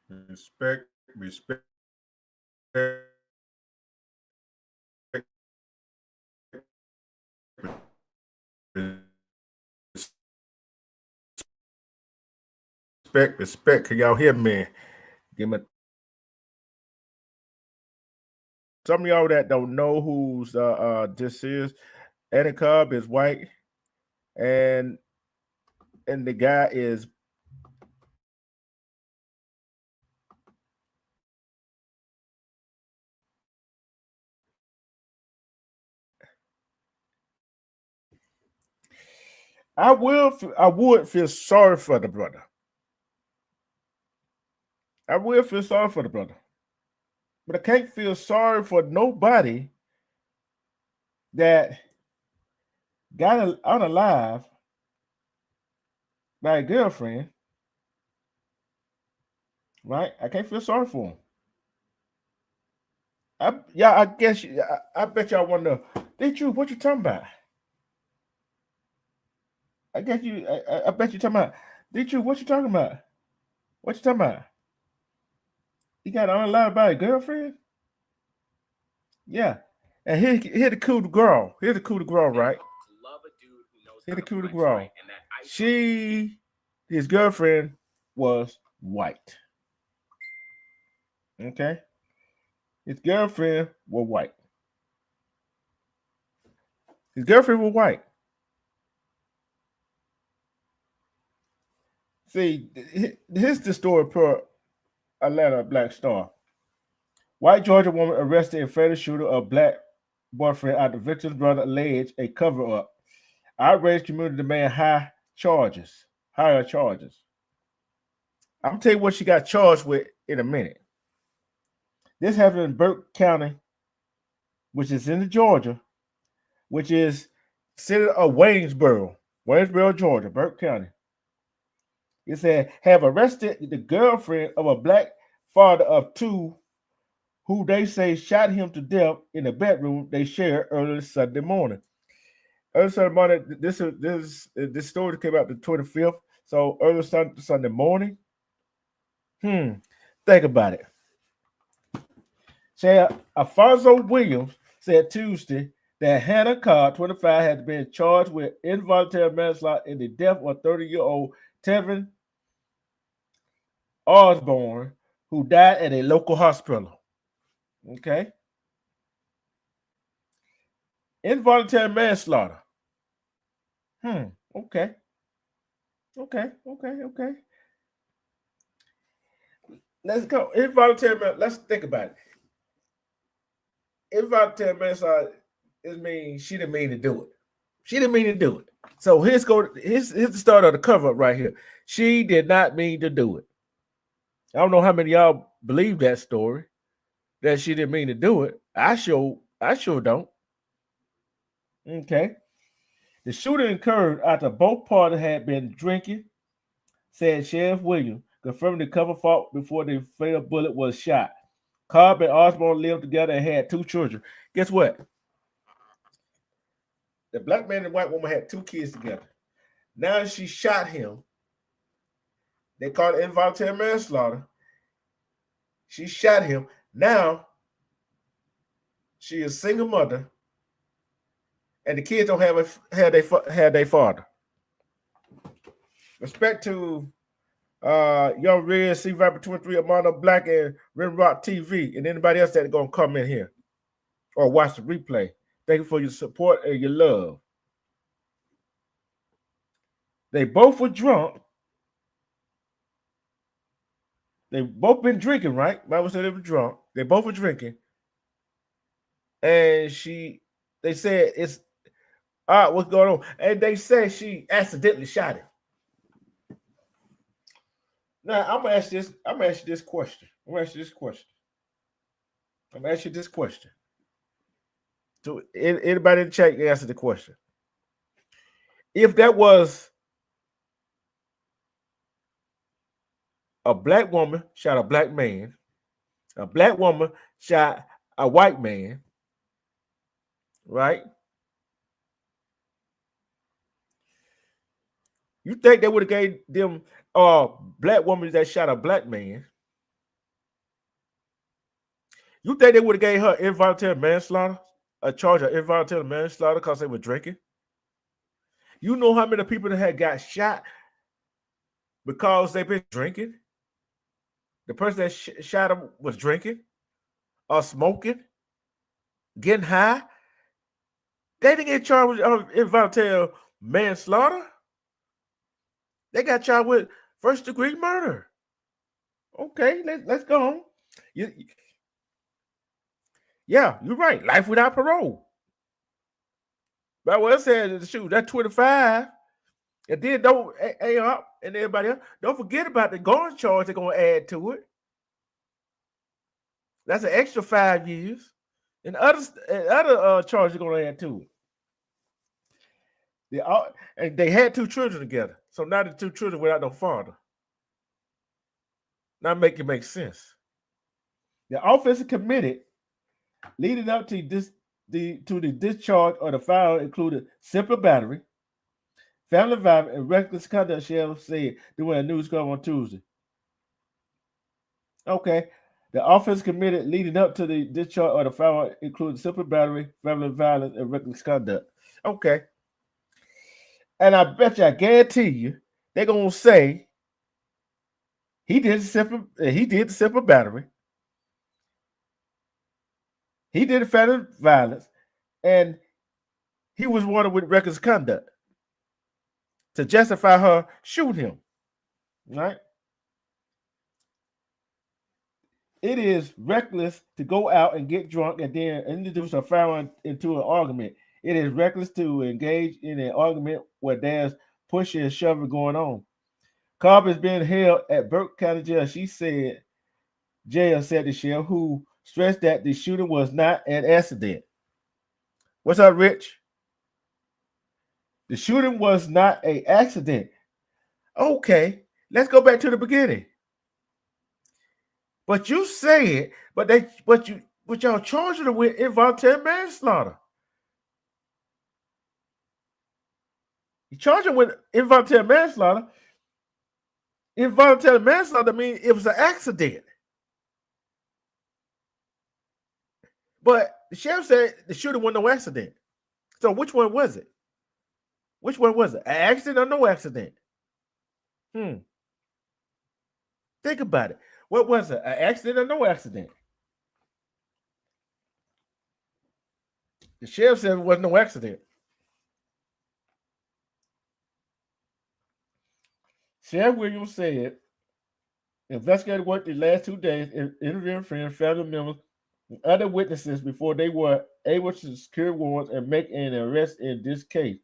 Respect, respect, respect. Can y'all hear me? Give me some of y'all that don't know who's this is. Eddie Cobb is white, and the guy is I would feel sorry for the brother. I will feel sorry for the brother, but I can't feel sorry for nobody that got out alive by a girlfriend, right? I can't feel sorry for him. I guess I bet y'all wonder, did you what you talking about? I guess I bet you talking about, did you what you talking about? What you talking about? You got out alive by a girlfriend? Yeah. And here the cool girl. Here's the cool girl, right? Here the cool girl. She his girlfriend was white. Okay? His girlfriend was white. His girlfriend was white. See, here's the story per Atlanta Black Star. White Georgia woman arrested in fatal shooter of black boyfriend after victim's brother alleged a cover up. Outraged community demand higher charges. I'm gonna tell you what she got charged with in a minute. This happened in Burke County, which is in Georgia, which is city of Waynesboro, Georgia, Burke County. It said have arrested the girlfriend of a black father of two who they say shot him to death in the bedroom they shared early Sunday morning. Early Sunday morning, this story came out the 25th. So early Sunday morning. Hmm. Think about it. Say Alfonso Williams said Tuesday that Hannah Cobb, 25, has been charged with involuntary manslaughter in the death of 30-year-old Telvin Osborne, who died at a local hospital. Okay. Involuntary manslaughter. Hmm. Okay. Okay. Let's go. Let's think about it. Involuntary manslaughter it means she didn't mean to do it. She didn't mean to do it. So here's the start of the cover up right here. She did not mean to do it. I don't know how many of y'all believe that story that she didn't mean to do it. I sure don't. Okay. The shooting occurred after both parties had been drinking, said Sheriff Williams, confirming the cover fought before the fatal bullet was shot. Cobb and Osborne lived together and had two children. Guess what? The black man and white woman had two kids together. Now she shot him. They called it involuntary manslaughter. She shot him. Now she is a single mother, and the kids don't have their father. Respect to Young Red, C Viper 23, Amanda Black, and Red Rock TV, and anybody else that's gonna come in here or watch the replay. Thank you for your support and your love. They both were drunk. They both been drinking, right? Bible said they were drunk. They both were drinking, and they said it's what's going on? And they said she accidentally shot him. Now I'm gonna ask this. I'm gonna ask you this question. I'm gonna ask you this question. I'm gonna ask you this question. So anybody in the chat can answer the question. If that was a black woman shot a black man, a black woman shot a white man, right? You think they would have gave them black woman that shot a black man? You think they would have gave her involuntary manslaughter, a charge of involuntary manslaughter because they were drinking? You know how many people that had got shot because they've been drinking? The person that shot them was drinking or smoking, getting high. They didn't get charged with involuntary manslaughter. They got charged with first-degree murder. Okay, let's go on. Yeah, you're right. Life without parole. But what I said, shoot, that's 25. And then don't up and everybody else, don't forget about the gun charge they're gonna add to it. That's an extra 5 years. And other charges are gonna add to it. And they had 2 children together. So now the 2 children without no father. Now make it make sense. The offense committed leading up to the discharge of the firearm included simple battery, family violence, and reckless conduct, sheriff said during a news cover on Tuesday. Okay. The offense committed leading up to the discharge of the firearm included simple battery, family violence, and reckless conduct. Okay. And I bet you, I guarantee you, they're gonna say he did the simple battery, he did the family violence, and he was wanted with reckless conduct to justify her shooting him. Right? It is reckless to go out and get drunk and then introduce a firearm into an argument. It is reckless to engage in an argument where there's pushing and shoving going on. Cobb is being held at Burke County Jail. Jail said the sheriff, who stressed that the shooting was not an accident. What's up, Rich? The shooting was not an accident. Okay, let's go back to the beginning. But you said, but y'all charging her with involuntary manslaughter. You charge him with involuntary manslaughter. Involuntary manslaughter means it was an accident. But the sheriff said the shooting was no accident. So which one was it? Which one was it? An accident or no accident? Think about it. What was it? An accident or no accident? The sheriff said it was no accident. Sheriff Williams said investigators worked the last 2 days interviewing friends, family members, and other witnesses before they were able to secure warrants and make an arrest in this case.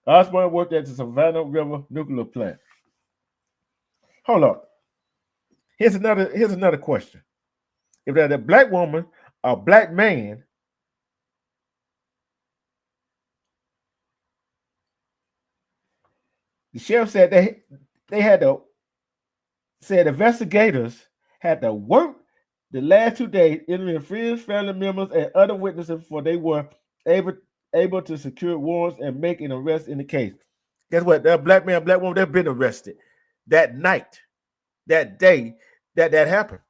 Osborne worked at the Savannah River nuclear plant. Hold on. Here's another question. If there's a black woman or black man, the sheriff said they had to said investigators had to work the last 2 days interviewing friends, family members, and other witnesses before they were able to secure warrants and make an arrest in the case. Guess what? That black man, black woman, they've been arrested that night, that day that happened.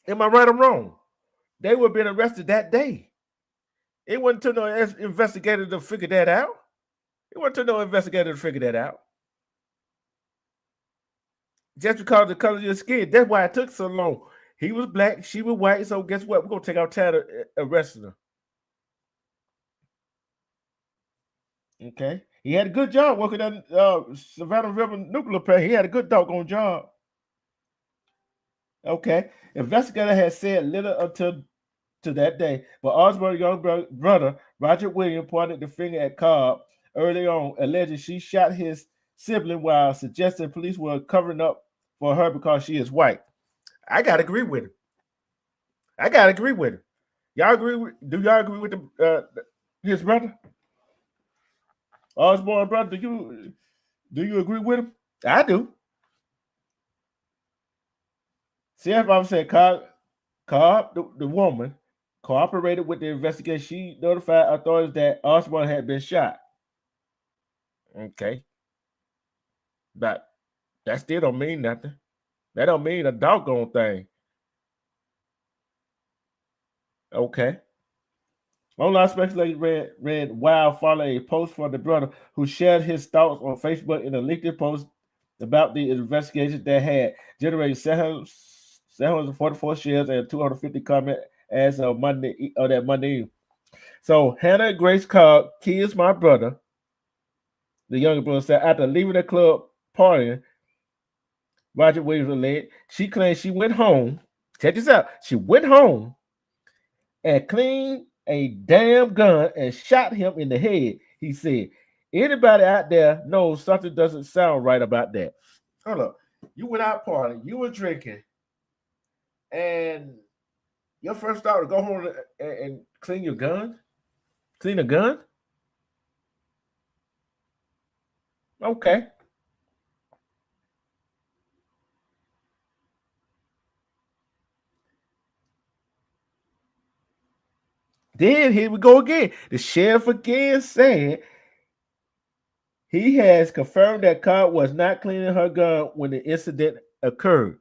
Am I right or wrong? They were being arrested that day. It wasn't to no investigator to figure that out. It wasn't to no investigator to figure that out. Just because of the color of your skin. That's why it took so long. He was black, she was white. So guess what? We're gonna take our time to arrest her. Okay. He had a good job working at Savannah River nuclear plant. He had a good doggone job. Okay. Investigator had said little until to that day, but Osborne's young brother, Roger Williams, pointed the finger at Cobb early on, alleging she shot his sibling while suggesting police were covering up for her because she is white. I gotta agree with him. Y'all agree? Do y'all agree with his brother, Osborne brother? Do you agree with him? I do. See, if I'm saying Cobb, the woman, cooperated with the investigation. She notified authorities that Osborne had been shot. Okay. But that still don't mean nothing. That don't mean a doggone thing. Okay. Online speculation read Wild followed a post from the brother who shared his thoughts on Facebook in a LinkedIn post about the investigation that had generated 744 shares and 250 comments as of Monday or that Monday evening. So Hannah Grace Cobb, kids my brother, the younger brother said after leaving the club partying, Roger Williams alleged, she claimed she went home. Check this out. She went home and cleaned a damn gun and shot him in the head. He said, anybody out there knows something doesn't sound right about that. Hold up. You went out partying, you were drinking, and your first thought to go home and clean your gun? Clean a gun? Okay. Then here we go again. The sheriff again said he has confirmed that Cobb was not cleaning her gun when the incident occurred.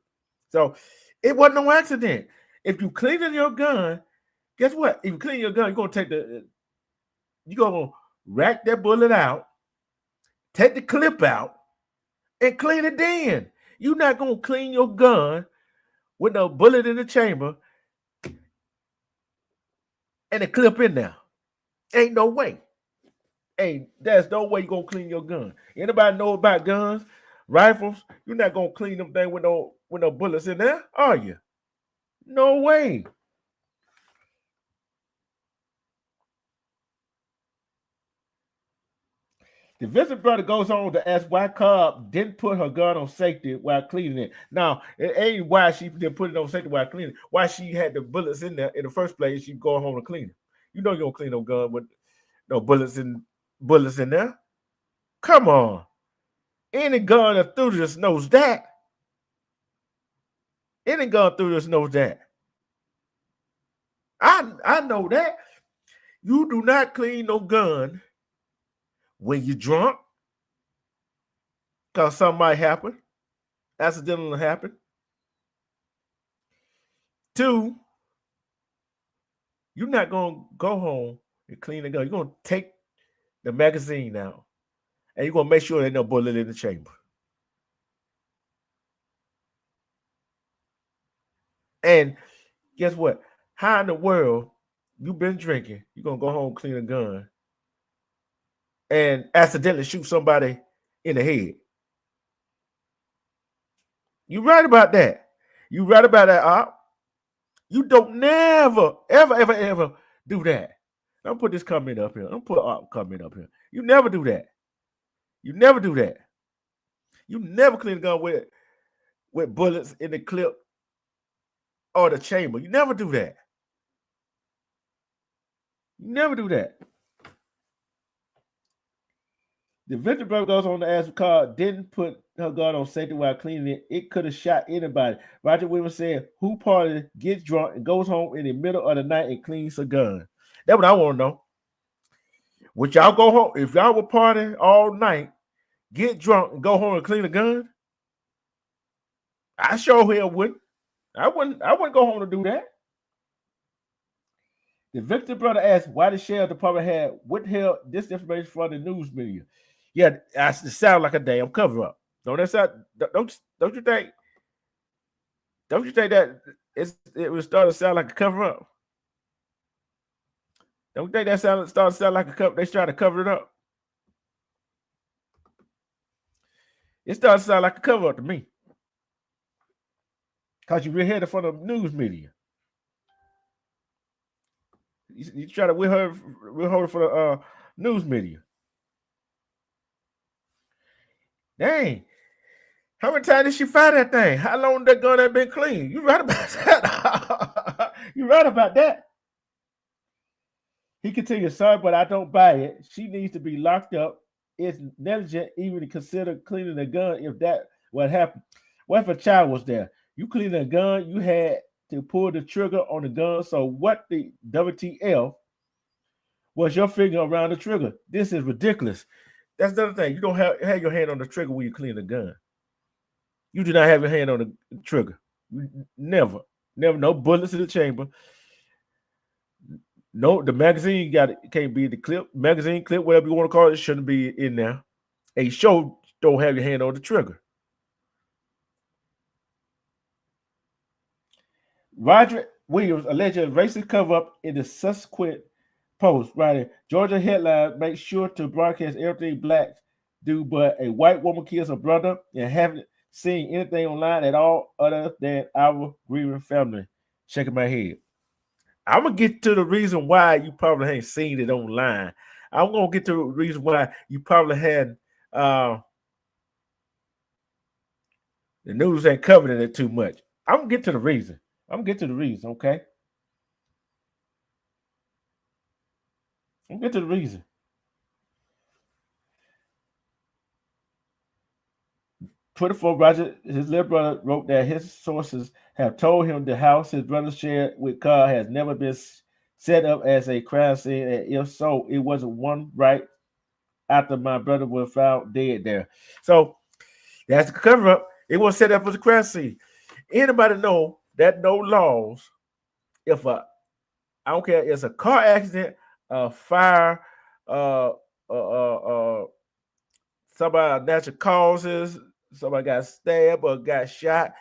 So it wasn't no accident. If you cleaning your gun, guess what? If you clean your gun, you're gonna rack that bullet out, take the clip out, and clean it then. You're not gonna clean your gun with no bullet in the chamber and a clip in there. Ain't no way. Hey, there's no way you're gonna clean your gun. Anybody know about guns, rifles? You're not gonna clean them thing with no bullets in there, are you? No way. The Vincent brother goes on to ask why Cobb didn't put her gun on safety while cleaning it. Now, it ain't why she didn't put it on safety while cleaning it. Why she had the bullets in there in the first place, she go home and clean it. You know you don't clean no gun with no bullets in there. Come on. Any gun enthusiast knows that. Any gun enthusiast knows that. I know that. You do not clean no gun when you're drunk, because something might happen. Accidentally happen. Two, you're not gonna go home and clean the gun. You're gonna take the magazine out, and you're gonna make sure there's no bullet in the chamber. And guess what? How in the world you've been drinking? You're gonna go home, clean a gun, and accidentally shoot somebody in the head. You right about that. You right about that, Op. You don't never, ever do that. Don't put this comment up here. Don't put an comment up here. You never do that. You never do that. You never clean a gun with bullets in the clip or the chamber. You never do that. You never do that. The victim brother goes on to ask if Cobb didn't put her gun on safety while cleaning it. It could have shot anybody. Roger Williams said, who party gets drunk and goes home in the middle of the night and cleans a gun? That's what I want to know. Would y'all go home if y'all were partying all night, get drunk and go home and clean a gun? I sure hell wouldn't. I wouldn't go home to do that. The victim brother asked why the sheriff department had withheld this information from the news media. Yeah, it sounds like a damn cover up. Don't you think? Don't you think that it was starting to sound like a cover up? Don't you think that started to sound like a cover? They trying to cover it up. It started to sound like a cover up to me. Because you withheld it from the news media. You try to withhold it for the news media. Dang. How many times did she fire that thing? How long that gun had been clean? You right about that. You right about that. He continued, sorry, but I don't buy it. She needs to be locked up. It's negligent even to consider cleaning the gun if that what happened. What if a child was there? You clean a gun, you had to pull the trigger on the gun. So what the WTF was your finger around the trigger? This is ridiculous. That's the other thing. You don't have your hand on the trigger when you clean the gun. You do not have your hand on the trigger. Never. No bullets in the chamber. No, the magazine can't be the clip, magazine clip, whatever you want to call it, shouldn't be in there. A show don't have your hand on the trigger. Roger Williams alleged racist cover up in the subsequent post, writing Georgia headline makes sure to broadcast everything blacks do, but a white woman kills her brother and haven't seen anything online at all other than our grieving family. Shaking my head. I'm gonna get to the reason why you probably ain't seen it online. I'm gonna get to the reason why you probably had the news ain't covering it too much. I'm gonna get to the reason. Okay? I'm gonna get to the reason. 24 Roger, his little brother, wrote that his sources have told him the house his brother shared with Cobb has never been set up as a crime scene, and if so, it wasn't one right after my brother was found dead there. So that's the cover up. It was set up as a crime scene. Anybody know that no laws, if I don't care, it's a car accident, a fire, uh, somebody natural causes, somebody got stabbed or got shot,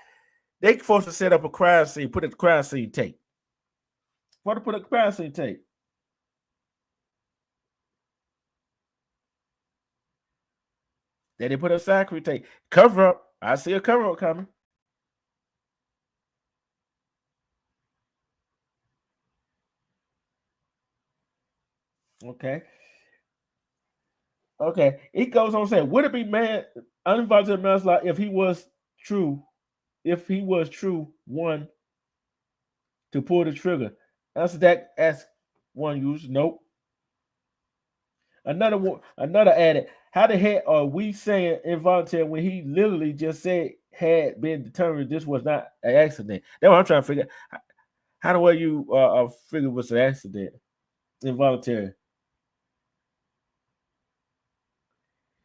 they supposed to set up a crime scene, put a crime scene tape. What to put a crime scene tape? Then they put a sacred tape. Cover up. I see a cover up coming. Okay. Okay. It goes on saying, would it be uninvoluntery manslaughter if he was true? If he was true, one to pull the trigger. Answer that as one user. Nope. Another added, how the heck are we saying involuntary when he literally just said had been determined this was not an accident? That's what I'm trying to figure. How the way you figure it was an accident, involuntary?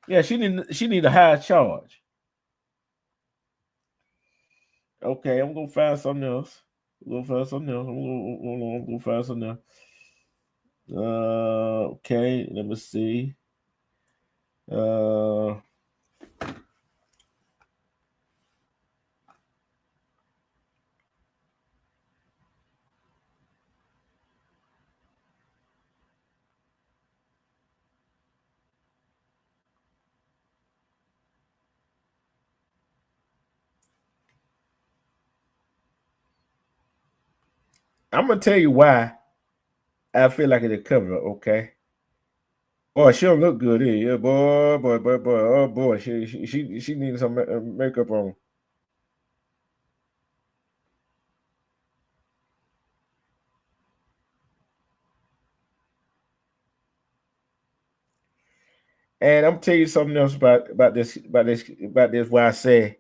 Yeah, she need a higher charge. Okay, I'm gonna find something else. I'm gonna find something else. Okay, let me see. I'm gonna tell you why I feel like it's a cover. Okay. Boy, she don't look good, yeah, boy. Oh boy, she needs some makeup on. And I'm tell you something else about this. Why I say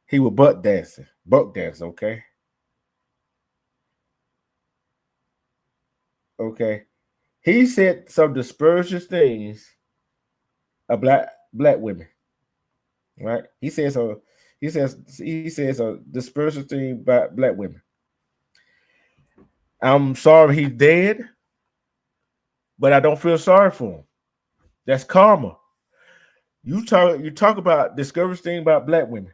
he was buck dancing, Okay, okay. He said some dispersive things about black women, right? He says so. He says a dispersive thing about black women. I'm sorry he's dead, but I don't feel sorry for him. That's karma. You talk about discouraging thing about black women.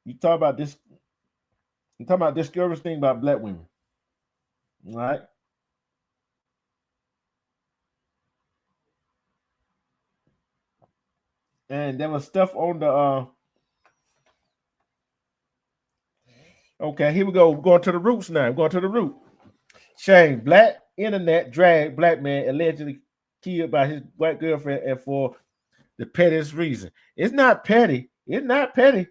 You talk about this. You talk about discouraging thing about black women, right? And there was stuff on the. Okay, here we go. We're going to the roots now. I'm going to the root. Shame. Black internet dragged black man allegedly killed by his white girlfriend and for the pettiest reason. It's not petty. It's not petty.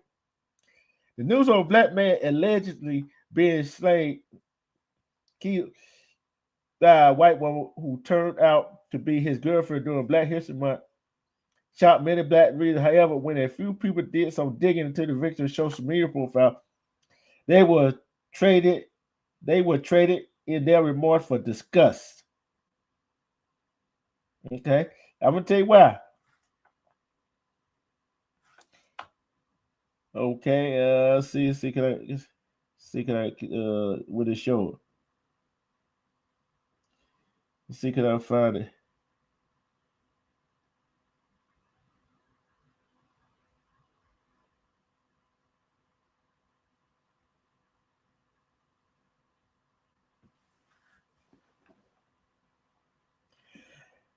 The news of a black man allegedly being slain, killed by a white woman who turned out to be his girlfriend during Black History Month shocked many black readers. However, when a few people did some digging into the victim's social media profile, they were traded. They were traded in their remorse for disgust. Okay, I'm gonna tell you why. Okay, see, can I See, can I with the show? See, can I find it?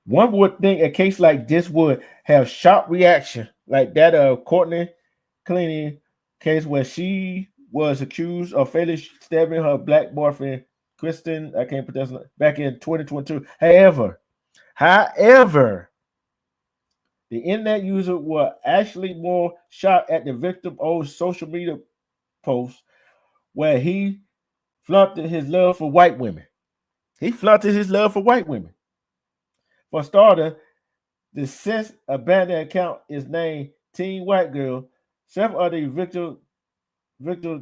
One would think a case like this would have sharp reaction, like that of Courtney Cleaning case where she was accused of fatally stabbing her black boyfriend, Kristen, I can't pronounce it, back in 2022. However, the internet user were actually more shocked at the victim's old social media post where he flaunted his love for white women. He flaunted his love for white women. For starter, the since abandoned account is named Teen White Girl. Several of the victim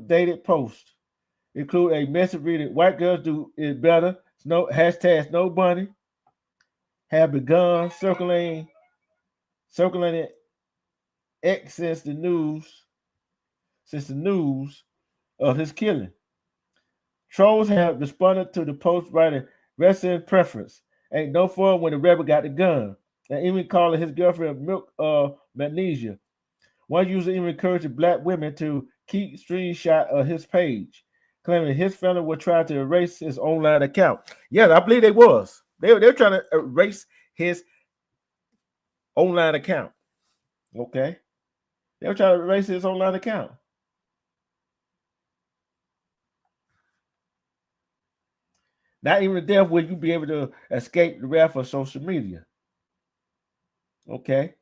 dated posts include a message reading "White girls do it better." Hashtag Snow Bunny have begun circulating X since the news of his killing. Trolls have responded to the post writing "Wrestling preference ain't no fun when the rebel got the gun," and even calling his girlfriend Milk Magnesia. One user even encouraged black women to keep screenshot of his page, claiming his family would try to erase his online account. Yeah, I believe they was. They're trying to erase his online account. Okay. They were trying to erase his online account. Not even the death will you be able to escape the wrath of social media. Okay.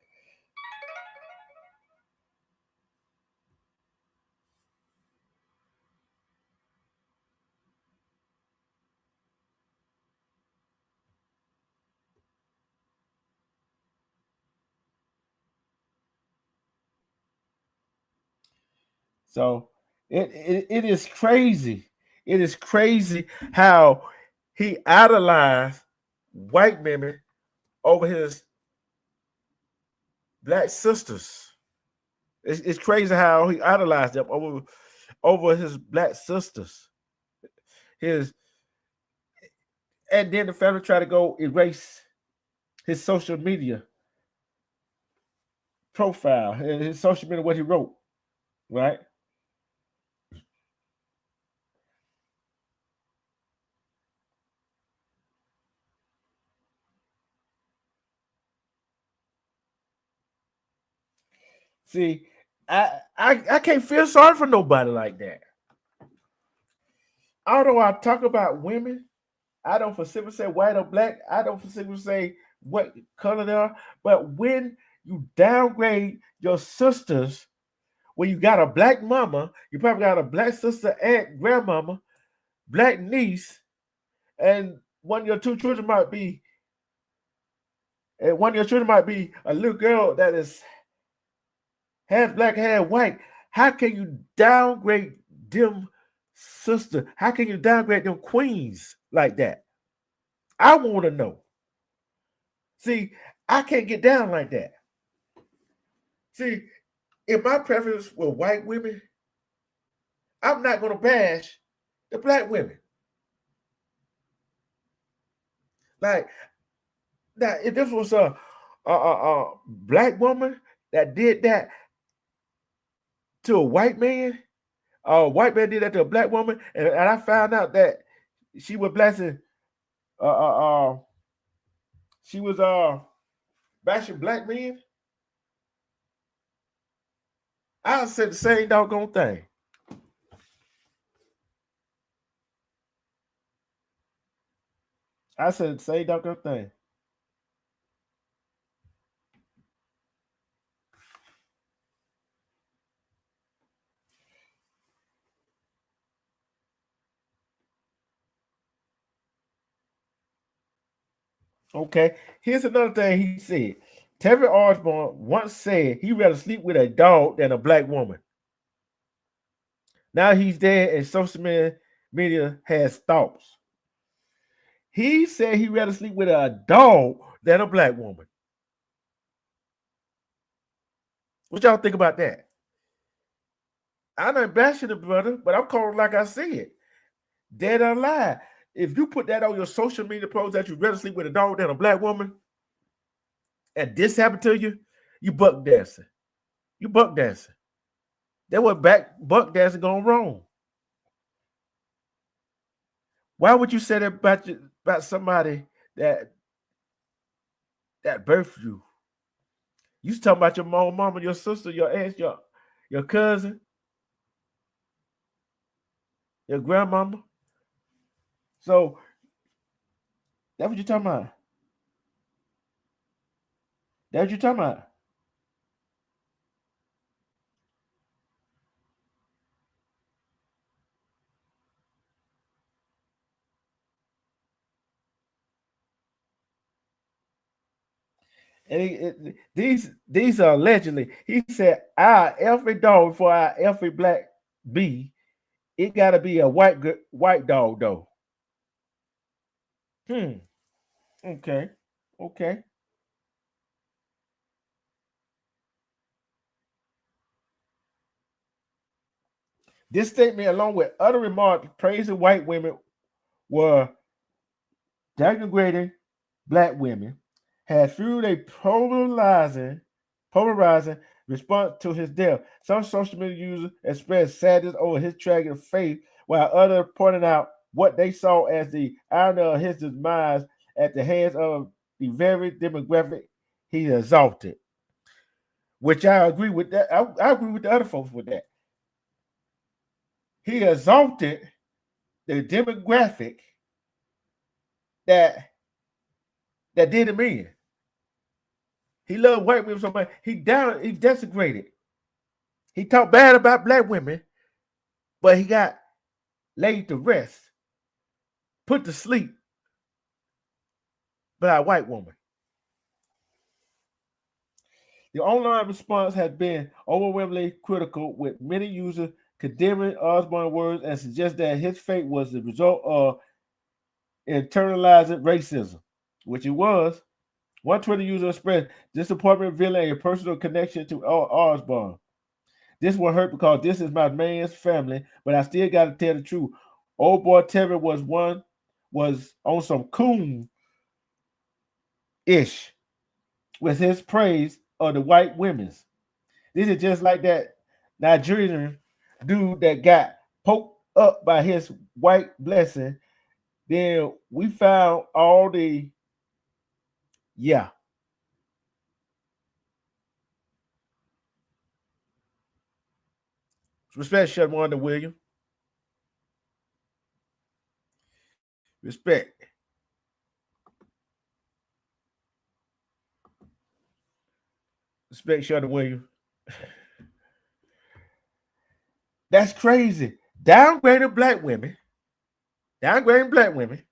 So it is crazy. It is crazy how he idolized white women over his black sisters. It's crazy how he idolized them over his black sisters. His and then the family tried to go erase his social media profile, his social media, what he wrote, right? See, I can't feel sorry for nobody like that. Although I talk about women, I don't specifically say white or black. I don't specifically say what color they are. But when you downgrade your sisters, when you got a black mama, you probably got a black sister, aunt, grandmama, black niece, and one of your two children might be, and one of your children might be a little girl that is half black, half white. How can you downgrade them sister? How can you downgrade them queens like that? I want to know. See, I can't get down like that. See, if my preference were white women, I'm not going to bash the black women. Like, now, if this was a black woman that did that to a white man, a white man did that to a black woman, and I found out that she was blessing, uh, uh, uh, she was bashing black men, I said the same doggone thing. I said the same doggone thing. Okay, here's another thing he said. Telvin Osborne once said he'd rather sleep with a dog than a black woman. Now he's dead, and social media has thoughts. He said he'd rather sleep with a dog than a black woman. What y'all think about that? I'm not bashing the brother, but I'm calling like I see it. Dead or alive. If you put that on your social media post that you rather sleep with a dog than a black woman, and this happened to you, you buck dancing. You buck dancing. That was back buck dancing gone wrong. Why would you say that about somebody that birthed you? You talking about your mama, your sister, your aunt, your cousin, your grandmama. So that's what you talking about. That's what you talking about. And these are allegedly. He said, "I every dog before I every black bee, it got to be a white dog though." Hmm. Okay. Okay. This statement, along with other remarks praising white women, were denigrating black women, had fueled a polarizing response to his death. Some social media users expressed sadness over his tragic fate, while others pointed out what they saw as the irony of his demise at the hands of the very demographic he exalted. Which I agree with that. I agree with the other folks with that. He exalted the demographic that did him in. He loved white women so much. He desecrated. He talked bad about black women, but he got laid to rest, put to sleep by a white woman. The online response has been overwhelmingly critical, with many users condemning Osborne's words and suggest that his fate was the result of internalizing racism, which it was. One Twitter user expressed disappointment revealing a personal connection to Osborne. This one hurt because this is my man's family, but I still got to tell the truth. Old boy Telvin was on some coon ish with his praise of the white women's. This is just like that Nigerian dude that got poked up by his white blessing. Then we found all the yeah. Respect, Shedwanda William. Respect. Respect, Shedwanda William. That's crazy. Downgrading black women. Downgrading black women.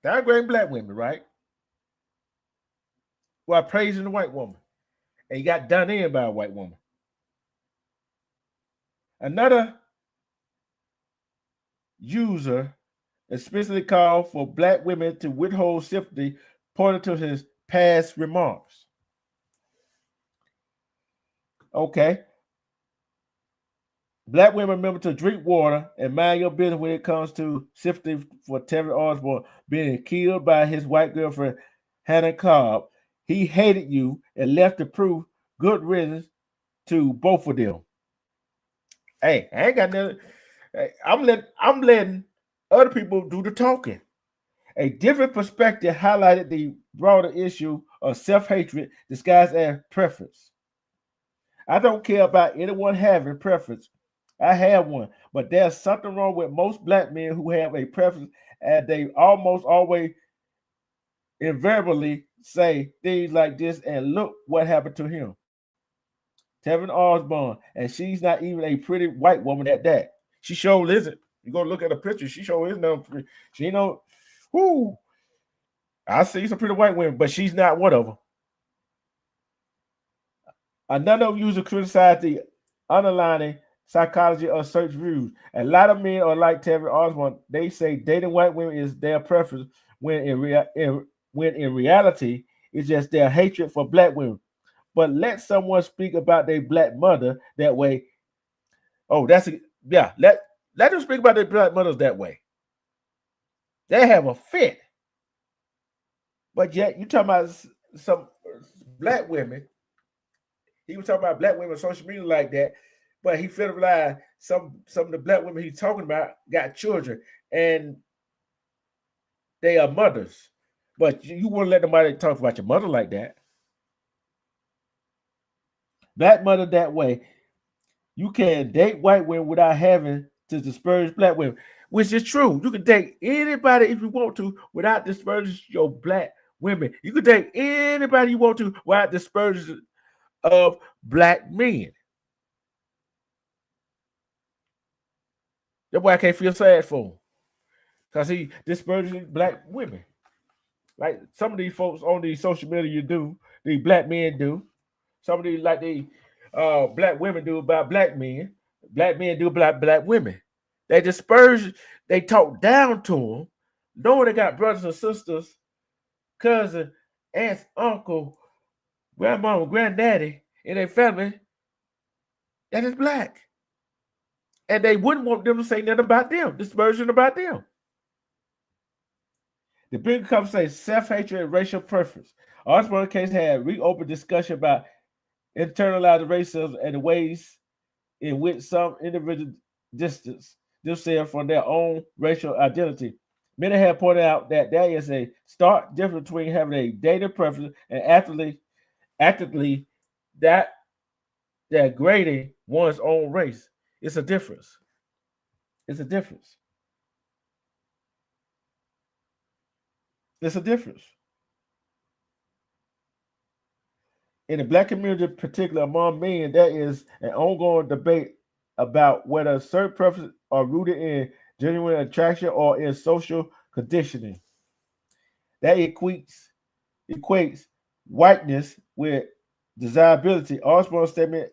Downgrading black women, right? While praising the white woman. And you got done in by a white woman. Another user especially called for black women to withhold sympathy, pointing to his past remarks. Okay. Black women remember to drink water and mind your business when it comes to sympathy for Telvin Osborne being killed by his white girlfriend, Hannah Cobb. He hated you and left to prove good riddance to both of them. Hey, I ain't got nothing. Hey, I'm letting other people do the talking. A different perspective highlighted the broader issue of self-hatred disguised as preference. I don't care about anyone having preference. I have one, but there's something wrong with most black men who have a preference, and they almost always invariably say things like this. And look what happened to him, Telvin Osborne, and she's not even a pretty white woman at that. She sure isn't. You go look at the picture. She sure is no. She ain't no. Whoo! I see some pretty white women, but she's not one of them. Another user criticized the underlying psychology of search views. A lot of men are like Telvin Osborne. They say dating white women is their preference, when in reality, it's just their hatred for black women. but let someone speak about their black mother that way. Oh, let them speak about their black mothers that way. They have a fit. But yet you talking about some black women. He was talking about black women on social media like that, but he felt like some of the black women he's talking about got children and they are mothers. But you wouldn't let nobody talk about your mother like that. Black mother that way. You can date white women without having to disparage black women, which is true. You can date anybody if you want to without disparaging your black women. You can date anybody you want to without disparaging of black men. That's why I can't feel sad for him. Because he disparages black women. Like some of these folks on these social media these black men do. Some of these like the black women do about black men. Black men do about black women. They disperse, they talk down to them, knowing they got brothers and sisters, cousin, aunts, uncle, grandmama, granddaddy in their family that is black. And they wouldn't want them to say nothing about them, dispersion about them. The bigger conversation, self-hatred and racial preference. Osborne case had reopened discussion about internalized racism and the ways in which some individuals distance themselves from their own racial identity. Many have pointed out that there is a stark difference between having a dated preference and actively that degrading one's own race. It's a difference. It's a difference. It's a difference. In the black community, particularly among men, there is an ongoing debate about whether certain preferences are rooted in genuine attraction or in social conditioning. That equates whiteness with desirability. Osborne's statement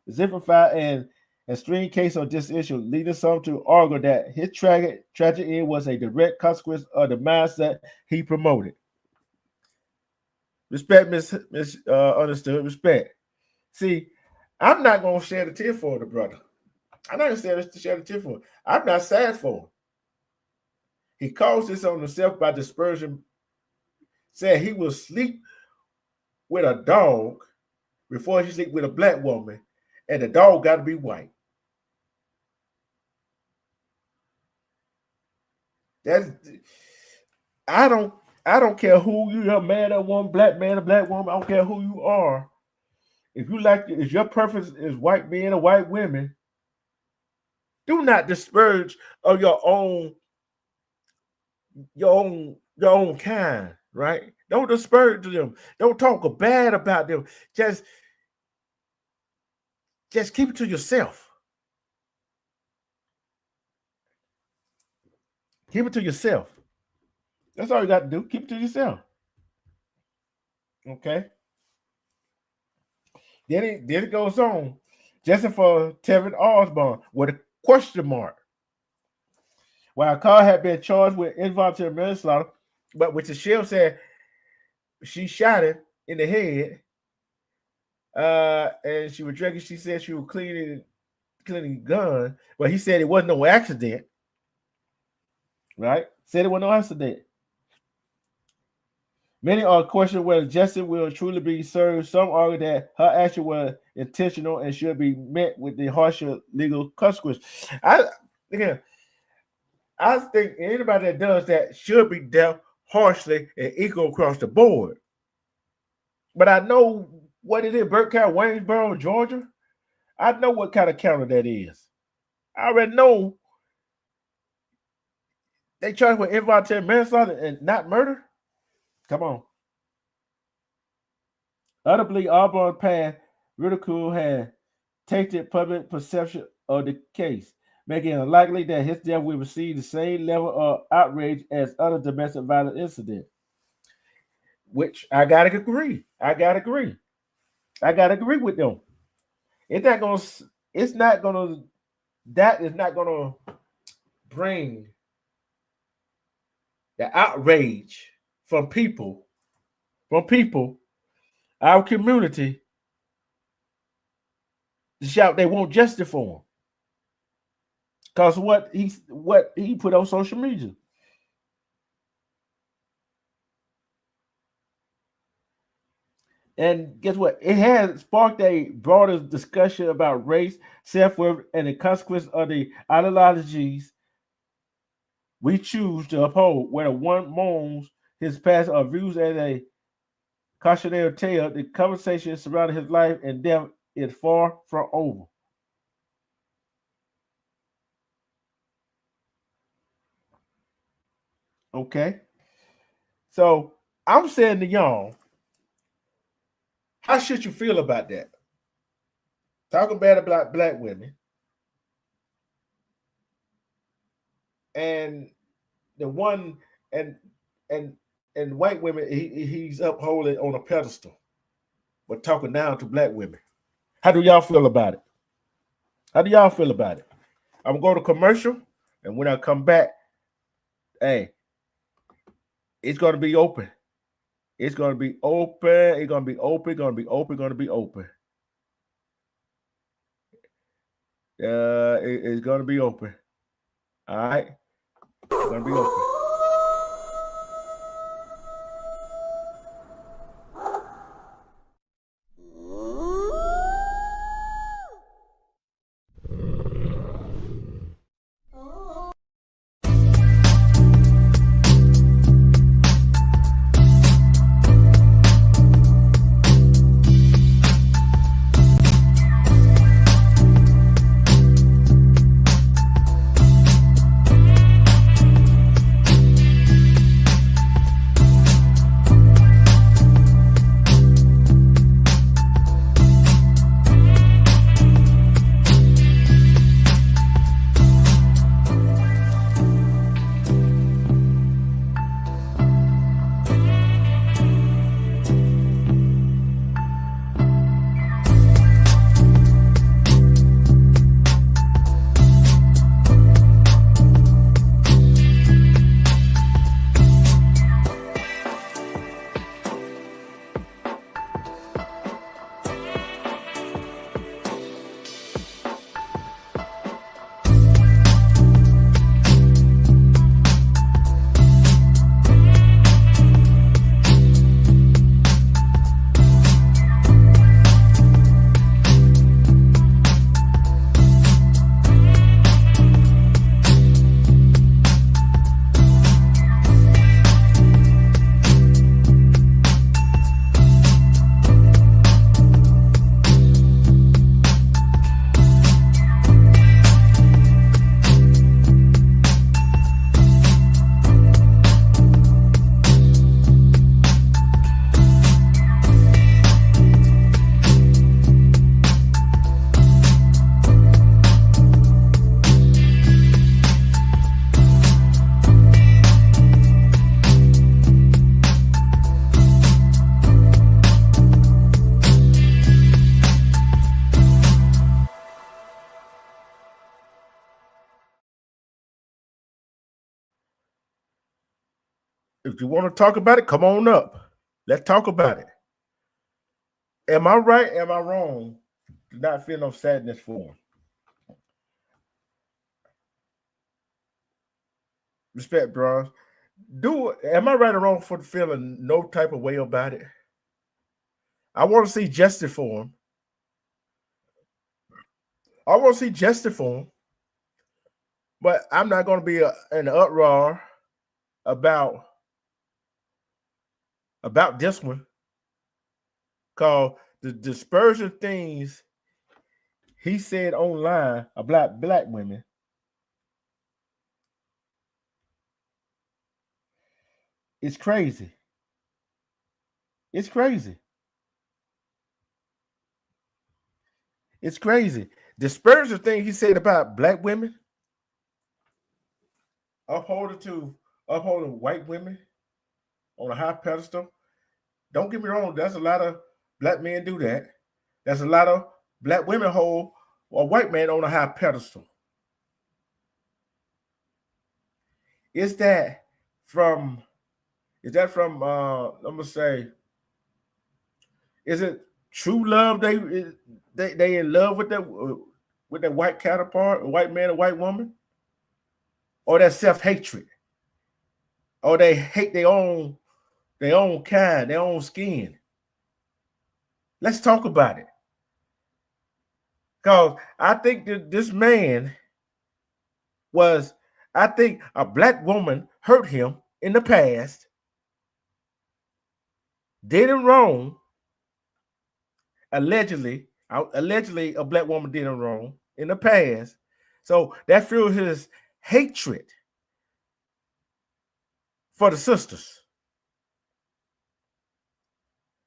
exemplified an extreme case of this issue, leading some to argue that his tragic end was a direct consequence of the mindset he promoted. Respect, understood. Respect. See, I'm not gonna shed a tear for the brother. I'm not gonna shed a tear for him. I'm not sad for him. He caused this on himself by dispersion. Said he will sleep with a dog before he sleep with a black woman, and the dog got to be white. That's I don't care who you're, a man or woman, black man or black woman. I don't care who you are. If your preference is white men or white women, do not disparage of your own kind, right? Don't disparage them. Don't talk bad about them. Just keep it to yourself. Keep it to yourself. That's all you got to do. Keep it to yourself. Okay. Then it goes on. Just for Telvin Osborne with a question mark. While Cobb had been charged with involuntary manslaughter, but which the sheriff said she shot him in the head, and she was drinking. She said she was cleaning a gun, but he said it wasn't no accident. Right? Said it wasn't no accident. Many are questioning whether justice will truly be served. Some argue that her action was intentional and should be met with the harsher legal consequences. I think anybody that does that should be dealt harshly and equal across the board. But I know what it is, Burke County, Waynesboro, Georgia. I know what kind of county that is. I already know they charge with involuntary manslaughter and not murder. Come on. Utterly, Auburn past ridicule had tainted public perception of the case, making it unlikely that his death will receive the same level of outrage as other domestic violence incidents. Which I gotta agree. That is not gonna bring the outrage from people our community to shout they want justice for him. Because what he put on social media. And guess what? It has sparked a broader discussion about race, self-worth, and the consequence of the ideologies we choose to uphold, whether one mourns his past or views as a cautionary tale. The conversation surrounding his life and death is far from over. Okay? So I'm saying to y'all, how should you feel about that? Talking bad about black women and the one and and and white women he's upholding on a pedestal, but talking down to black women. How do y'all feel about it? How do y'all feel about it? I'm gonna go to commercial, and when I come back, hey, it's gonna be open. It's gonna be open. It's gonna be open. Gonna be open. Gonna be open. It's gonna be open. All right, it's gonna be open. If you want to talk about it, come on up. Let's talk about it. Am I right? Am I wrong? Do not feel no sadness for him. Respect, bros. Am I right or wrong for feeling no type of way about it? I want to see justice for him. I want to see justice for him, but I'm not going to be in an uproar about this one. Cause the dispersion things he said online about black women. It's crazy. It's crazy. It's crazy. Dispersion thing he said about black women, upholding white women on a high pedestal. Don't get me wrong, there's a lot of black men do that. There's a lot of black women hold a white man on a high pedestal. Is that from I'm gonna say, Is it true love? They in love with their white counterpart, a white man, a white woman, or that self-hatred, or they hate their own kind, their own skin. Let's talk about it. Because I think that this man I think a black woman hurt him in the past, did him wrong, allegedly a black woman did him wrong in the past. So that fueled his hatred for the sisters.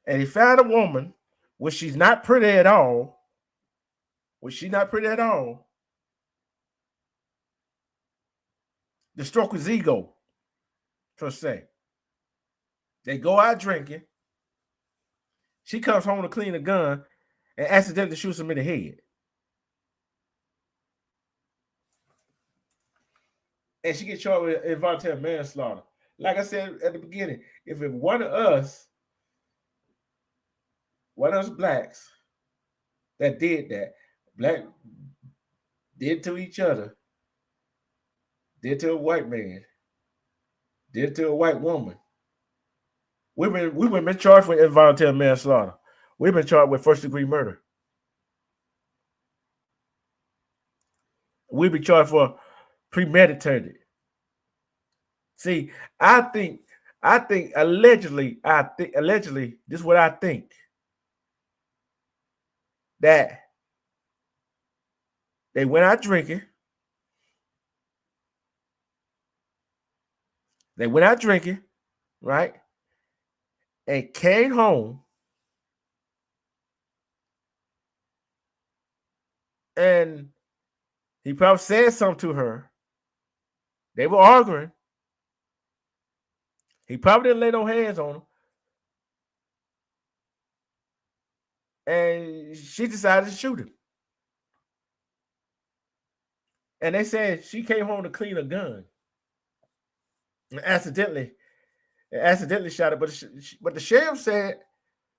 And he found a woman when she's not pretty at all. To stroke his ego, per se. They go out drinking. She comes home to clean a gun and accidentally shoots him in the head. And she gets charged with involuntary manslaughter. Like I said at the beginning, if it one of us blacks that did that, black did to each other, did to a white man, did to a white woman, we've been charged with involuntary manslaughter. We've been charged with first-degree murder. We've been charged for premeditated. See, I think allegedly, this is what I think, that they went out drinking. Right? And came home and he probably said something to her. They were arguing. He probably didn't lay no hands on him. And she decided to shoot him. And they said she came home to clean a gun. And accidentally shot it. But the sheriff said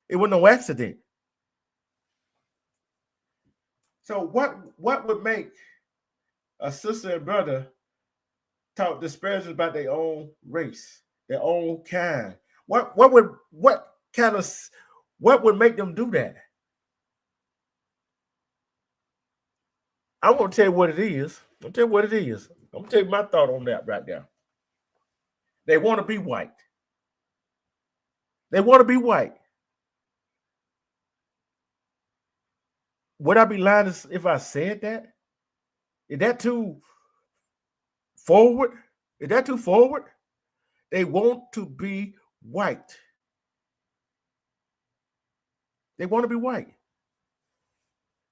it was no accident. So what would make a sister and brother talk disparaging about their own race, their own kind? What would make them do that? I want to tell you what it is. I'm going to tell you my thought on that right now. They want to be white. Would I be lying if I said that? Is that too forward? They want to be white.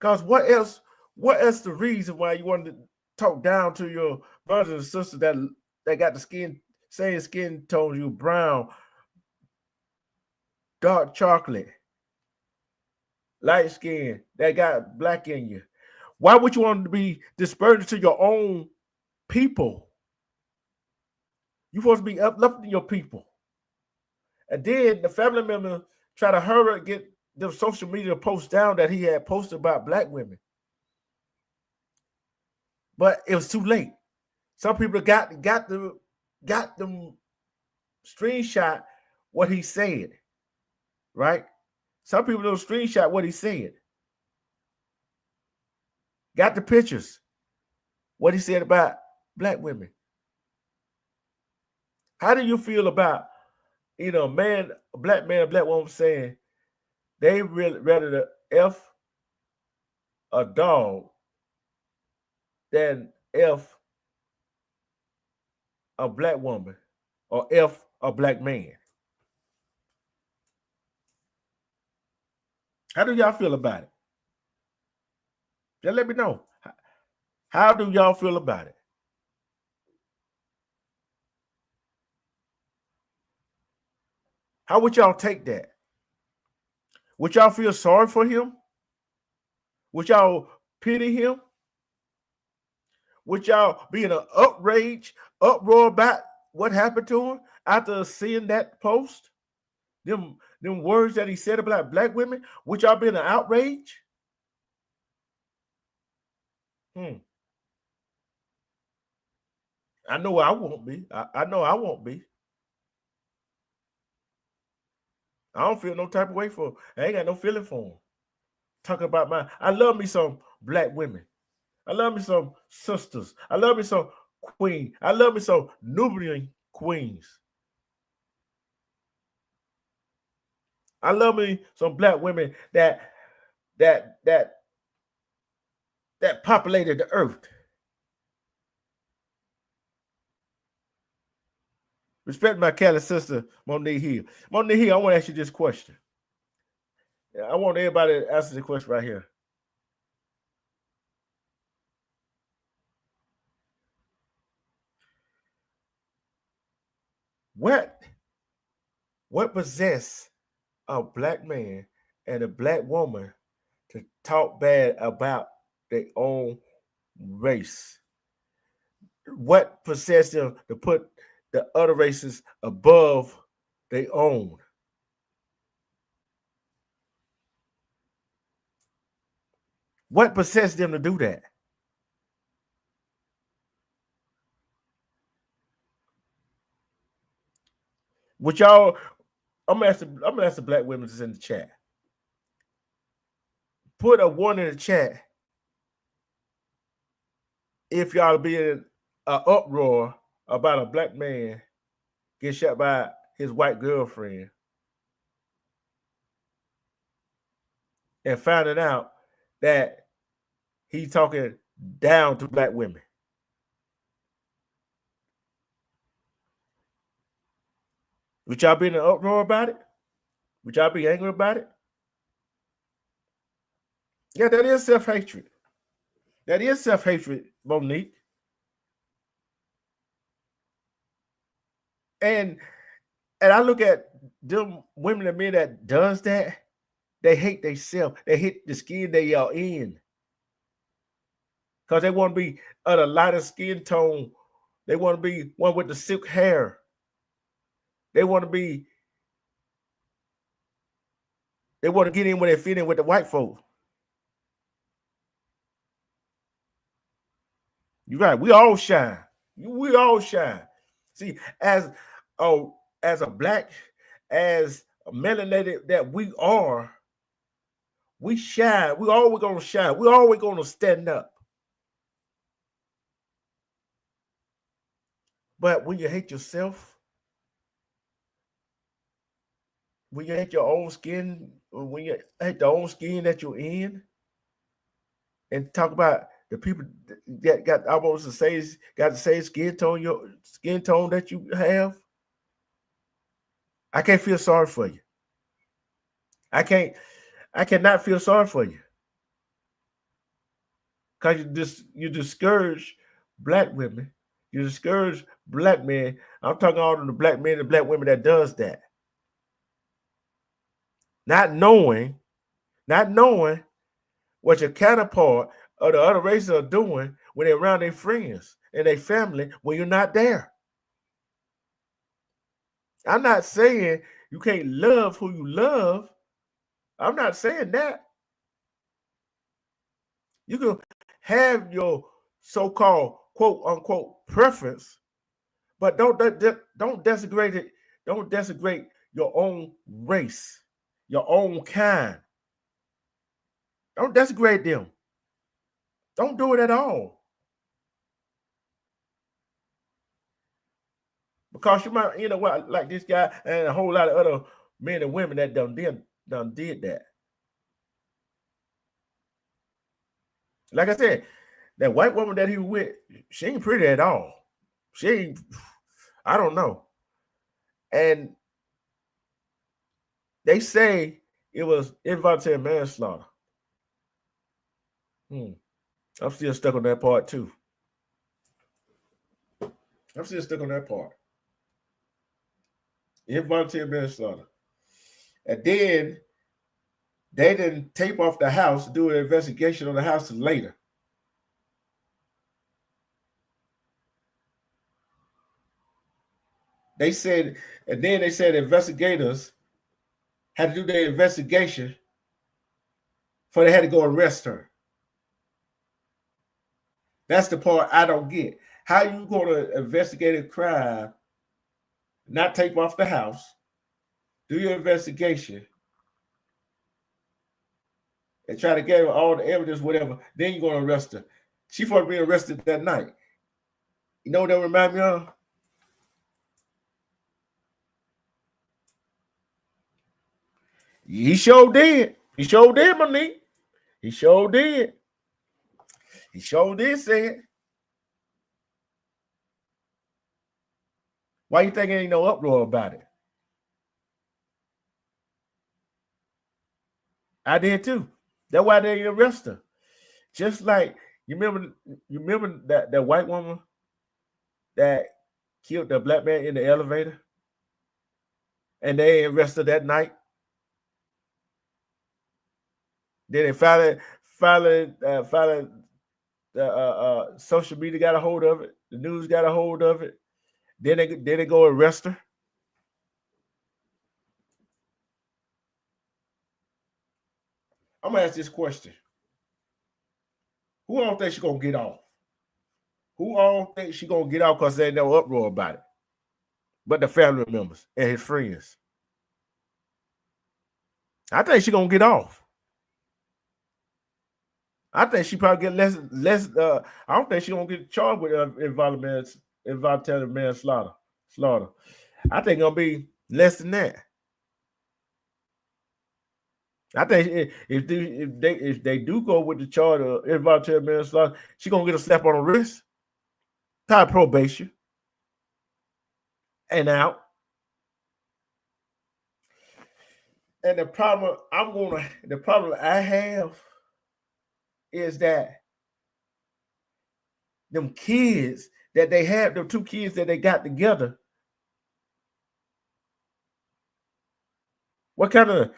Because what else the reason why you want to talk down to your brothers and sisters that got the same skin tone, you brown, dark chocolate, light skin, that got black in you? Why would you want to be disparaging to your own people? You're supposed to be uplifting your people. And then the family member try to hurry get the social media posts down that he had posted about black women. But it was too late. Some people got them screenshot what he said, right? Some people don't screenshot what he said. Got the pictures, what he said about black women. How do you feel about, a black man, a black woman saying they really rather to F a dog than F a black woman or F a black man? How do y'all feel about it? Just let me know. How do y'all feel about it? How would y'all take that? Would y'all feel sorry for him? Would y'all pity him? Would y'all be in an uproar about what happened to him after seeing that post? Them words that he said about black women, would y'all be in an outrage? I know I won't be. I know I won't be. I don't feel no type of way for. I ain't got no feeling for them. Talk about I love me some black women. I love me some sisters. I love me some queen. I love me some Nubian queens. I love me some black women that populated the earth. Respect my Cali sister, Monique Hill. Monique Hill, I want to ask you this question. I want everybody to answer the question right here. What possessed a black man and a black woman to talk bad about their own race? What possessed them to put the other races above their own? What possessed them to do that? Which y'all, I'm gonna ask the black women that's in the chat. Put a one in the chat if y'all be in an uproar about a black man get shot by his white girlfriend and finding out that he's talking down to black women. Would y'all be in an uproar about it? Would y'all be angry about it? Yeah, that is self-hatred. That is self-hatred, Monique. And I look at them women and men that does that, they hate themselves. They hate the skin they are in. Because they want to be of a lighter skin tone. They want to be one with the silk hair. They want to get in when they fit in with the white folks. You're right. We all shine. We all shine. See, as a black, as a melanated that we are, we shine. We always gonna shine. We always gonna stand up. But when you hate yourself, when you hate your own skin, when you hate the own skin that you're in, and talk about the people that got almost got the same skin tone that you have, I can't feel sorry for you. I cannot feel sorry for you. Because you discourage black women, you discourage black men. I'm talking all of the black men and black women that does that. Not knowing what your counterpart or the other races are doing when they're around their friends and their family when you're not there. I'm not saying you can't love who you love. I'm not saying that. You can have your so-called quote unquote preference, but don't desecrate it. Don't desecrate your own race, your own kind. Don't desecrate them. Don't do it at all. Because you might, what, like this guy and a whole lot of other men and women that done did that. Like I said, that white woman that he was with, she ain't pretty at all. She ain't, I don't know. And they say it was involuntary manslaughter. I'm still stuck on that part too. I'm still stuck on that part. Involuntary manslaughter. And then they didn't tape off the house, do an investigation on the house later. They said investigators had to do their investigation before they had to go arrest her. That's the part I don't get. How you going to investigate a crime, not take them off the house, do your investigation, and try to get all the evidence, whatever, then you're going to arrest her. She supposed to be arrested that night. You know what that remind me of? He sure did. He sure did, Monique. He sure did. He sure did say it. Why you think there ain't no uproar about it? I did too. That's why they didn't arrest her. Just like you remember that white woman that killed the black man in the elevator, and they arrested her that night. Then they finally, social media got a hold of it. The news got a hold of it. Then they go arrest her. I'm gonna ask this question: who all think she gonna get off? Who all think she gonna get off because there ain't no uproar about it? But the family members and his friends. I think she gonna get off. I think she probably get less. I don't think she gonna get charged with involuntary manslaughter. I think gonna be less than that. I think if they do go with the charge of involuntary manslaughter, she gonna get a slap on the wrist, tie probation, and out. And the problem I have is that them kids that they have, them two kids that they got together, what kind of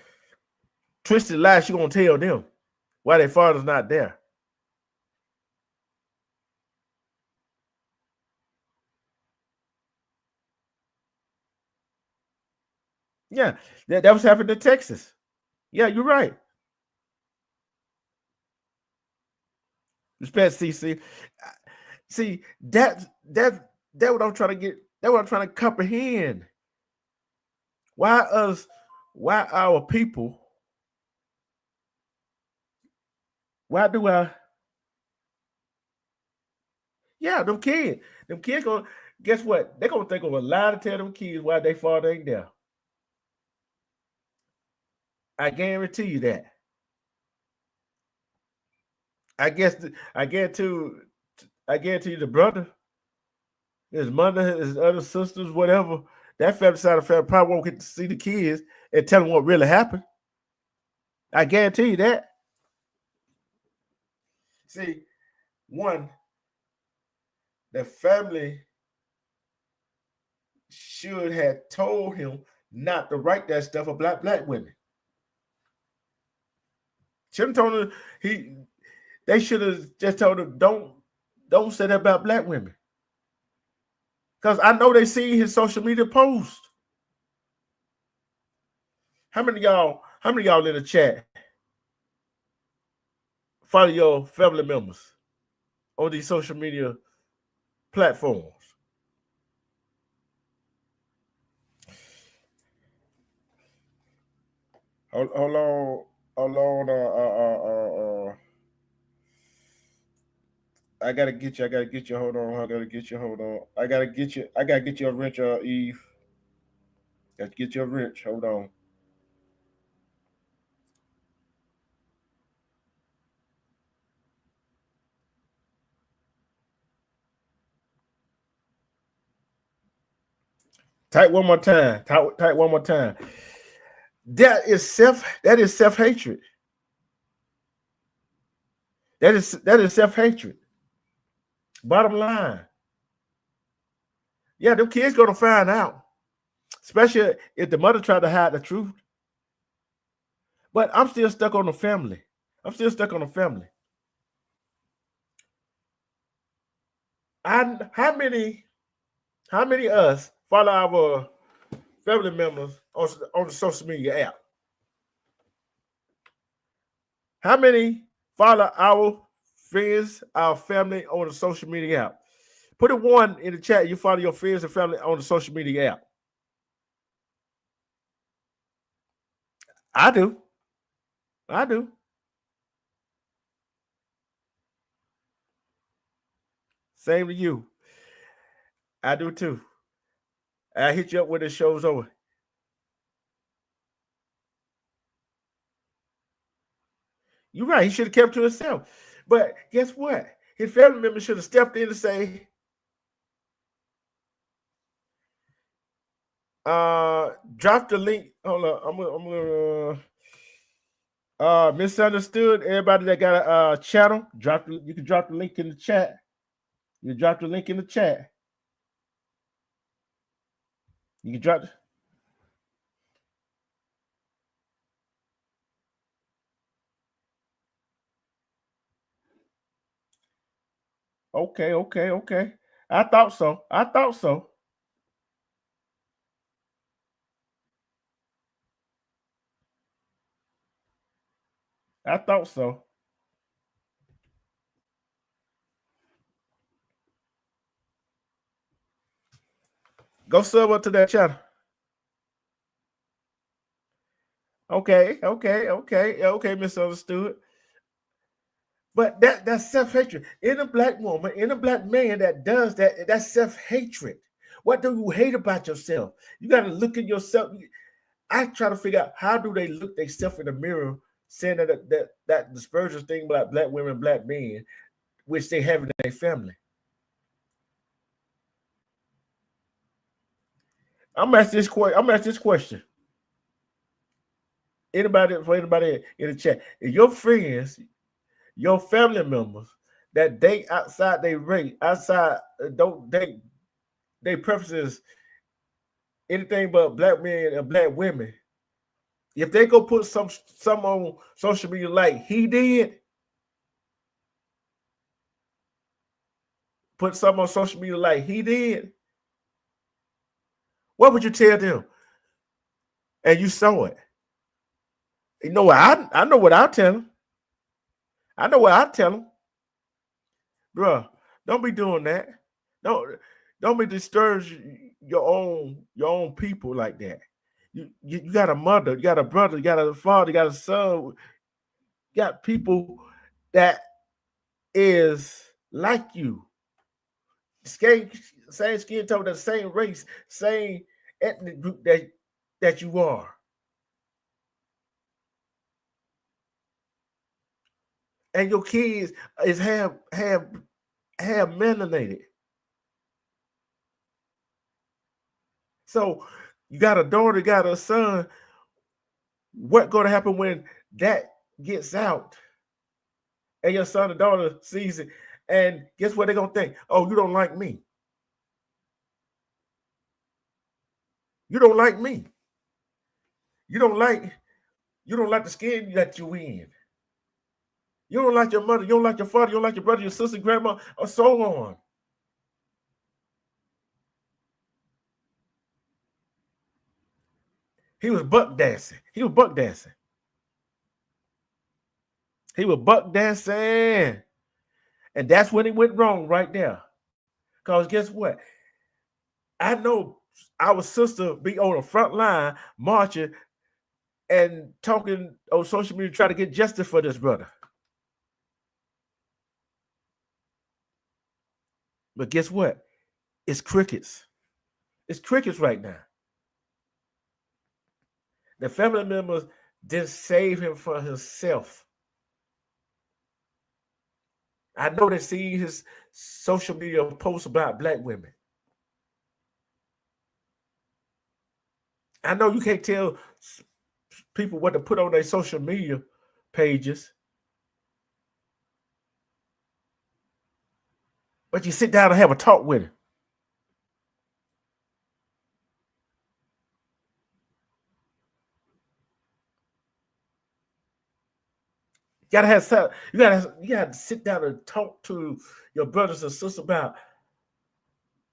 twisted lies she gonna tell them why their father's not there? Yeah, that was happening in Texas. Yeah, you're right. Respect, CC. See, that what I'm trying to get. That's what I'm trying to comprehend. Why our people? Why do I? Yeah, them kids gonna guess what? They're gonna think of a lie to tell them kids why they father ain't there. I guarantee you that. I guarantee you the brother, his mother, his other sisters, whatever, that family side of the family probably won't get to see the kids and tell them what really happened. I guarantee you that. See, one, the family should have told him not to write that stuff about black women. Should have told him they should have just told him don't say that about black women. Because I know they see his social media post. How many of y'all in the chat follow your family members on these social media platforms? Hold on. I gotta get you. Hold on. I gotta get you. I gotta get you a wrench, Eve. Got to get you a wrench. Hold on. Type one more time. Type one more time. That is self-hatred. That is self-hatred. Bottom line. Yeah, them kids gonna find out. Especially if the mother tried to hide the truth. But I'm still stuck on the family. How many of us follow our family members on the social media app? How many follow our friends, our family on the social media app? Put a 1 in the chat. You follow your friends and family on the social media app. I do. I do. Same to you. I do too. I hit you up when the show's over. You're right. He should have kept to himself. But guess what? His family members should have stepped in to say, drop the link. Hold on. I'm gonna misunderstood. Everybody that got a channel, you can drop the link in the chat. You drop the link in the chat. You can drop. Okay. I thought so. I thought so. I thought so. Go sub up to that channel. Okay, misunderstood. But that's self-hatred. In a black woman, in a black man that does that, that's self-hatred. What do you hate about yourself? You got to look at yourself. I try to figure out how do they look themselves in the mirror, saying that dispersions thing about black women, black men, which they have in their family. I'm gonna ask this question. Anybody in the chat? If your friends, your family members that date outside they rate, outside don't date they preferences anything but black men and black women. If they go put some on social media like he did, put some on social media like he did, what would you tell them? And you saw it. You know what? I know what I'll tell them. I know what I'll tell them. Bruh, don't be doing that. Don't be disturbing your own people like that. You got a mother, you got a brother, you got a father, you got a son, you got people that is like you. Same skin tone, the same race, same ethnic group that you are. And your kids is have melanated. So you got a daughter, you got a son. What gonna happen when that gets out? And your son or daughter sees it, and guess what they're gonna think? Oh, you don't like me. You don't like me. You don't like the skin that you in. You don't like your mother, you don't like your father, you don't like your brother, your sister, grandma, or so on. He was buck dancing. He was buck dancing. He was buck dancing. And that's when it went wrong right there. Because guess what? I know our sister be on the front line marching and talking on social media, trying to get justice for this brother. But guess what? It's crickets. It's crickets right now. The family members didn't save him for himself. I know they see his social media posts about black women. I know you can't tell people what to put on their social media pages, but you sit down and have a talk with him. You gotta sit down and talk to your brothers and sisters about.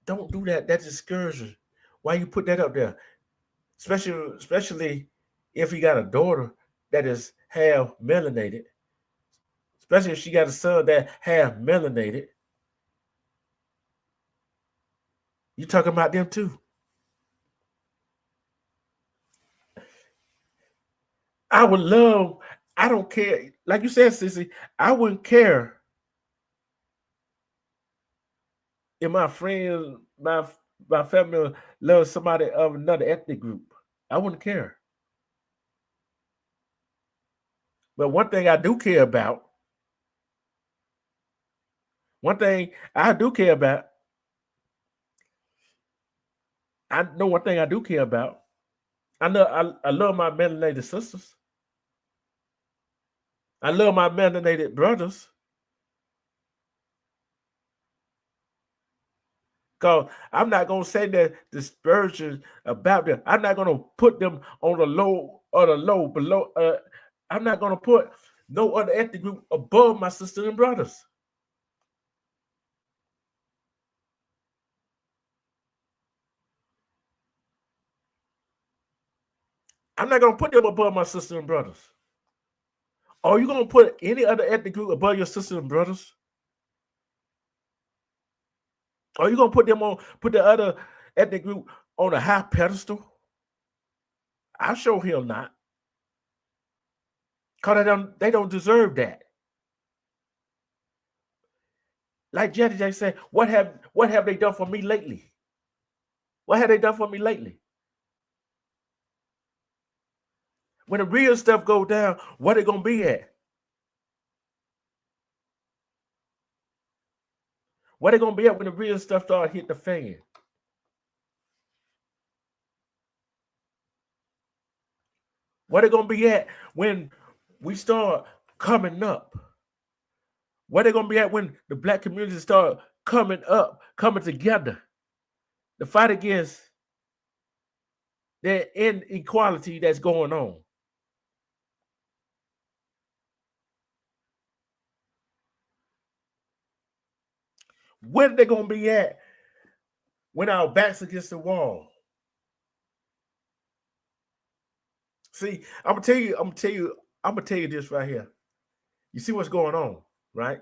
Don't do that. That discourages. Why you put that up there? Especially if you got a daughter that is half melanated. especially if she got a son that half melanated. You talking about them too? I would love. I don't care. Like you said, Sissy, I wouldn't care if my friends, my family loves somebody of another ethnic group. I wouldn't care. But one thing I do care about, one thing I do care about, I know one thing I do care about. I know I love my melanated sisters. I love my melanated brothers. Because I'm not gonna say that dispersion about them. I'm not gonna put them on the low or the low below. I'm not gonna put no other ethnic group above my sisters and brothers. I'm not gonna put them above my sisters and brothers. Are you gonna put any other ethnic group above your sisters and brothers? Are you gonna put the other ethnic group on a high pedestal? I sure hell not. Cause they don't deserve that. Like Jetty J said, what have they done for me lately? What have they done for me lately? When the real stuff go down, what they gonna be at? What they gonna be at when the real stuff start hitting the fan? What they gonna be at when we start coming up? What they gonna be at when the black community start coming up, coming together to fight against the inequality that's going on? Where they gonna be at when our backs against the wall? See, I'm gonna tell you this right here. You see what's going on, right?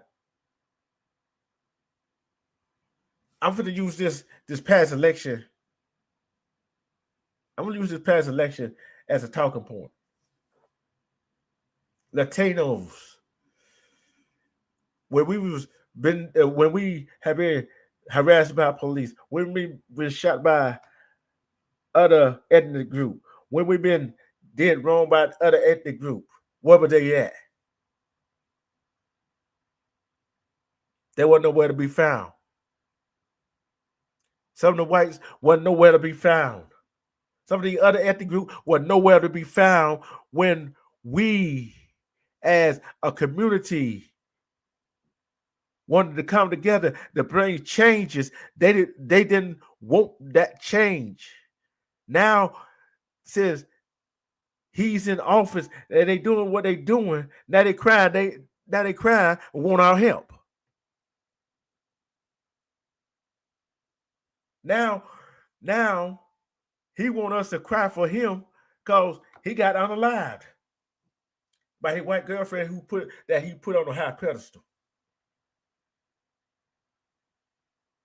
I'm gonna use this past election. I'm gonna use this past election as a talking point. Latinos, when we have been harassed by police, when we been shot by other ethnic group, when we been did wrong by other ethnic group, where were they at? They weren't nowhere to be found. Some of the whites wasn't nowhere to be found. Some of the other ethnic group were nowhere to be found when we, as a community, wanted to come together to bring changes. They didn't want that change. Now, since he's in office and they doing what they doing, now they crying. They crying want our help. Now, now he want us to cry for him because he got unalived by his white girlfriend he put on a high pedestal.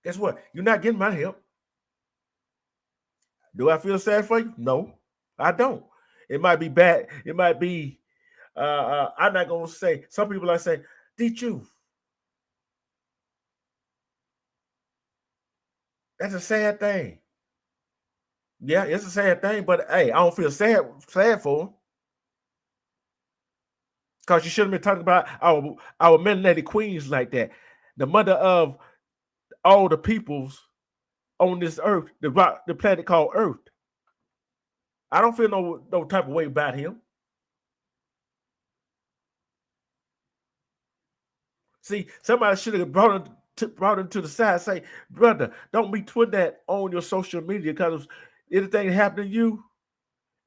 Guess what? You're not getting my help. Do I feel sad for you? No, I don't. It might be bad. It might be. I'm not gonna say. Some people are saying, "Did you?" That's a sad thing. Yeah, it's a sad thing. But hey, I don't feel sad for him because you shouldn't be talking about our melanated queens like that. The mother of all the peoples on this earth, the planet called Earth. I don't feel no type of way about him. See, somebody should have brought him to the side. Say, brother, don't be putting that on your social media because if anything happen to you,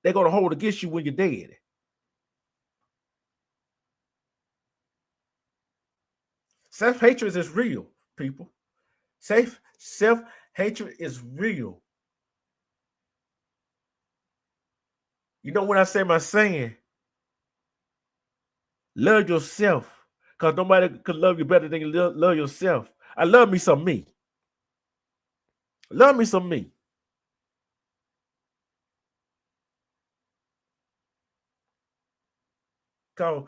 they're gonna hold against you when you're dead. Self hatred is real, people. Self hatred is real. You know when I say my saying, love yourself Because nobody could love you better than you love yourself. I love me some me. Love me some me. Because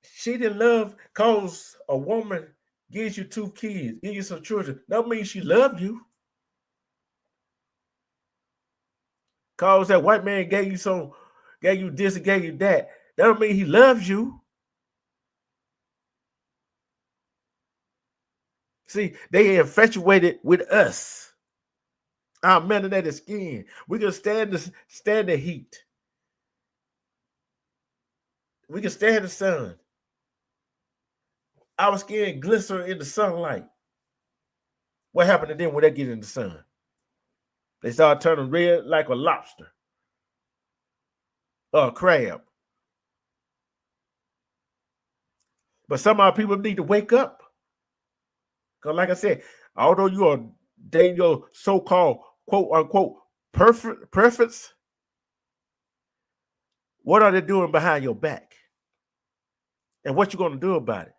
she didn't love, because a woman gives you 2 kids, gives you some children. That means she loved you. Cause that white man gave you this and gave you that. That don't mean he loves you. See, they infatuated with us. Our melanated skin. We can stand the heat. We can stand the sun. Our skin glisten in the sunlight. What happened to them when they get in the sun? They start turning red like a lobster or a crab. But some of our people need to wake up. Because like I said, although you are dating your so-called quote unquote perfects, what are they doing behind your back? And what you going to do about it?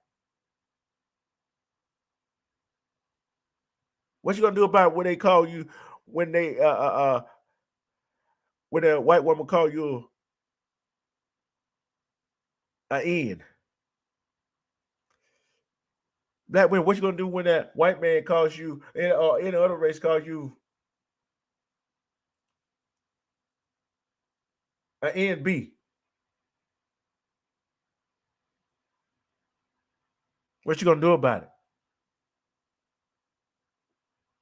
What you going to do about it when they call you, when they when a white woman call you an N? Black women, what you going to do when that white man calls you, or any other race calls you an NB? What you going to do about it?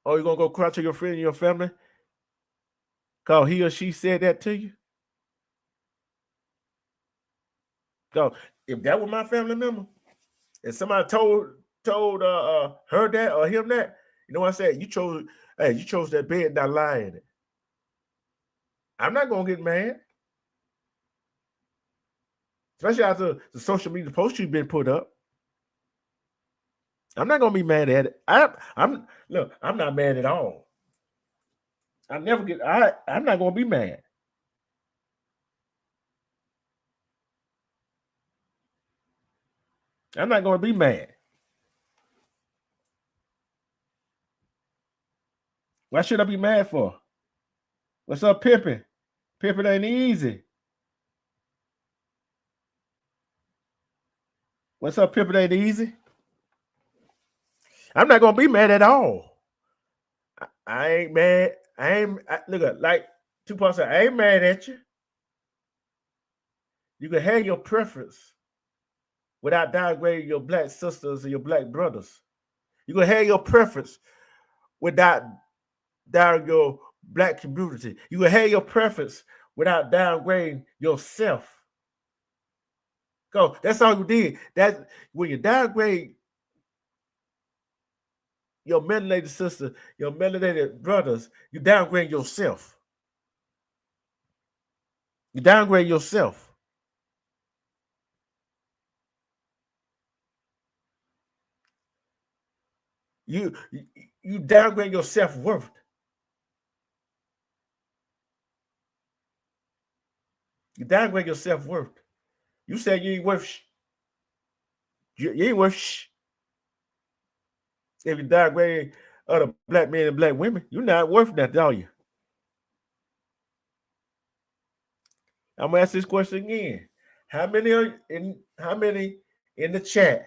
Or you going to go cry to your friend and your family because he or she said that to you? So if that was my family member, and somebody told her that or him that, you know what I said? You chose that bed, not lying in it. I'm not gonna get mad. Especially after the social media post you've been put up. I'm not gonna be mad at it. I'm not mad at all. I'm not gonna be mad. I'm not gonna be mad. Why should I be mad for? What's up, pimping? Pimping ain't easy. What's up, pimping ain't easy? I'm not gonna be mad at all. I ain't mad. Look at like Tupac said, I ain't mad at you. You can have your preference without downgrading your black sisters and your black brothers. You can have your preference without down your black community. You can have your preference without downgrading yourself. Go. That's all you did. That when you downgrade your melanated sister, your melanated brothers, you downgrade yourself. You downgrade yourself. You downgrade your self-worth. You downgrade your self-worth. You said you ain't worth you ain't worth if you downgrade other black men and black women, you're not worth that, are you? I'm gonna ask this question again. How many in the chat?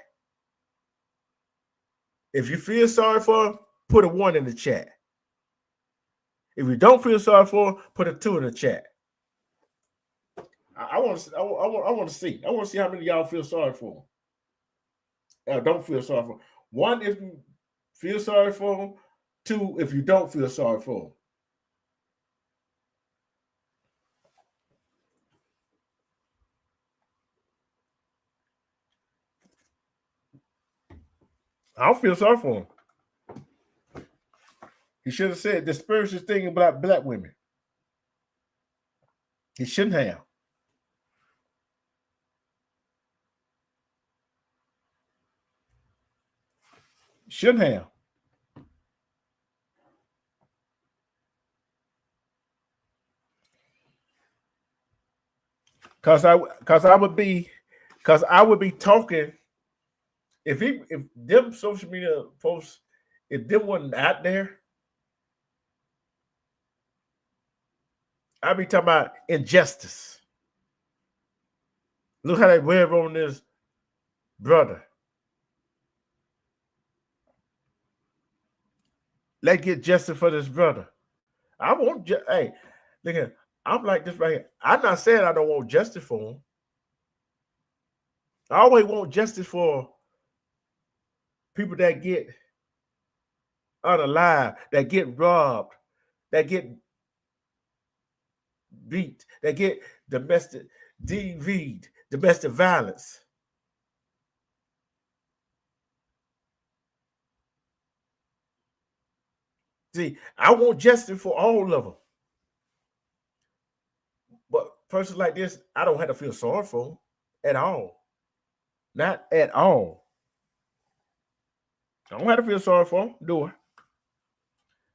If you feel sorry for them, put a 1 in the chat. If you don't feel sorry for them, put a 2 in the chat. I want to see. I want to see how many of y'all feel sorry for them. Don't feel sorry for them. 1 if you feel sorry for them. 2 if you don't feel sorry for them. I don't feel sorry for him. He should have said the spiritual thing about black women. He shouldn't have. Shouldn't have. Cause I would be Because I would be talking if them social media posts, if them wasn't out there, I'd be talking about injustice. Look how they went on this brother. Let's get justice for this brother. I want hey, look here. I'm like this right here. I'm not saying I don't want justice for him. I always want justice for people that get unalive, that get robbed, that get beat, that get domestic DV'd, domestic violence. See, I want justice for all of them. But person like this, I don't have to feel sorry for him at all. Not at all. I don't have to feel sorry for him, do I?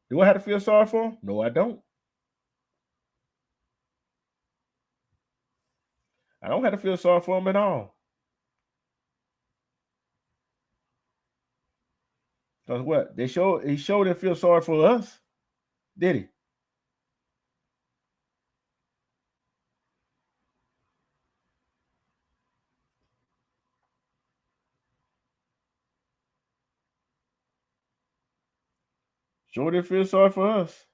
Do I have to feel sorry for him? No, I don't. I don't have to feel sorry for him at all. Because what? He showed him feel sorry for us. Did he? Sure didn't feel sorry for us.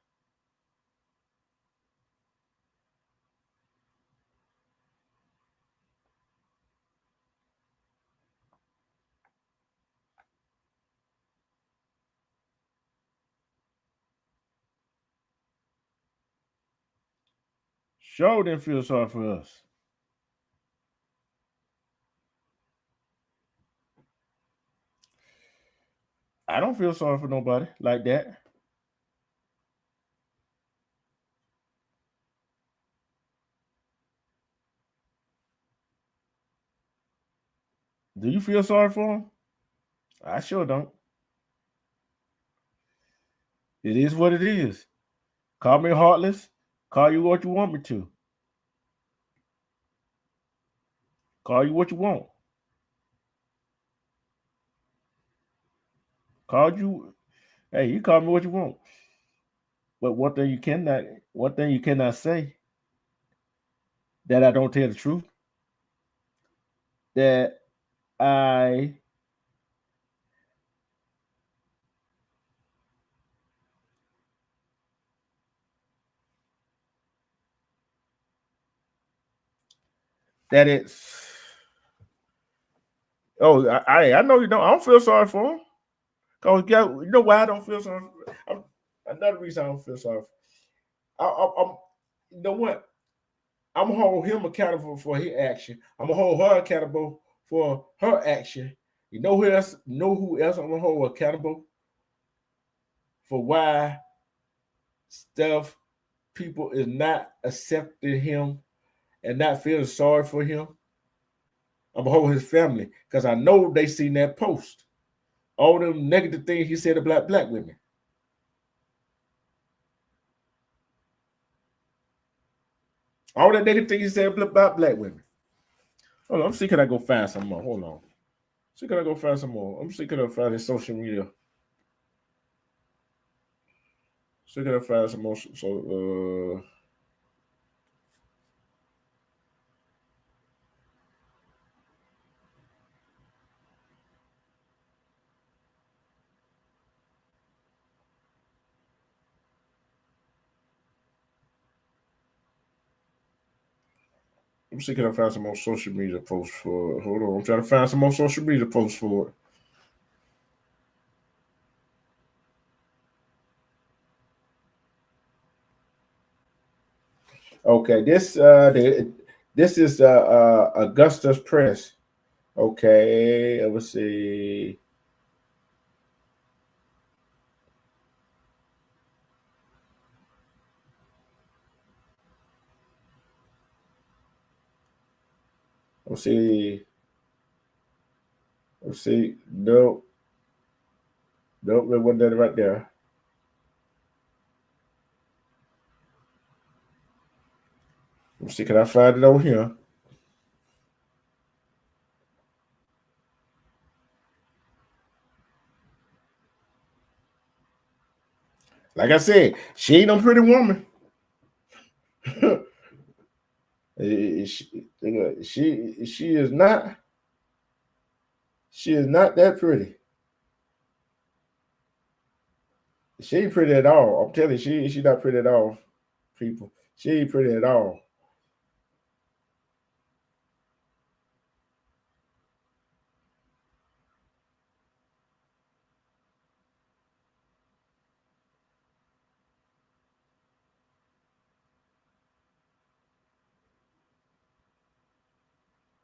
Sure didn't feel sorry for us. I don't feel sorry for nobody like that. Do you feel sorry for him? I sure don't. It is what it is. Call me heartless. Call you what you want me to. Call you what you want. Call you. Hey, you call me what you want. But one thing you cannot say that I don't tell the truth. That I that it's I know you don't. I don't feel sorry for him. Cause you know why I don't feel sorry. Another reason I don't feel sorry. I'm you know what? I'm gonna hold him accountable for his action. I'm gonna hold her accountable for her action. You know who else? Know who else I'm gonna hold accountable for why stuff people is not accepting him and not feeling sorry for him? I'm gonna hold his family because I know they seen that post. All them negative things he said about black women. All that negative things he said about black women. Hold on, I'm see can I go find some more. Hold on. See can I go find some more. I'm see can I find his social media. See can I find some more. So I'm see can I find some more social media posts for. Hold on, I'm trying to find some more social media posts for it. Okay, this is Augusta's Press. Okay, let's see. Let's see. Let's see. No, nope, that wasn't that right there. Let's see. Can I find it over here? Like I said, she ain't no pretty woman. she is not. She is not that pretty. She ain't pretty at all. I'm telling you, she not pretty at all. People, she ain't pretty at all.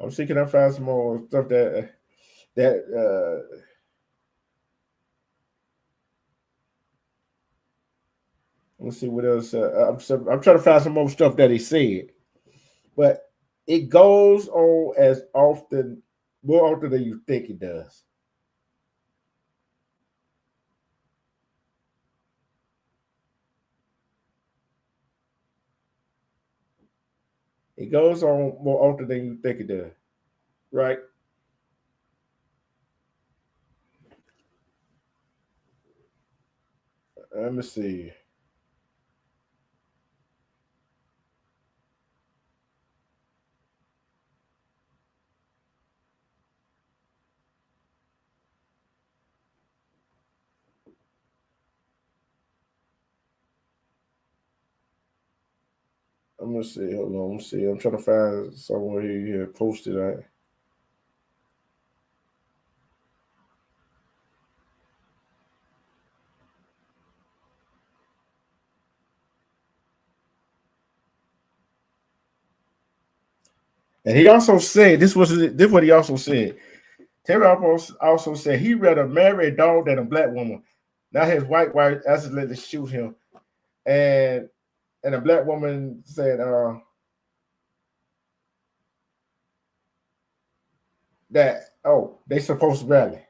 I'm see, can I find some more stuff that let's see what else. I'm trying to find some more stuff that he said, but it goes on as often, more often than you think it does. It goes on more often than you think it does, right? Let me see. I'm gonna see. Hold on. Let me see. I'm trying to find somewhere here posted. And he also said this. What he also said. Terry also said he rather marry a dog than a black woman. Now his white wife accidentally shoot him, and a black woman said that they supposed to rally.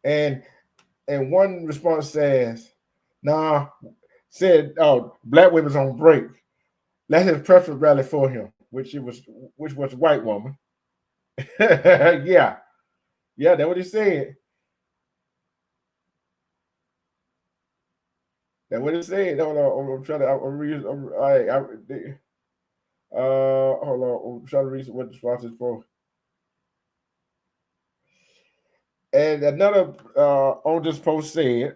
And one response says, "Nah," said, "Oh, black women's on break. Let his preference rally for him," which was a white woman. Yeah, yeah, that's what he said. That's what he said. Hold on, I'm trying to. I'm reading. Hold on, I'm trying to read what the response is for. And another on this post said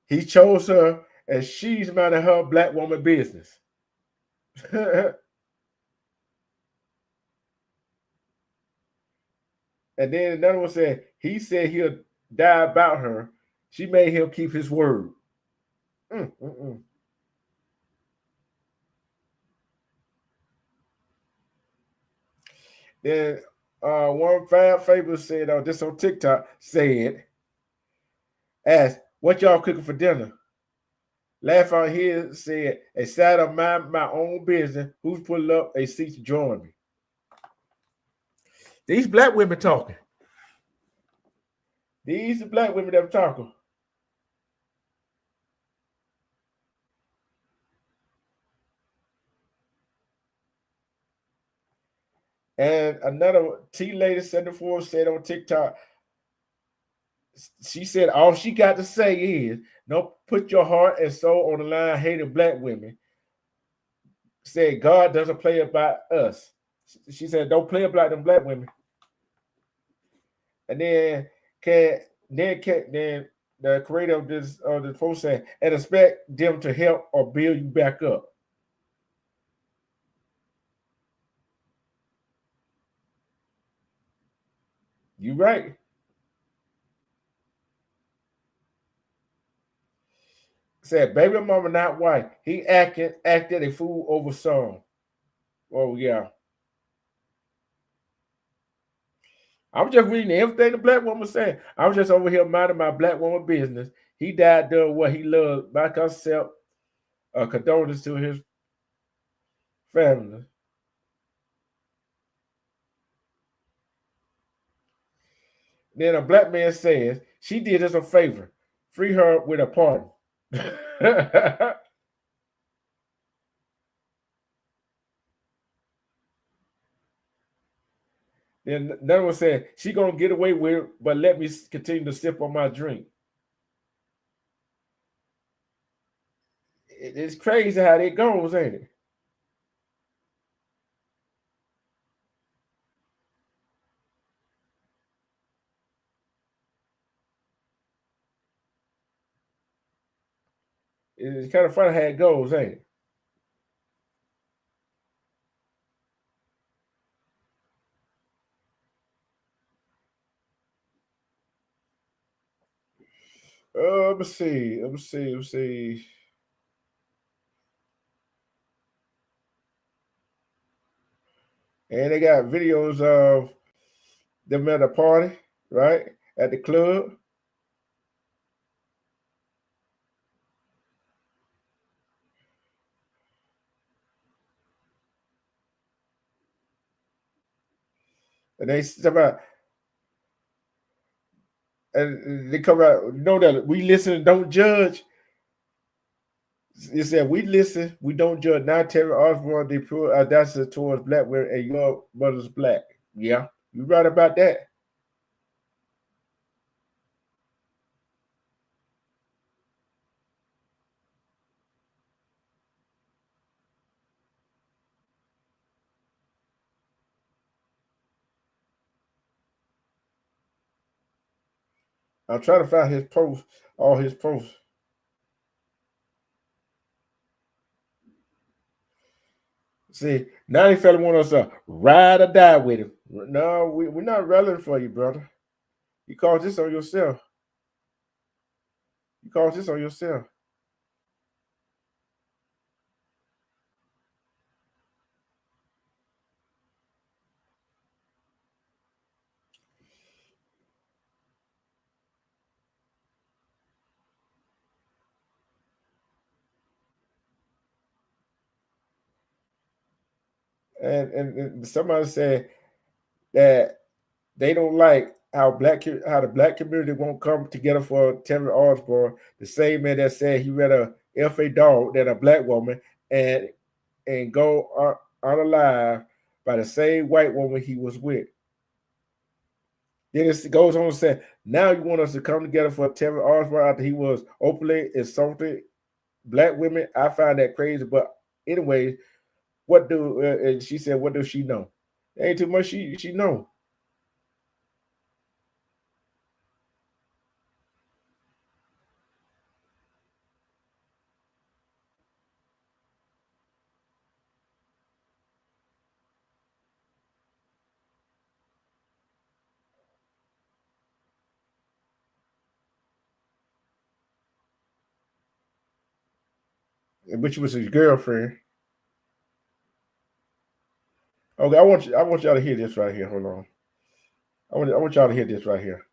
he chose her and she's minding her black woman business. And then another one said he said he'll die about her. She made him keep his word. Mm, mm, mm. Then one fan favorite said, this on TikTok said, asked, what y'all cooking for dinner? Laugh out here said, a side of my own business. Who's pulling up a seat to join me? These black women talking. These are black women that are talking. And another T Lady 74 said on TikTok, she said all she got to say is, don't put your heart and soul on the line hating black women. Said God doesn't play about us. She said, don't play about them black women. And then then the creator of this post said, and expect them to help or build you back up. You right. Said baby mama not white. He acted a fool over song. Oh yeah. I'm just reading everything the black woman said. I was just over here minding my black woman business. He died doing what he loved. By concept, condolences to his family. Then a black man says she did us a favor, free her with a pardon. Then another one said, she gonna get away with it, but let me continue to sip on my drink. It's crazy how it goes, ain't it? It's kind of funny how it goes, ain't it? Let me see. And they got videos of them at a party, right? At the club. And they about and they come out, know that we listen and don't judge. It said we listen, we don't judge. Now Terry Osborne, they pure audacity towards black women, and your mother's black. Yeah, you right about that. I'm trying to find his post, all his posts. See, now they fella want us to ride or die with him. No, we're not rallying for you, brother. You caused this on yourself. You caused this on yourself. And somebody said that they don't like how the black community won't come together for Terry Osborne, the same man that said he rather F a dog than a black woman and go unalive by the same white woman he was with. Then it goes on to say, now you want us to come together for Terry Osborne after he was openly insulted black women. I find that crazy. But anyway, what do and she said, what does she know? Ain't too much she know. Which was his girlfriend. Okay, I want y'all to hear this right here. Hold on. I want y'all to hear this right here.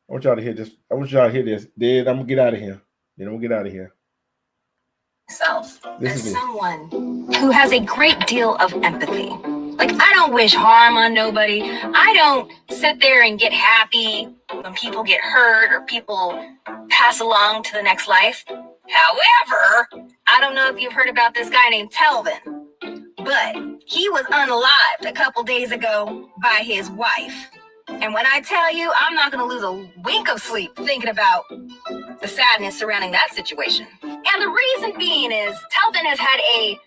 I want y'all to hear this. I want y'all to hear this. Then I'm gonna get out of here. Then I'm gonna get out of here. Self as someone who has a great deal of empathy. Like, I don't wish harm on nobody. I don't sit there and get happy when people get hurt or people pass along to the next life. However, I don't know if you've heard about this guy named Telvin, but he was unalived a couple days ago by his wife. And when I tell you, I'm not going to lose a wink of sleep thinking about the sadness surrounding that situation. And the reason being is Telvin has had a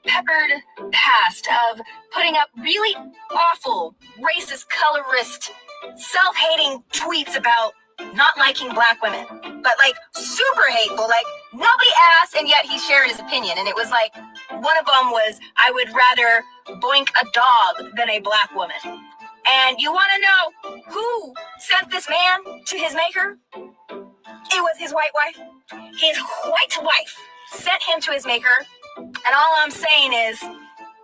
peppered past of putting up really awful, racist, colorist, self-hating tweets about not liking black women, but like super hateful, like nobody asked and yet he shared his opinion. And it was like, one of them was, I would rather boink a dog than a black woman. And you want to know who sent this man to his maker? It was his white wife. His white wife sent him to his maker. And all I'm saying is,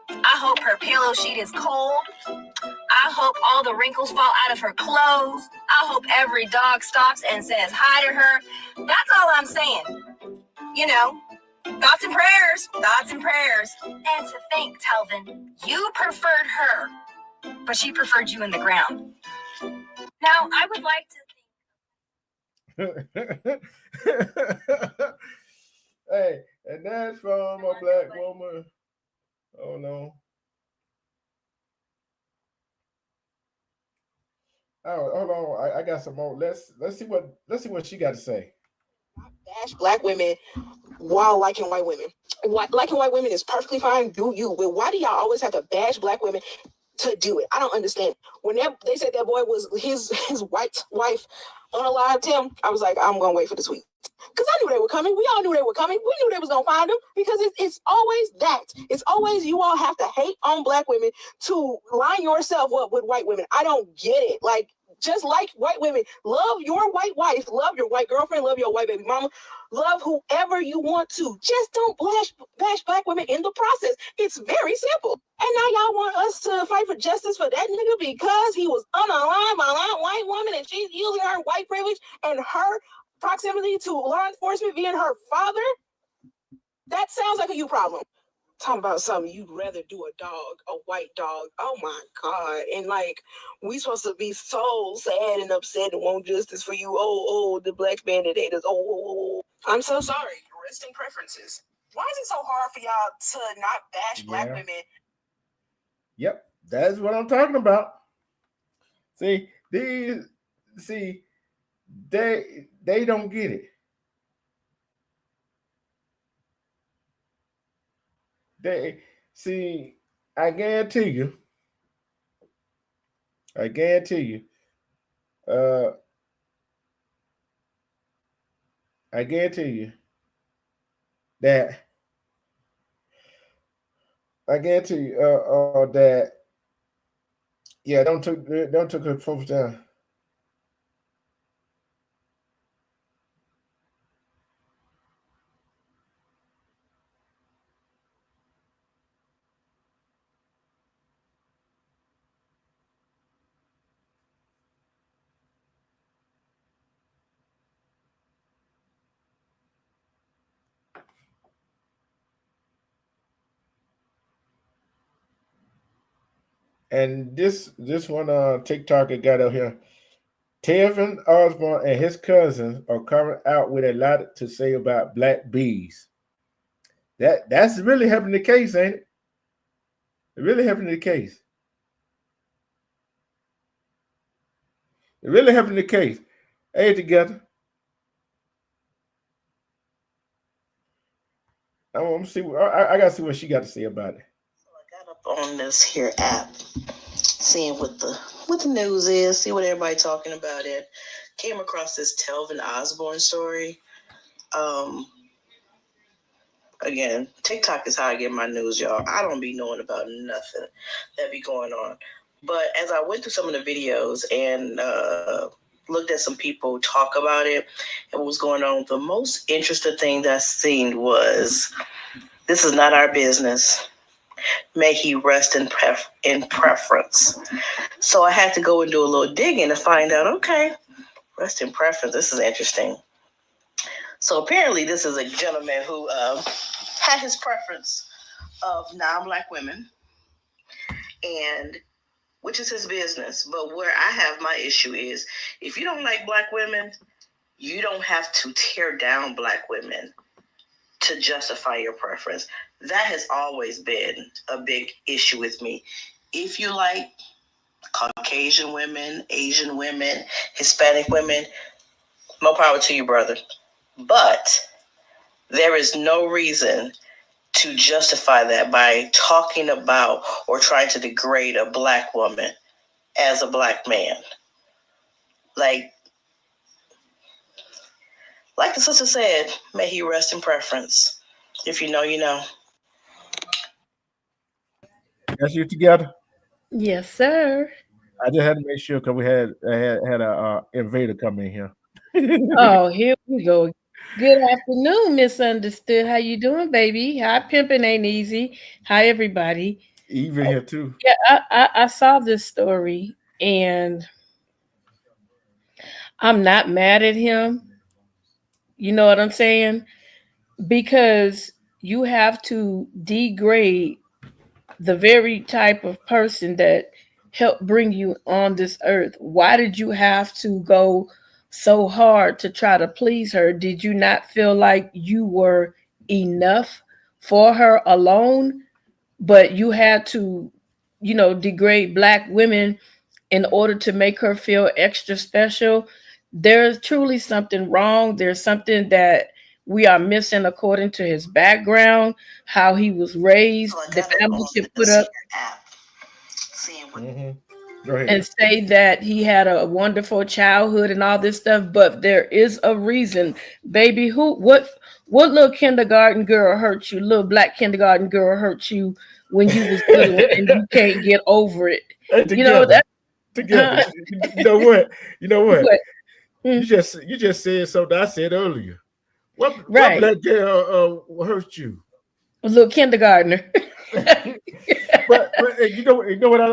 I hope her pillow sheet is cold. I hope all the wrinkles fall out of her clothes. I hope every dog stops and says hi to her. That's all I'm saying. You know, thoughts and prayers, thoughts and prayers. And to think, Telvin, you preferred her, but she preferred you in the ground. Now, I would like to hey, and that's from a black woman. Oh no. Oh, hold on. I got some more. Let's see what she got to say. Bash black women while liking white women. Liking white women is perfectly fine. Do you? But why do y'all always have to bash black women to do it? I don't understand. Whenever they said that boy was his white wife on a live Tim, I was like, I'm gonna wait for the tweet. Because I knew they were coming. We all knew they were coming. We knew they was gonna find them because it's always that. It's always you all have to hate on black women to line yourself up with white women. I don't get it. Like, just like white women, love your white wife, love your white girlfriend, love your white baby mama, love whoever you want to. Just don't bash black women in the process. It's very simple. And now y'all want us to fight for justice for that nigga because he was unaligned by a white woman and she's using her white privilege and her proximity to law enforcement being her father? That sounds like a you problem. Talking about something you'd rather do a white dog. Oh my God. And like, we supposed to be so sad and upset and want justice for you. Oh, the black bandit haters. Oh. I'm so sorry. Resting preferences. Why is it so hard for y'all to not bash black women? Yep, that's what I'm talking about. See, they don't get it. They see, I guarantee you, uh, I guarantee you that that yeah, don't took her folks down. And this one TikTok got up here. Telvin Osborne and his cousins are coming out with a lot to say about black bees. That's really helping the case, ain't it? It really helping the case. It really helping the case. Hey, together. I want to see. I got to see what she got to say about it. So I got up on this here app, seeing what the news is, see what everybody talking about it. Came across this Telvin Osborne story. Again, TikTok is how I get my news, y'all. I don't be knowing about nothing that be going on. But as I went through some of the videos and looked at some people talk about it and what was going on, the most interesting thing that I seen was, this is not our business. May he rest in preference. So I had to go and do a little digging to find out, okay, rest in preference. This is interesting. So apparently this is a gentleman who had his preference of non-black women, and which is his business. But where I have my issue is, if you don't like black women, you don't have to tear down black women to justify your preference. That has always been a big issue with me. If you like Caucasian women, Asian women, Hispanic women, more power to you, brother. But there is no reason to justify that by talking about or trying to degrade a black woman as a black man. Like the sister said, may he rest in preference. If you know, you know. That's you together. Yes, sir. I just had to make sure because we had a invader come in here. Oh, here we go. Good afternoon, Misunderstood. How you doing, baby? Hi, pimping ain't easy. Hi, everybody. Even here too. Yeah, I saw this story, and I'm not mad at him. You know what I'm saying? Because you have to degrade the very type of person that helped bring you on this earth. Why did you have to go so hard to try to please her? Did you not feel like you were enough for her alone? But you had to, degrade black women in order to make her feel extra special, there's truly something wrong. There's something that we are missing according to his background, how he was raised. The family can put up and say that he had a wonderful childhood and all this stuff, but there is a reason, baby. What little kindergarten girl hurt you? Little black kindergarten girl hurt you when you was little and you can't get over it. You know that. Together. You know what? What? You just said something I said earlier. What black girl hurt you? A little kindergartner. but you know what I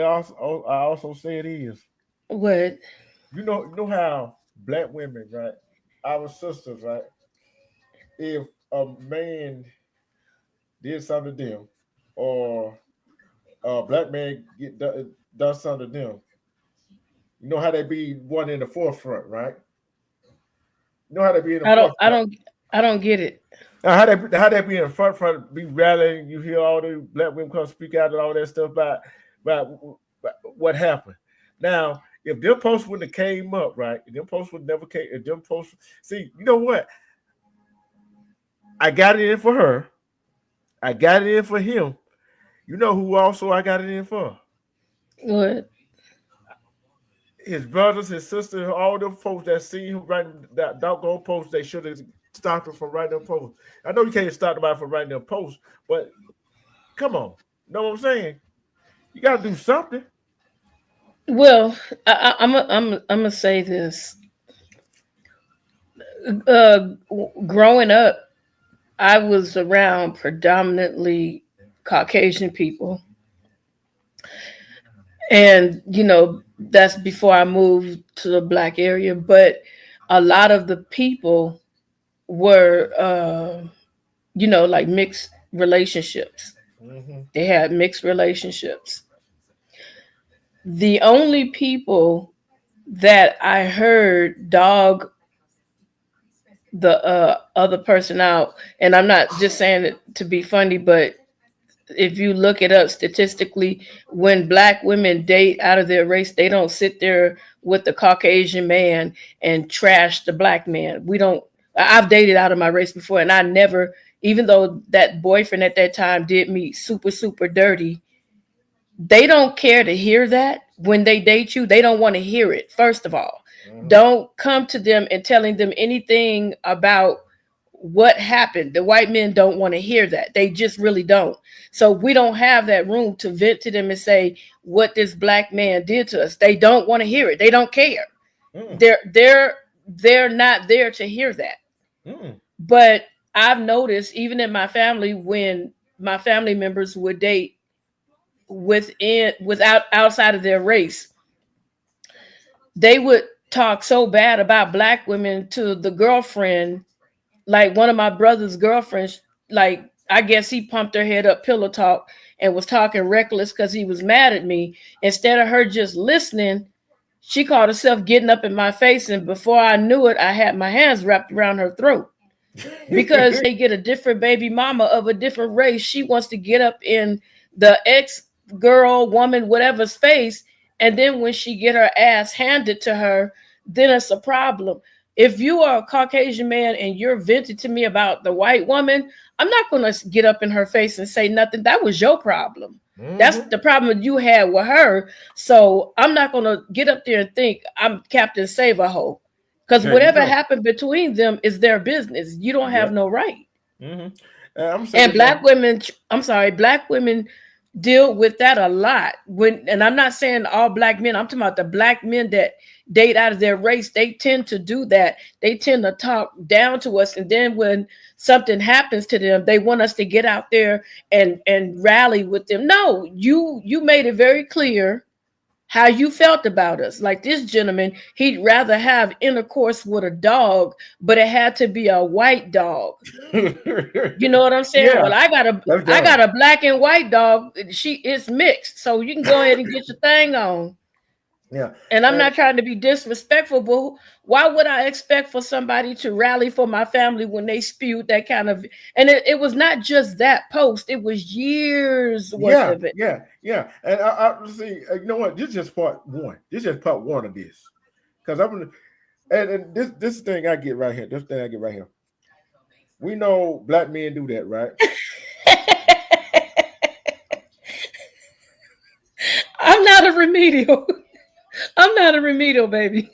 also said is what? You know how black women, right? Our sisters, right? If a man did something to them, or a black man does something to them, you know how they be one in the forefront, right? You know how they be in the forefront. I don't get it. How they be in the front, be rallying. You hear all the black women come speak out and all that stuff about what happened. Now, if them posts wouldn't have came up, right? If them posts would never came. If them posts, see, you know what? I got it in for her. I got it in for him. You know who also I got it in for? What? His brothers, his sisters, all them folks that see him writing that doggone post, they should have stopped him from writing them posts. I know you can't stop anybody from writing them posts, but come on. You know what I'm saying? You got to do something. Well, I'm gonna say this. Growing up, I was around predominantly Caucasian people. And, that's before I moved to the black area. But a lot of the people were, like mixed relationships. Mm-hmm. They had mixed relationships. The only people that I heard dog the other person out, and I'm not just saying it to be funny, but if you look it up statistically, when black women date out of their race, they don't sit there with the Caucasian man and trash the black man. I've dated out of my race before, and I never, even though that boyfriend at that time did me super, super dirty, they don't care to hear that. When they date you, they don't want to hear it. First of all, don't come to them and telling them anything about what happened. The white men don't want to hear that. They just really don't. So we don't have that room to vent to them and say what this black man did to us. They don't want to hear it. They don't care. They're not there to hear that. But I've noticed even in my family, when my family members would date without outside of their race, they would talk so bad about black women to the girlfriend. Like one of my brother's girlfriends, like I guess he pumped her head up pillow talk and was talking reckless because he was mad at me. Instead of her just listening, she called herself getting up in my face, and before I knew it, I had my hands wrapped around her throat. Because they get a different baby mama of a different race, she wants to get up in the ex-girl, woman, whatever's face, and then when she get her ass handed to her, then it's a problem. If you are a Caucasian man and you're venting to me about the white woman, I'm not going to get up in her face and say nothing. That was your problem. That's the problem you had with her. So I'm not going to get up there and think I'm Captain Save-A-Ho. Because whatever happened between them is their business. You don't have no right. And black women deal with that a lot. And I'm not saying all black men, I'm talking about the black men that date out of their race. They tend to do that. They tend to talk down to us. And then when something happens to them, they want us to get out there and rally with them. No, you made it very clear how you felt about us. Like this gentleman, he'd rather have intercourse with a dog, but it had to be a white dog. You know what I'm saying? Yeah. Well, I got a black and white dog. It's mixed, so you can go ahead and get your thing on. Yeah. And I'm not trying to be disrespectful, but why would I expect for somebody to rally for my family when they spewed that kind of? And it was not just that post; it was years worth Yeah, of it. yeah, yeah. And I see. You know what? This is just part one. This is just part one of this. Because I'm gonna, and this thing I get right here. This thing I get right here. We know black men do that, right? I'm not a remedial. I'm not a remedial, baby.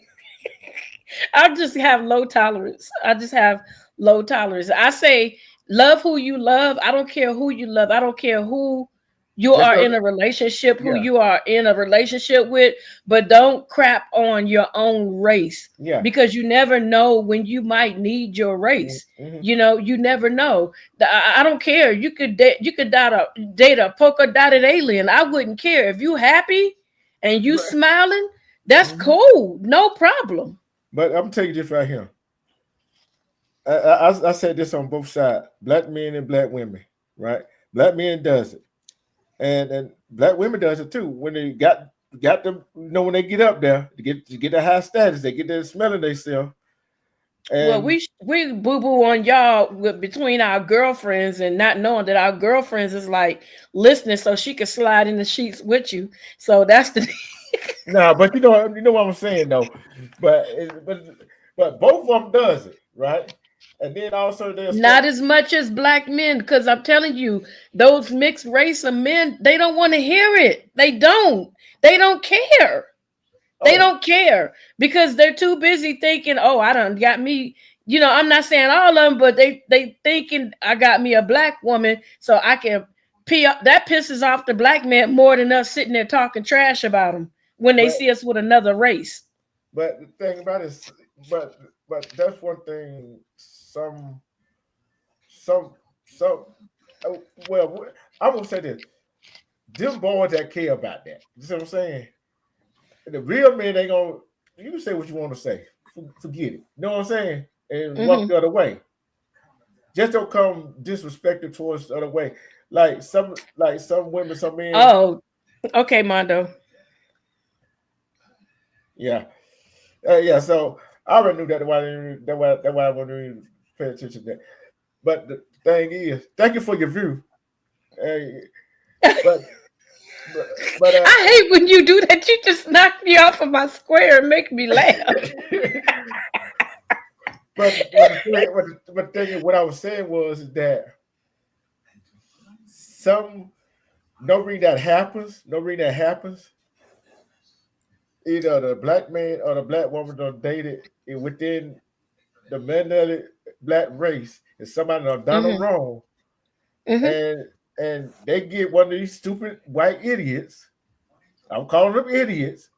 I just have low tolerance. I just have low tolerance. I say love who you love. I don't care who you love. I don't care who you Just are don't, in a relationship, who yeah, you are in a relationship with, but don't crap on your own race yeah. because you never know when you might need your race. Mm-hmm. You never know. I don't care. You could date a polka dotted alien. I wouldn't care if you happy and you But, smiling. That's mhm. cool. No problem. But I'm telling you this right here. I said this on both sides, black men and black women, right? Black men does it, and black women does it too. When they got them, when they get up there to get the high status, they get that smelling themselves. Well, And we boo boo on y'all between our girlfriends and not knowing that our girlfriends is like listening, so she could slide in the sheets with you. So that's the no, but you know what I'm saying though. But but both of them does it, right? And then also they'll start. not as much as black men, because I'm telling you, those mixed race of men, they don't want to hear it. They don't. They don't care. They Oh, don't care because they're too busy thinking, "Oh, I done got me." I'm not saying all of them, but they thinking I got me a black woman, so I can pee up. That pisses off the black man more than us sitting there talking trash about them when they but see us with another race. but the thing about it is, but that's one thing. Some some. Well, I'm gonna say this: them boys that care about that. You see what I'm saying? The real men ain't gonna. You can say what you want to say. Forget it. You know what I'm saying? And walk Mm-hmm. the other way. Just don't come disrespected towards the other way. Like some women, some men. Oh, okay, Mondo. Yeah, yeah. So I already knew that. Why I want to pay attention to that. But the thing is, thank you for your view. Uh, but but I hate when you do that. You just knock me off of my square and make me laugh. what I was saying was that some no reason that happens, no reason that happens. Either the black man or the black woman done dated within the minority black race, and somebody done done them Mm-hmm. wrong, Mm-hmm. and they get one of these stupid white idiots. I'm calling them idiots.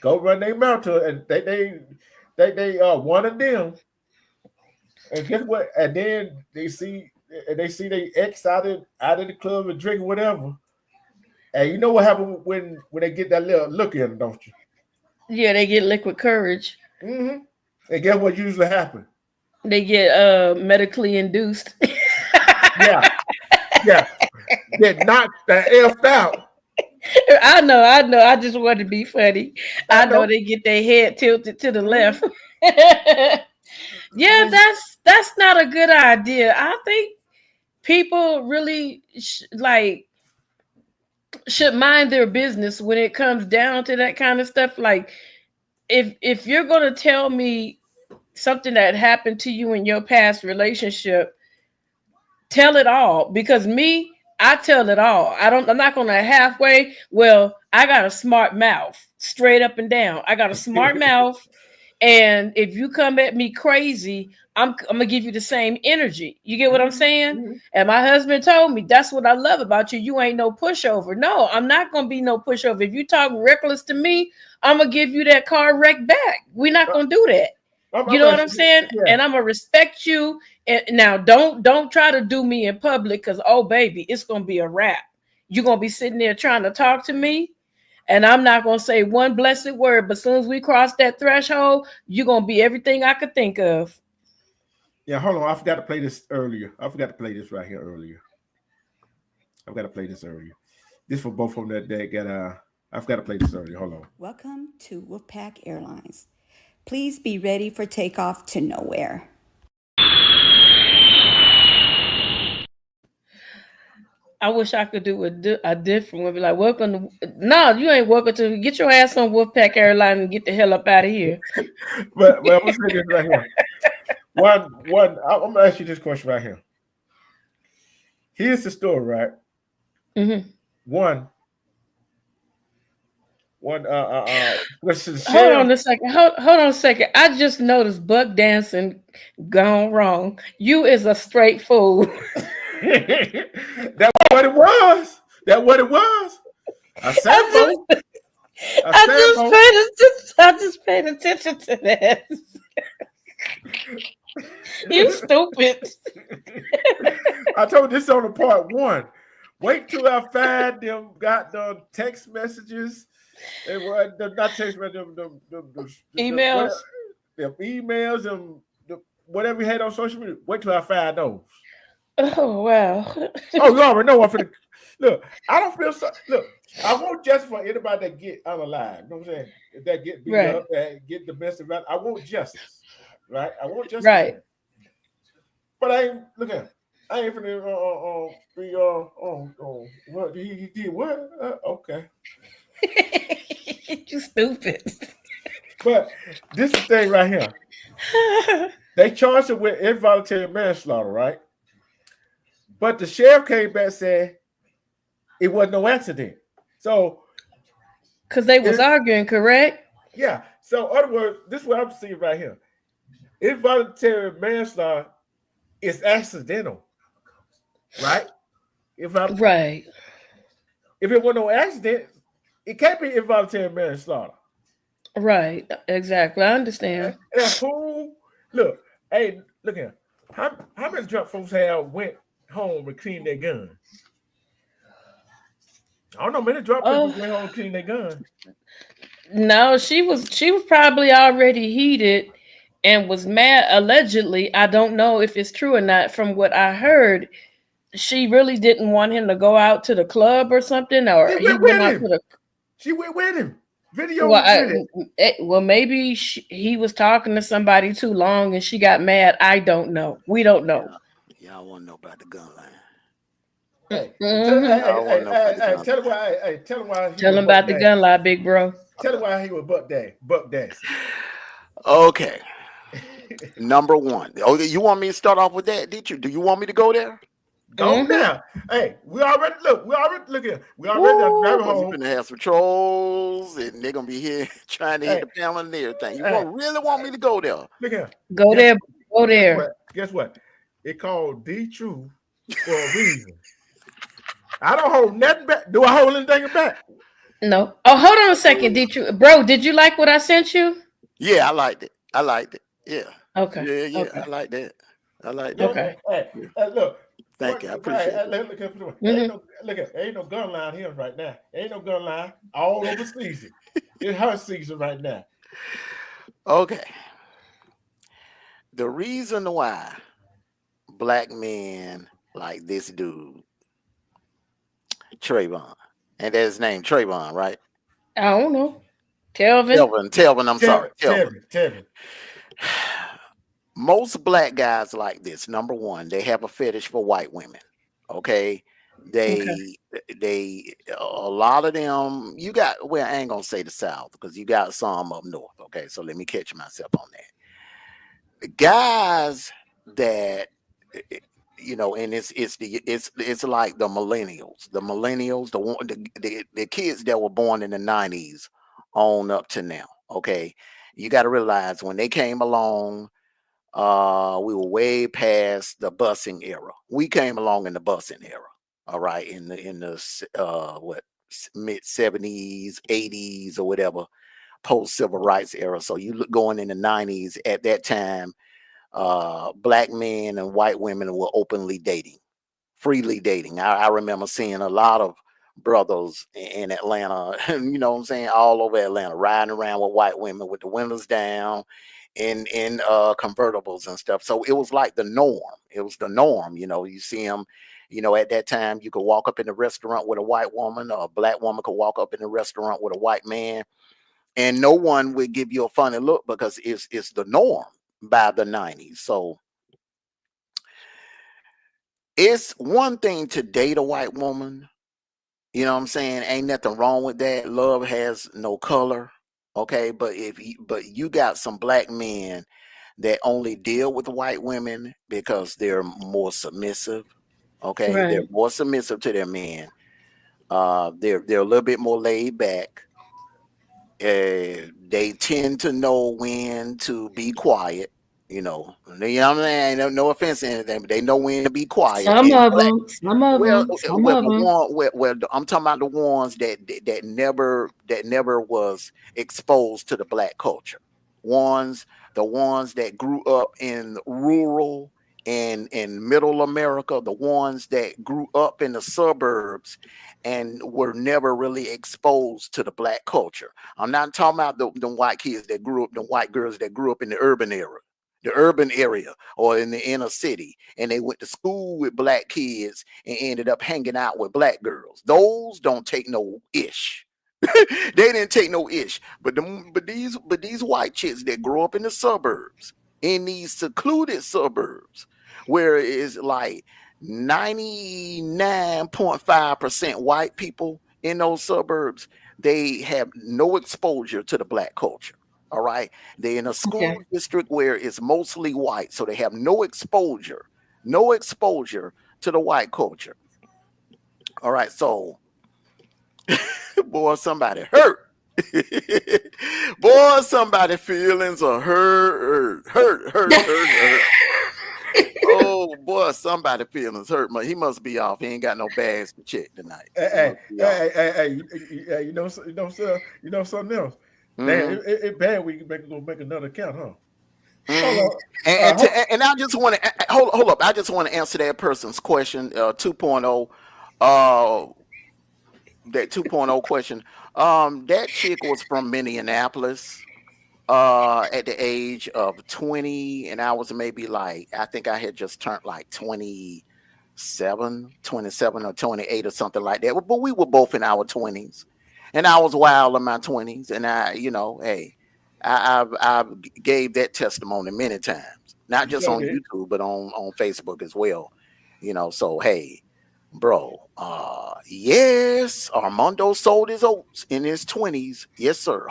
Go run their mouth to it, and they are one of them. And guess what? And then they see they ex out of the club and drink whatever. And you know what happened when they get that little look in them, don't you? Yeah, they get liquid courage. Mm-hmm. And guess what usually happens? They get medically induced. Yeah, yeah. Get knocked the F out. I know, I know. I just want to be funny. I I know know. they get their head tilted to the left. Mm-hmm. Yeah, that's not a good idea. I think people really should mind their business when it comes down to that kind of stuff. Like if you're gonna tell me something that happened to you in your past relationship, tell it all. Because me, I tell it all. I'm not gonna halfway. Well, I got a smart mouth, straight up and down. I got a smart mouth. And if you come at me crazy, I'm gonna give you the same energy. You get what I'm saying? Mm-hmm. And my husband told me that's what I love about you. You ain't no pushover. No, I'm not gonna be no pushover. If you talk reckless to me, I'm gonna give you that car wreck back. We're not gonna do that. You I'm know what I'm asking you, saying? yeah. And I'm gonna respect you. And now don't try to do me in public because oh baby, it's gonna be a wrap. You're gonna be sitting there trying to talk to me. And I'm not going to say one blessed word, but as soon as we cross that threshold, you're going to be everything I could think of. Yeah, hold on. I forgot to play this earlier. I forgot to play this right here earlier. I forgot to play this earlier. This for both of them that got I forgot to play this earlier. Hold on. Welcome to Wolfpack Airlines. Please be ready for takeoff to nowhere. I wish I could do a different one. Be like, welcome to. No, you ain't welcome to. Get your ass on Wolfpack Airlines and get the hell up out of here. but I'm gonna say this right here. One. I'm gonna ask you this question right here. Here's the story, right? Mm-hmm. One. Hold on a second. Hold on a second. I just noticed Buck dancing gone wrong. You is a straight fool. That's what it was. That's what it was. I just paid attention to that. You stupid. I told you this on the part one. Wait till I find them goddamn text messages. They were not text messages, the emails. The emails and whatever we had on social media. Wait till I find those. Oh wow. Oh, you already know I'm finna look. I don't feel so. Look, I want justice for anybody that get unalive. You know what I'm saying? That get beat up, that get the best of it. I want justice, right? I want justice. Right. But I ain't look at. I ain't finna be what he did what? Okay. You stupid. But this is the thing right here. They charged him with involuntary manslaughter, right? But the sheriff came back and said it wasn't no accident. So, because they was arguing, correct? Yeah. So, in other words, this is what I'm seeing right here. Involuntary manslaughter is accidental, right? If it wasn't no accident, it can't be involuntary manslaughter. Right. Exactly. I understand. And who? Look, hey, look here. How many drunk folks went home and cleaned their gun? I don't know. Many drunk people went home and cleaned their gun. No, she was probably already heated and was mad. Allegedly, I don't know if it's true or not. From what I heard, she really didn't want him to go out to the club or something, or he went out to the. She went with him. Video with it. Well, maybe he was talking to somebody too long and she got mad. I don't know. We don't know. Y'all want to know about the gun line. Tell him about the gun line, big bro. Tell him why he was buck dancing. Okay. Number one. Oh, you want me to start off with that? Did you? Do you want me to go there? Go there. Hey, we already look here. We already drive home. You're gonna have some trolls, and they're gonna be here trying to hit the panel and everything. You really want me to go there? Look here. Go there. Guess what? It called the truth for a reason. I don't hold nothing back. Do I hold anything back? No. Oh, hold on a second. Did you like what I sent you? Yeah, I liked it. Yeah. Okay. Yeah. Okay. I like that. Okay. Hey, look. Thank you. I appreciate it. Ain't no gun line here right now. Ain't no gun line all over season. It's her season right now. Okay. The reason why black men like this dude, Trayvon, and that's his name, Trayvon, right? I don't know. Telvin. I'm sorry. Telvin. Most black guys like this. Number one, they have a fetish for white women. Okay. A lot of them, I ain't gonna say the South because you got some up north. Okay, so let me catch myself on that. The guys that and it's like the millennials, the kids that were born in the 90s on up to now. Okay, you got to realize when they came along, we were way past the busing era. We came along in the busing era. All right, in the mid 70s, 80s, or whatever, post civil rights era. So you look going in the 90s at that time, black men and white women were openly dating, freely dating. I remember seeing a lot of brothers in Atlanta, you know what I'm saying, all over Atlanta, riding around with white women with the windows down in convertibles and stuff. So it was like the norm. You see them You know, at that time, you could walk up in the restaurant with a white woman, or a black woman could walk up in the restaurant with a white man, and no one would give you a funny look because it's the norm by the 90s. So it's one thing to date a white woman. You know what I'm saying? Ain't nothing wrong with that. Love has no color. Okay, but you got some black men that only deal with white women because they're more submissive. Okay, they're Right. more submissive to their men. They're a little bit more laid back. They tend to know when to be quiet. You know what I'm saying? No offense to anything, but they know when to be quiet. Some And of black, them. Some of well, them. Some of them. I'm talking about the ones that never was exposed to the black culture. The ones that grew up in rural and in middle America, the ones that grew up in the suburbs and were never really exposed to the black culture. I'm not talking about the white kids that grew up, the white girls that grew up in the urban area or in the inner city, and they went to school with black kids and ended up hanging out with black girls. Those don't take no ish. They didn't take no ish. But these white chicks that grow up in the suburbs, in these secluded suburbs, where it's like 99.5% white people in those suburbs, they have no exposure to the black culture. All right. They're in a school Okay. district where it's mostly white, so they have no exposure to the white culture. All right. So, boy, somebody hurt. Boy, somebody feelings are hurt. Oh boy, somebody feelings hurt. He must be off. He ain't got no bags to check tonight. Hey, you know something else. Damn, Mhm. it bad. We can make another account, huh? Hold Mhm. on. And I just want to hold up. I just want to answer that person's question, 2.0. Uh, that 2.0 question. That chick was from Minneapolis. At the age of 20, and I was maybe like, I think I had just turned like 27 or 28 or something like that. But we were both in our 20s, and I was wild in my 20s, and hey, I've gave that testimony many times, not You just sure on did. YouTube, but on Facebook as well. So hey, bro, yes, Armando sold his oats in his 20s. Yes, sir.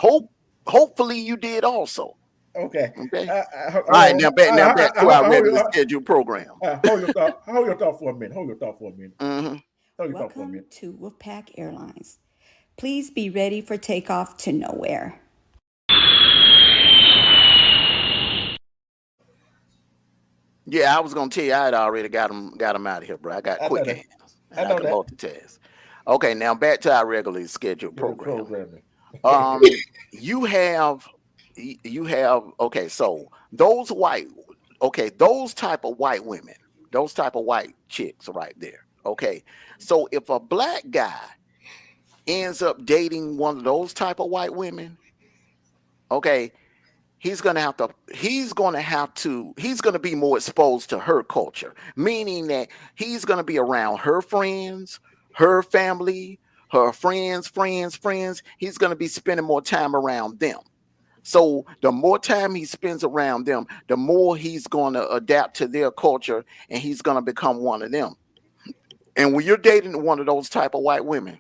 Hopefully you did also. Okay. Okay. Hold All right, on. now back to our Hold regularly scheduled program. hold your thought. Hold your thought for a minute. Hold your thought for a minute. Hmm. Hold your thought for a Welcome minute. to Wolfpack Airlines. Please be ready for takeoff to nowhere. Yeah, I was gonna tell you I had already got him out of here, bro. I got I know quick that. hands I and I know can that. multitask. Okay, now back to our regularly scheduled Give me program. programming. You have okay, so those type of white women, those type of white chicks right there. Okay, so if a black guy ends up dating one of those type of white women, okay, he's going to be more exposed to her culture, meaning that he's going to be around her friends, her family, her friends. He's going to be spending more time around them. So the more time he spends around them, the more he's going to adapt to their culture, and he's going to become one of them. And when you're dating one of those type of white women,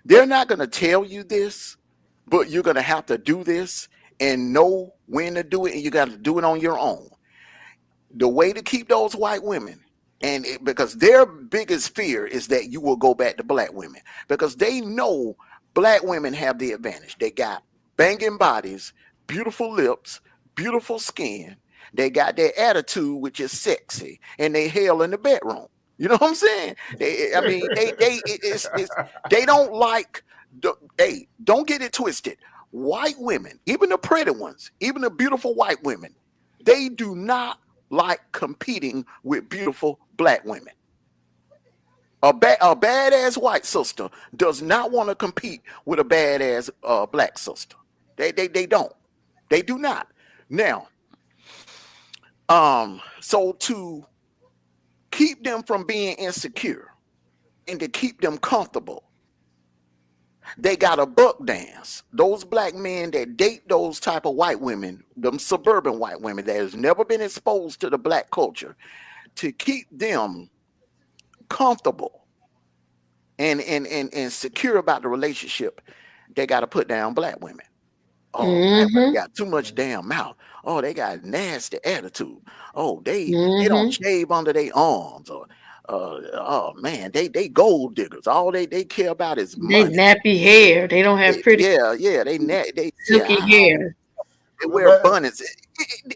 they're not going to tell you this, but you're going to have to do this and know when to do it, and you got to do it on your own. The way to keep those white women, because their biggest fear is that you will go back to black women, because they know black women have the advantage. They got banging bodies, beautiful lips, beautiful skin. They got their attitude, which is sexy, and they hell in the bedroom. You know what I'm saying? They don't like. Hey, don't get it twisted. White women, even the pretty ones, even the beautiful white women, they do not like competing with beautiful black women. A badass white sister does not want to compete with a badass black sister. They don't. They do not. Now, so to keep them from being insecure and to keep them comfortable, they got a buck dance. Those black men that date those type of white women, them suburban white women that has never been exposed to the black culture, to keep them comfortable and secure about the relationship, they got to put down black women. Oh, black women got too much damn mouth. Oh, they got nasty attitude. Oh, they don't shave under their arms. Or oh man, they gold diggers. All they care about is They money. nappy hair. They don't have pretty They silky hair. They wear bonnets.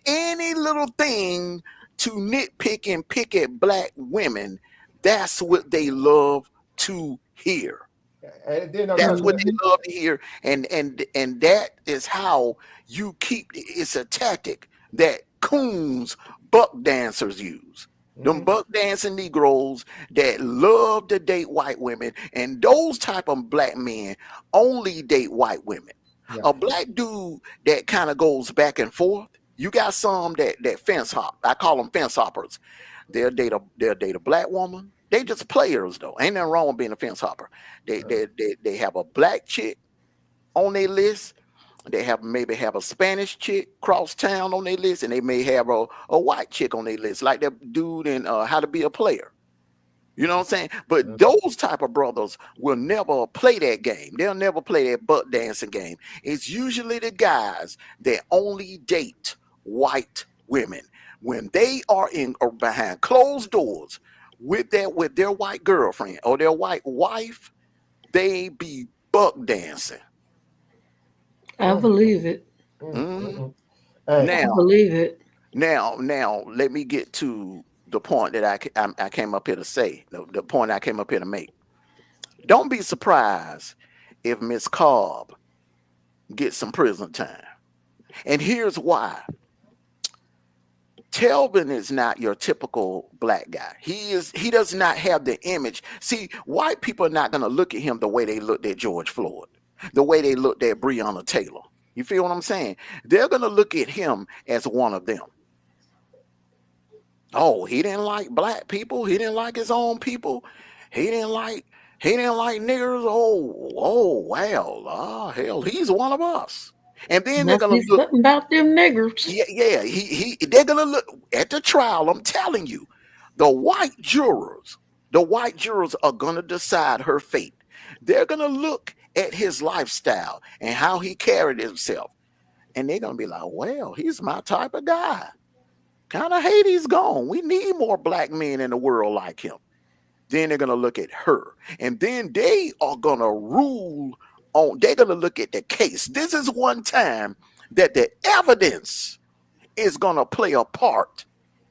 Any little thing to nitpick and pick at black women, that's what they love to hear. That's what they love to hear, and that is how you keep. It's a tactic that coons, buck dancers use. Them buck dancing Negroes that love to date white women, and those type of black men only date white women. A black dude that kind of goes back and forth. You got some that fence hop. I call them fence hoppers. They'll date a black woman. They just players though. Ain't nothing wrong with being a fence hopper. They have a black chick on their list. They maybe have a Spanish chick cross town on their list, and they may have a white chick on their list, like that dude in How to Be a Player. You know what I'm saying? But those type of brothers will never play that game. They'll never play that butt dancing game. It's usually the guys that only date white women. When they are in or behind closed doors with their white girlfriend or their white wife, they be buck dancing. I believe it. Mm-hmm. I believe it. Now, let me get to the point that I came up here to say. The point I came up here to make. Don't be surprised if Miss Cobb gets some prison time, and here's why. Telvin is not your typical black guy. He does not have the image. See, white people are not going to look at him the way they looked at George Floyd, the way they looked at Breonna Taylor. You feel what I'm saying? They're going to look at him as one of them. Oh, he didn't like black people. He didn't like his own people. He didn't like niggers. Oh, well, hell, he's one of us. And then they're gonna look something about them niggers. Yeah. They're gonna look at the trial. I'm telling you, the white jurors are gonna decide her fate. They're gonna look at his lifestyle and how he carried himself, and they're gonna be like, well, he's my type of guy. Kind of hate he's gone. We need more black men in the world like him. Then they're gonna look at her, and then they are gonna rule on. They're gonna look at the case. This is one time that the evidence is gonna play a part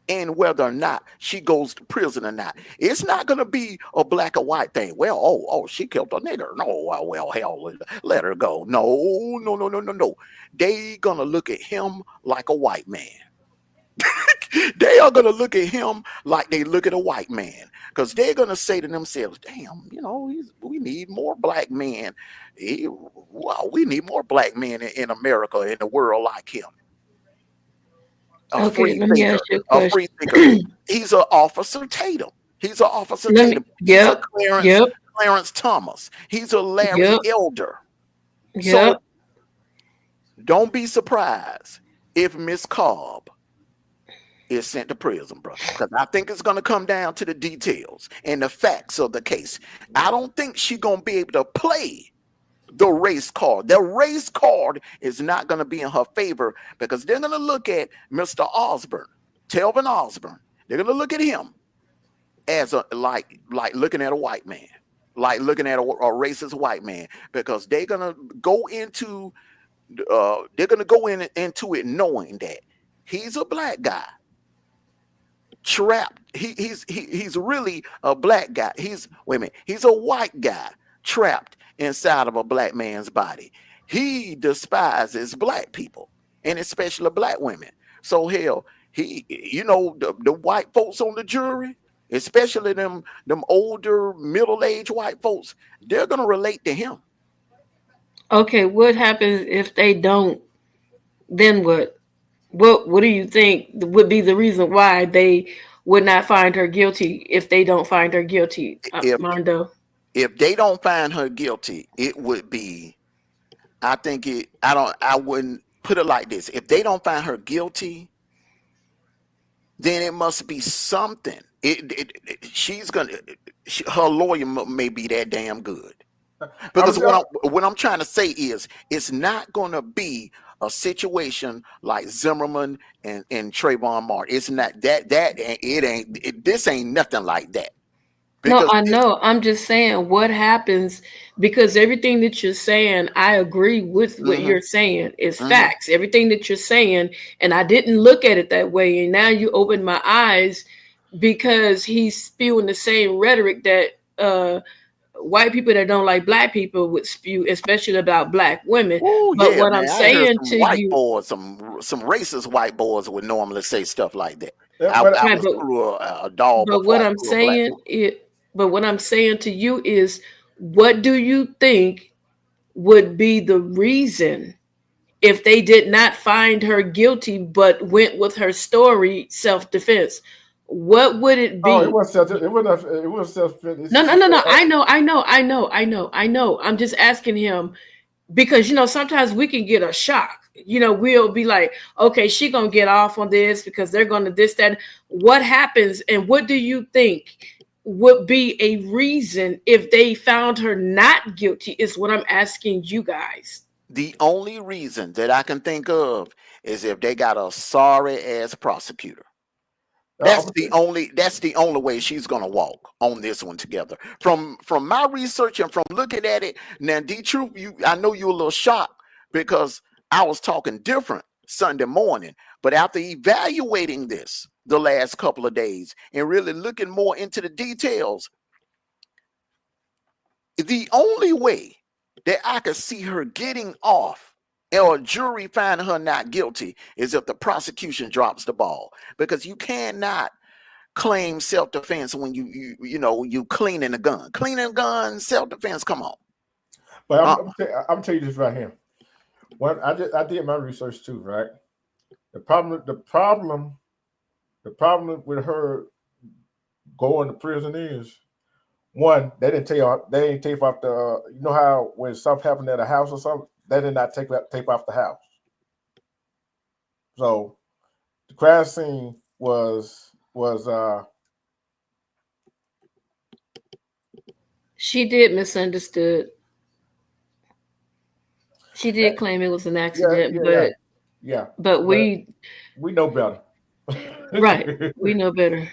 in whether or not she goes to prison or not. It's not gonna be a black or white thing. Well, oh, she killed a nigger. No, well, hell, let her go. No. They gonna look at him like a white man. They are going to look at him like they look at a white man, because they're going to say to themselves, damn, we need more black men. We need more black men in America, in the world like him. A free thinker. He's an Officer Tatum. He's a Clarence Thomas. He's a Larry Elder. So don't be surprised if Miss Cobb is sent to prison, bro, because I think it's going to come down to the details and the facts of the case. I don't think she's going to be able to play the race card. The race card is not going to be in her favor, because they're going to look at Mr. Osborne, Telvin Osborne. They're going to look at him as a like looking at a white man, like looking at a racist white man, because they're going to go into into it knowing that he's a black guy. Trapped. He's really a black guy. He's a white guy trapped inside of a black man's body. He despises black people, and especially black women. So hell, the white folks on the jury, especially them older middle-aged white folks, they're gonna relate to him. Okay, what happens if they don't? Then what? What do you think would be the reason why they would not find her guilty if they don't find her guilty, Mondo? If they don't find her guilty, it would be, I wouldn't put it like this. If they don't find her guilty, then it must be something. Her lawyer may be that damn good. Because what I'm trying to say is, it's not going to be a situation like Zimmerman and Trayvon Martin. It's not this ain't nothing like that. No, I know. I'm just saying what happens, because everything that you're saying, I agree with what you're saying. It's facts. Everything that you're saying, and I didn't look at it that way. And now you opened my eyes, because he's spewing the same rhetoric that white people that don't like black people would spew, especially about black women. Ooh, but yeah, what man, I'm saying to you, boys, some racist white boys would normally say stuff like that. A dog. But what I'm saying But what I'm saying to you is, what do you think would be the reason if they did not find her guilty but went with her story, self-defense? What would it be? Oh, it was self-defense. No. I know. I'm just asking him, because sometimes we can get a shock. We'll be like, okay, she gonna get off on this because they're gonna this, that. What happens, and what do you think would be a reason if they found her not guilty, is what I'm asking you guys. The only reason that I can think of is if they got a sorry ass prosecutor. That's the only way she's gonna walk on this one together. From my research and from looking at it, now D-Truth, I know you're a little shocked because I was talking different Sunday morning, but after evaluating this the last couple of days and really looking more into the details, the only way that I could see her getting off or a jury finding her not guilty is if the prosecution drops the ball, because you cannot claim self-defense when you cleaning a gun, self-defense. Come on. But I'm tell you this right here. When I did my research too, right? The problem with her going to prison is, one, they didn't take off the you know how when something happened at a house or something, they did not take off the house. So the crime scene was she did misunderstood. She did claim it was an accident, but we know better. Right. We know better.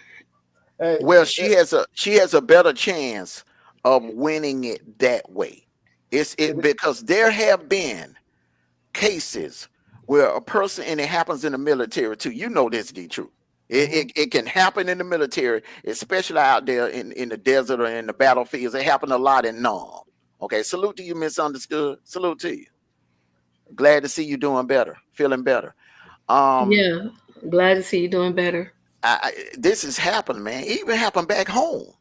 Well, she has a better chance of winning it that way. It's because there have been cases where a person, and it happens in the military too. You know this, D-Truth. It can happen in the military, especially out there in the desert or in the battlefields. It happened a lot in Nam. Okay, salute to you, Misunderstood. Salute to you. Glad to see you doing better, feeling better. Yeah, glad to see you doing better. This has happened, man. It even happened back home.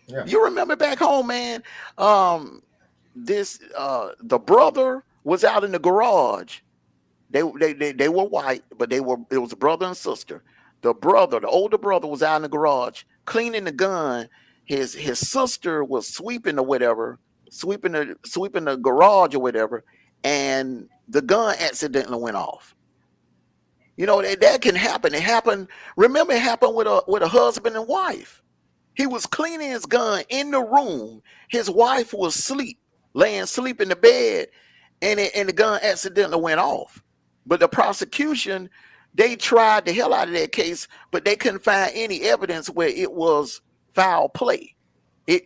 Yeah. You remember back home, man? The brother was out in the garage. They were white, but it was a brother and sister. The older brother was out in the garage cleaning the gun. His sister was sweeping or whatever, sweeping the garage or whatever, and the gun accidentally went off. You know, that can happen. It happened. Remember, it happened with a husband and wife. He was cleaning his gun in the room. His wife was laying asleep in the bed, and the gun accidentally went off. But the prosecution, they tried the hell out of that case, but they couldn't find any evidence where it was foul play.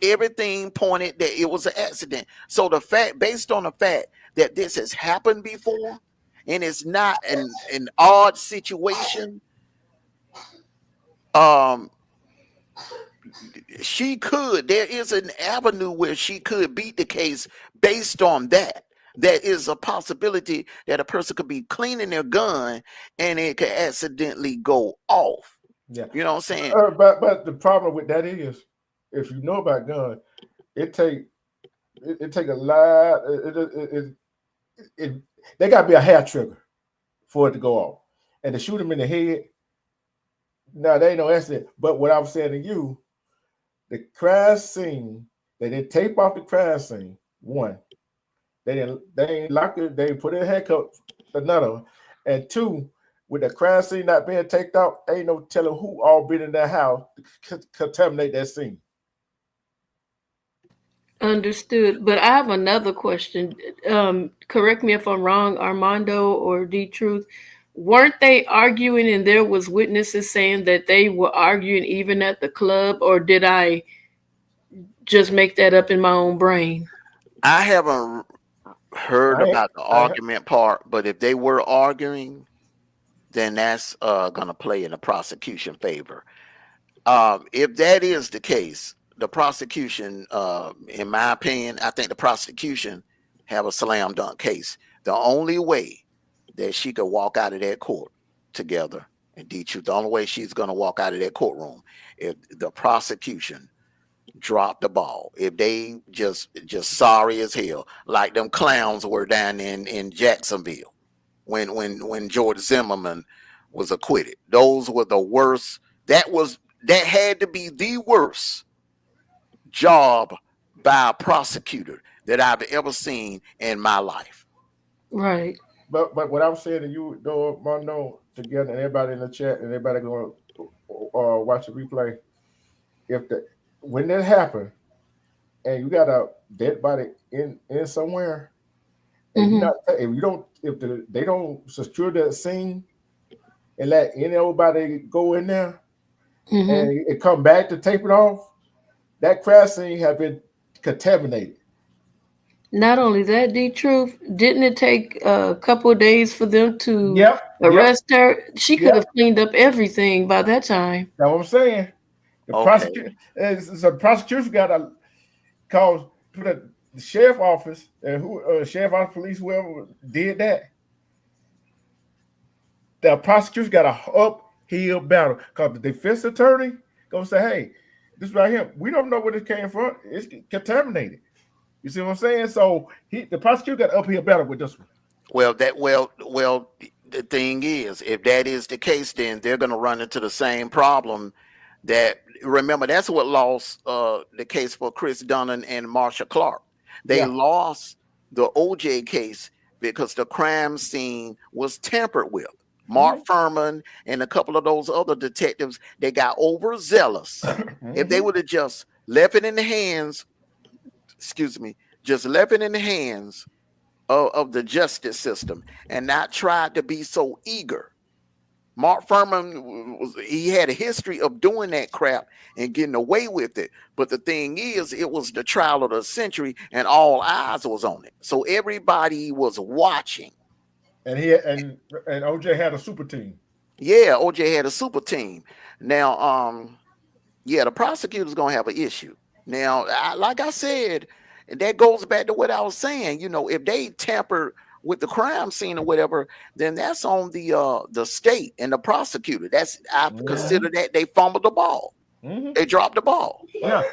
Everything pointed that it was an accident. So based on the fact that this has happened before, and it's not an odd situation, there is an avenue where she could beat the case based on that. There is a possibility that a person could be cleaning their gun and it could accidentally go off. Yeah. You know what I'm saying? But the problem with that is, if you know about guns, it take a lot. They got to be a hair trigger for it to go off, and to shoot him in the head, No, they ain't no accident. But what I'm saying to you, the crime scene, they didn't tape off the crime scene. One, they ain't lock it, they put in handcuffs. Another, and two, with the crime scene not being taped out, ain't no telling who all been in that house to contaminate that scene. Understood. But I have another question. Correct me if I'm wrong, Armando or D Truth. Weren't they arguing and there was witnesses saying that they were arguing even at the club, or did I just make that up in my own brain? I haven't heard about the argument part, but if they were arguing, then that's going to play in the prosecution favor. If that is the case, the prosecution, in my opinion, I think the prosecution have a slam dunk case. The only way that she could walk out of that court together, and D-Truth, the only way she's going to walk out of that courtroom, if the prosecution drop the ball, if they just sorry as hell, like them clowns were down in Jacksonville when George Zimmerman was acquitted. Those were the worst. That had to be the worst job by a prosecutor that I've ever seen in my life. Right. But what I'm saying to you, though, Mondo, together, and everybody in the chat, and everybody going to watch the replay, when that happened, and you got a dead body in somewhere, and they don't secure that scene and let anybody go in there, and it come back to tape it off, that crash scene have been contaminated. Not only that, D Truth, didn't it take a couple of days for them to arrest her? She could have cleaned up everything by that time. That's what I'm saying. The prosecution got to call the sheriff office and sheriff office, police, whoever did that. The prosecution got an uphill battle because the defense attorney gonna say, "Hey, this right here, we don't know where it came from. It's contaminated." You see what I'm saying? So the prosecutor got an uphill battle with this one. Well, the thing is, if that is the case, then they're going to run into the same problem. Remember, that's what lost the case for Chris Dunn and Marsha Clark. They lost the OJ case because the crime scene was tampered with. Mark Furman and a couple of those other detectives, they got overzealous. If they would have just left it in the hands, of the justice system and not tried to be so eager. Mark Furman, he had a history of doing that crap and getting away with it. But the thing is, it was the trial of the century and all eyes was on it. So everybody was watching. And OJ had a super team. Yeah, OJ had a super team. Now, the prosecutor's going to have an issue. Now, like I said, and that goes back to what I was saying. If they tamper with the crime scene or whatever, then that's on the state and the prosecutor. I consider that they fumbled the ball. They dropped the ball. Yeah.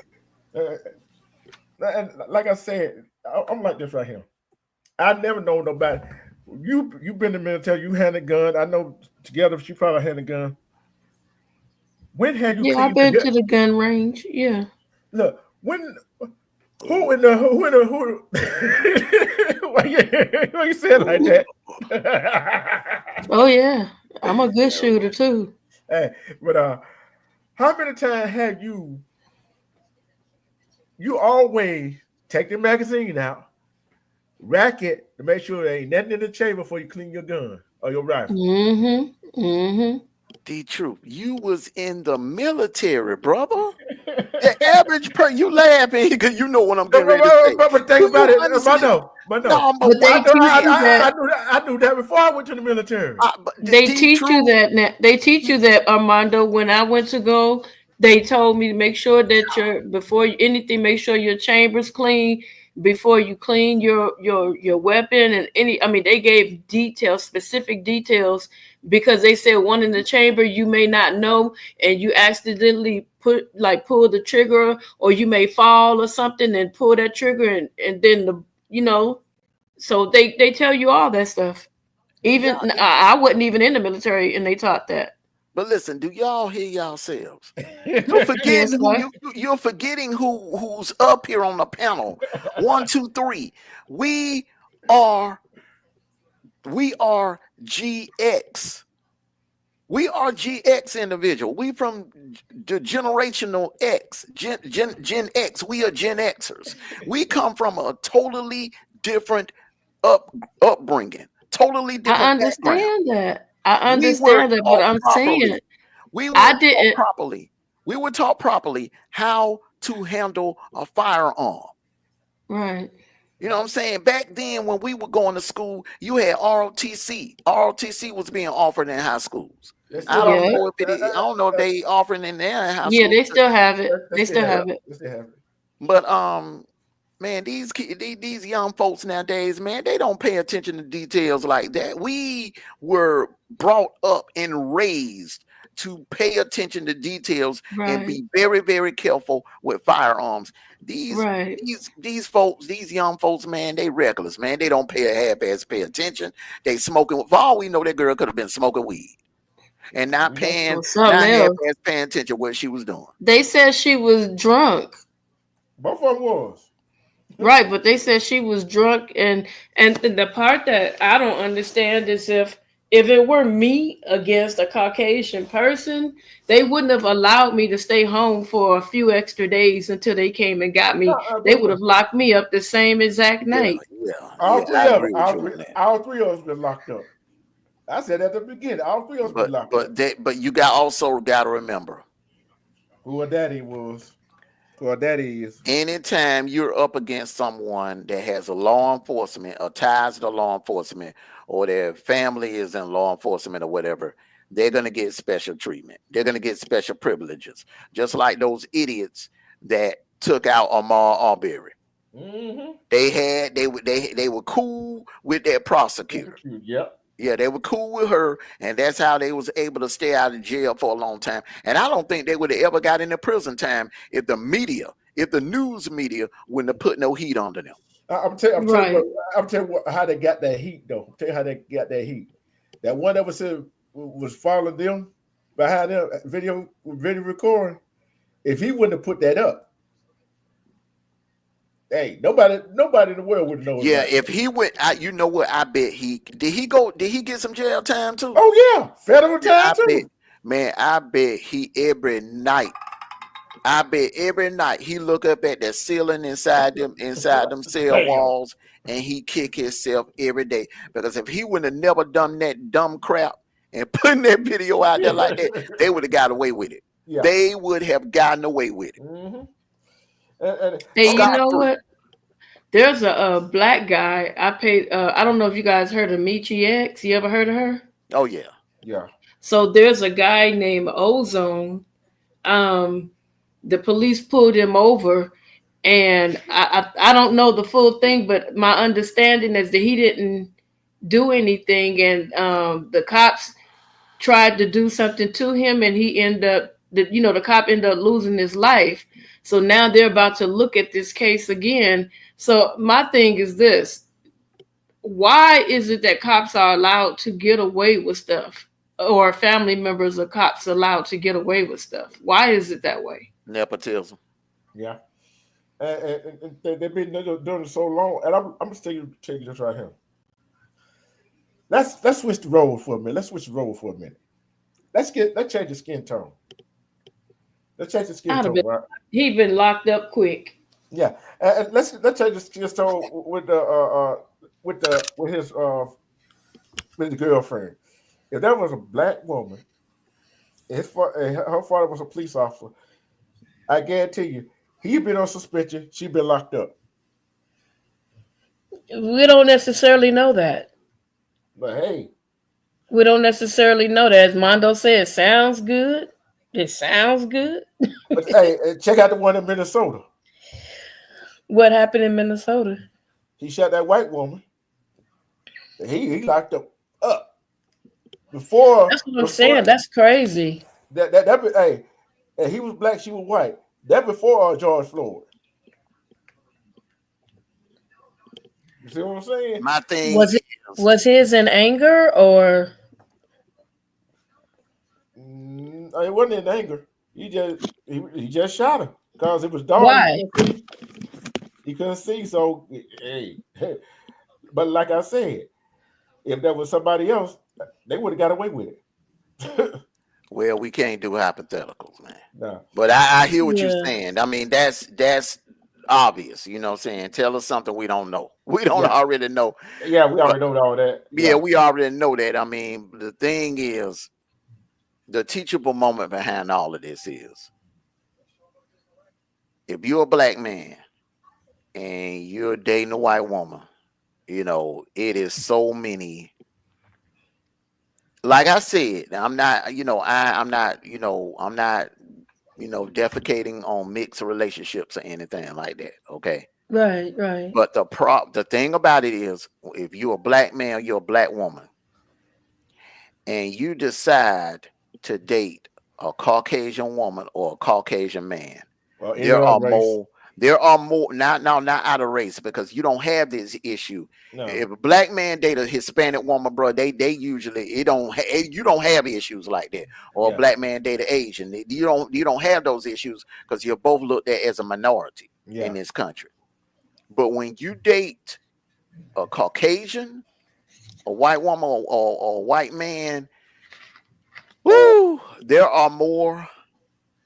And like I said, I'm like this right here. I never know nobody. You've been in the military. You had a gun. I know together she probably had a gun. When had you? Yeah, I've been to the gun range. Yeah. Look, who in the why you say it like that? Oh yeah, I'm a good shooter too. Hey, but how many times have you always take the magazine out, rack it to make sure there ain't nothing in the chamber before you clean your gun or your rifle? The truth, you was in the military, brother. The average person, you laughing because you know what I'm getting ready to say. But think about it, I knew that before I went to the military. They teach you that now. They teach you that, Armando. When I went to go, they told me to make sure that before anything, make sure your chamber's clean before you clean your weapon and they gave specific details, because they said one in the chamber you may not know and you accidentally pull the trigger, or you may fall or something and pull that trigger and then so they tell you all that stuff. Even I wasn't even in the military and they taught that. But listen, do y'all hear yourselves? You're Yes, forgetting what? you're forgetting who's up here on the panel. 1, 2, 3. We are GX. We are GX individual. We from the generational X, Gen X. We are Gen Xers. We come from a totally different upbringing, totally I different background. understand that. I We were understand that, but taught I'm saying properly. We were I taught didn't. properly. We were taught properly how to handle a firearm. Right. You know what I'm saying? Back then, when we were going to school, you had ROTC. ROTC was being offered in high schools. I don't Yeah. know I don't know if they offering in there in high Yeah, school. they still have it. They still have it. But man, these young folks nowadays, man, they don't pay attention to details like that. We were brought up and raised to pay attention to details and Right. be very, very careful with firearms. Right. These folks, these young folks, man, they reckless, man. They don't pay attention. They smoking. For all we know, that girl could have been smoking weed and not Or something else. paying attention what she was doing. They said she was drunk. Both of them was. Right, but they said she was drunk, and the part that I don't understand is if it were me against a Caucasian person, they wouldn't have allowed me to stay home for a few extra days until they came and got me. They would have locked me up the same exact night. All three I of agree them. with you on that. All three of us been locked up. I said at the beginning, all three of us been locked up. But you also got to remember who her daddy was. Who her daddy is. Anytime you're up against someone that has a law enforcement or ties to law enforcement, or their family is in law enforcement or whatever, they're going to get special treatment. They're going to get special privileges, just like those idiots that took out Ahmaud Arbery. Mm-hmm. They were cool with their prosecutor. Yep. Yeah, they were cool with her, and that's how they was able to stay out of jail for a long time. And I don't think they would have ever got into prison time if the news media wouldn't have put no heat under them. I'm telling you how they got that heat, though. I'm telling you how they got that heat. That one that was following them behind them video recording. If he wouldn't have put that up, hey, nobody in the world would know. Yeah, if he went, you know what? I bet did he get some jail time too? Oh yeah, federal time too. I bet every night he look up at that ceiling inside them cell walls, and he kick himself every day. Because if he would have never done that dumb crap and putting that video out there like that, they would have got away with it. Yeah. They would have gotten away with it. Mm-hmm. Hey, you know what? There's a black guy. I don't know if you guys heard of Michi X. You ever heard of her? Oh yeah. Yeah. So there's a guy named Ozone. The police pulled him over, and I don't know the full thing, but my understanding is that he didn't do anything, and the cops tried to do something to him, and he ended up, the cop ended up losing his life. So now they're about to look at this case again. So my thing is this: why is it that cops are allowed to get away with stuff, or family members of cops allowed to get away with stuff? Why is it that way? Nepotism. Yeah. And they've been doing it so long. And I'm going to tell you this right here. Let's switch the role for a minute. Let's change the skin tone. Let's change the skin tone, right? He been locked up quick. Yeah. And let's change the skin tone with his girlfriend. If that was a black woman, her father was a police officer, I guarantee you, he been on suspension. She been locked up. We don't necessarily know that. But hey, we don't necessarily know that. As Mondo said, it sounds good. It sounds good. But hey, check out the one in Minnesota. What happened in Minnesota? He shot that white woman. He locked up before. That's what I'm saying. That's crazy. Hey, and he was black, she was white. That before George Floyd. You see what I'm saying? My thing was his in anger or? It wasn't in anger. He just shot her because it was dark. Why? He couldn't see. So hey, but like I said, if that was somebody else, they would have got away with it. Well, we can't do hypotheticals, man. No. But I hear what you're Yeah. saying. I mean, that's obvious. You know what I'm saying? Tell us something we don't know. We don't Yeah. already know. Yeah, we But already know all that. yeah, we already know that. I mean, the thing is, the teachable moment behind all of this is, if you're a black man and you're dating a white woman, you know, it is so many. Like I said, I'm not, I'm not, defecating on mixed relationships or anything like that. Okay. Right, right. But the thing about it is, if you're a black man or you're a black woman and you decide to date a Caucasian woman or a Caucasian man, Well, any there other are race. more not out of race, because you don't have this issue. No. If a black man date a Hispanic woman, bro, they usually you don't have issues like that. Or Yeah. a black man date an Asian, you don't have those issues because you're both looked at as a minority Yeah. in this country. But when you date a Caucasian, a white woman, or a white man, woo, there are more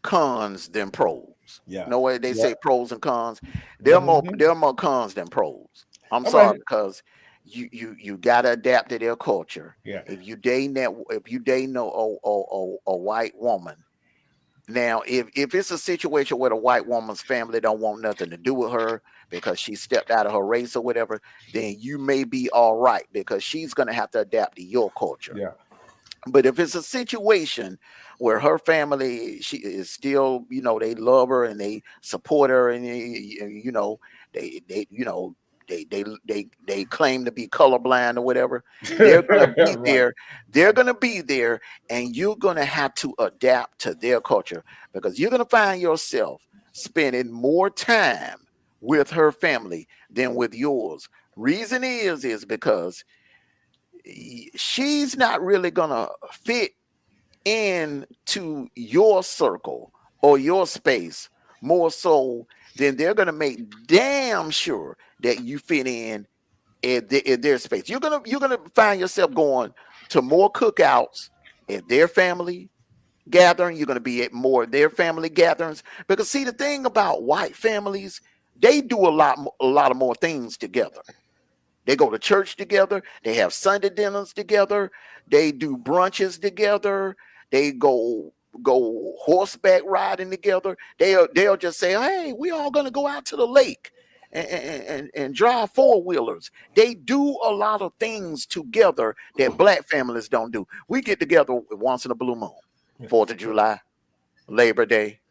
cons than pros. Yeah. No way they Yeah. say pros and cons. There are Mhm. more cons than pros. I'm I'm sorry, right. because you gotta adapt to their culture. Yeah. If you dating a white woman. Now, if it's a situation where the white woman's family don't want nothing to do with her because she stepped out of her race or whatever, then you may be all right, because she's gonna have to adapt to your culture. Yeah. But if it's a situation where her family, she is still, they love her and they support her, and they claim to be colorblind or whatever, they're gonna be Right. there. They're gonna be there, and you're gonna have to adapt to their culture, because you're gonna find yourself spending more time with her family than with yours. Reason is because she's not really gonna fit into your circle or your space more so than they're gonna make damn sure that you fit in their space. You're gonna find yourself going to more cookouts at their family gathering. You're gonna be at more of their family gatherings, because see, the thing about white families, they do a lot of more things together. They go to church together. They have Sunday dinners together. They do brunches together. They go horseback riding together. They'll just say, "Hey, we all gonna go out to the lake and drive four-wheelers." They do a lot of things together that black families don't do. We get together once in a blue moon, 4th of July, Labor Day.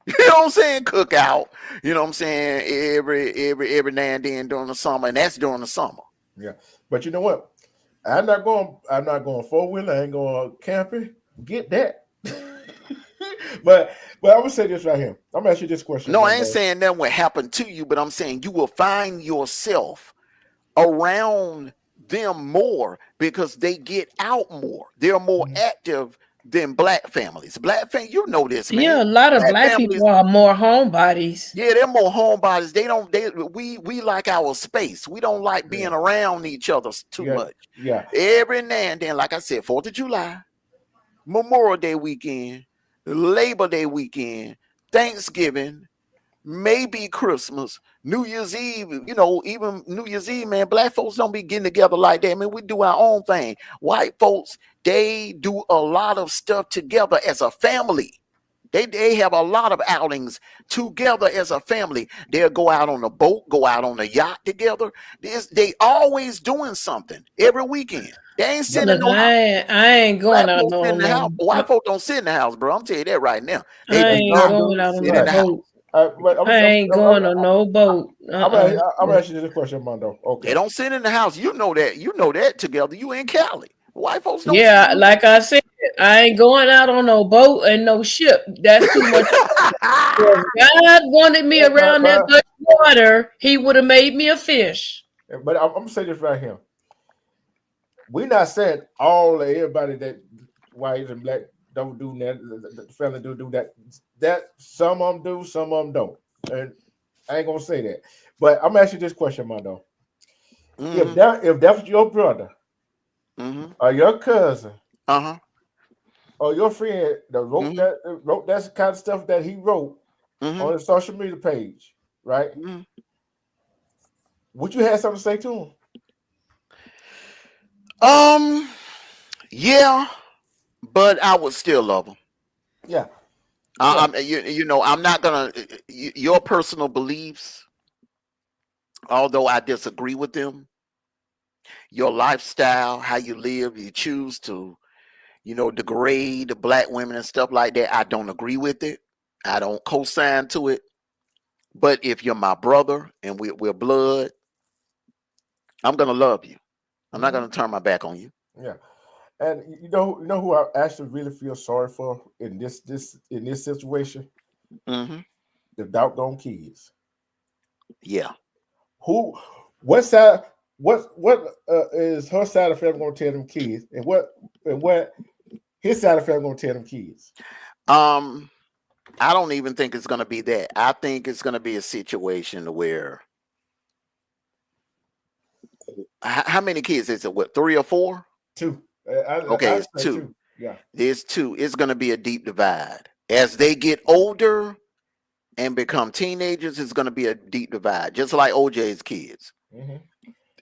You know what I'm saying? Cookout. You know what I'm saying? Every now and then during the summer, and that's during the summer. Yeah. But you know what? I'm not going 4-wheeler. I ain't going camping. Get that. but I'm gonna say this right here. I'm gonna ask you this question. No, I ain't Mondo. saying that would happen to you, but I'm saying you will find yourself around them more because they get out more. They're more active than black families. Black families, you know this, man. Yeah, a lot of black families, people are more homebodies. yeah, they're more homebodies. We like our space. We don't like being around each other too much. Yeah. Every now and then, like I said, 4th of July, Memorial Day weekend, Labor Day weekend, Thanksgiving, maybe Christmas, New Year's Eve, even New Year's Eve, man, black folks don't be getting together like that. I mean, we do our own thing. White folks, they do a lot of stuff together as a family. They have a lot of outings together as a family. They'll go out on a boat, go out on a yacht together. They always doing something every weekend. They ain't sitting in Look, no house. I ain't going Black out folks sit in the house. no. White folks don't sit in the house, bro. I'm telling you that right now. I They do ain't not going out on sit no in the house. boat. But I ain't going on no boat. I'm gonna ask you this question, Mondo. Okay. They don't sit in the house. You know that together. You in Cali. White folks don't Yeah, sit in like I said, I ain't going out on no boat and no ship. That's too much. If God wanted me around that much water, he would have made me a fish. But I'm gonna say this right here. We not saying everybody that white and black don't do that. The family do that. That some of them do, some of them don't. And I ain't gonna say that. But I'm asking this question, Mondo. If that's your brother or your cousin or your friend that wrote that kind of stuff that he wrote on his social media page, right? Would you have something to say to him? Yeah, but I would still love him. Yeah. I'm not gonna your personal beliefs, although I disagree with them. Your lifestyle, how you live, you choose to, degrade the black women and stuff like that. I don't agree with it. I don't co-sign to it. But if you're my brother and we're blood, I'm gonna love you. I'm not gonna turn my back on you. Yeah. And you know who I actually really feel sorry for in this situation? The doggone kids. Yeah. What side? What is her side of the family going to tell them kids, and what his side of the family going to tell them kids? I don't even think it's going to be that. I think it's going to be a situation where how many kids is it? What, 3 or 4? 2. Okay, it's 2. 2. Yeah, it's 2. It's going to be a deep divide as they get older and become teenagers. It's going to be a deep divide, just like OJ's kids.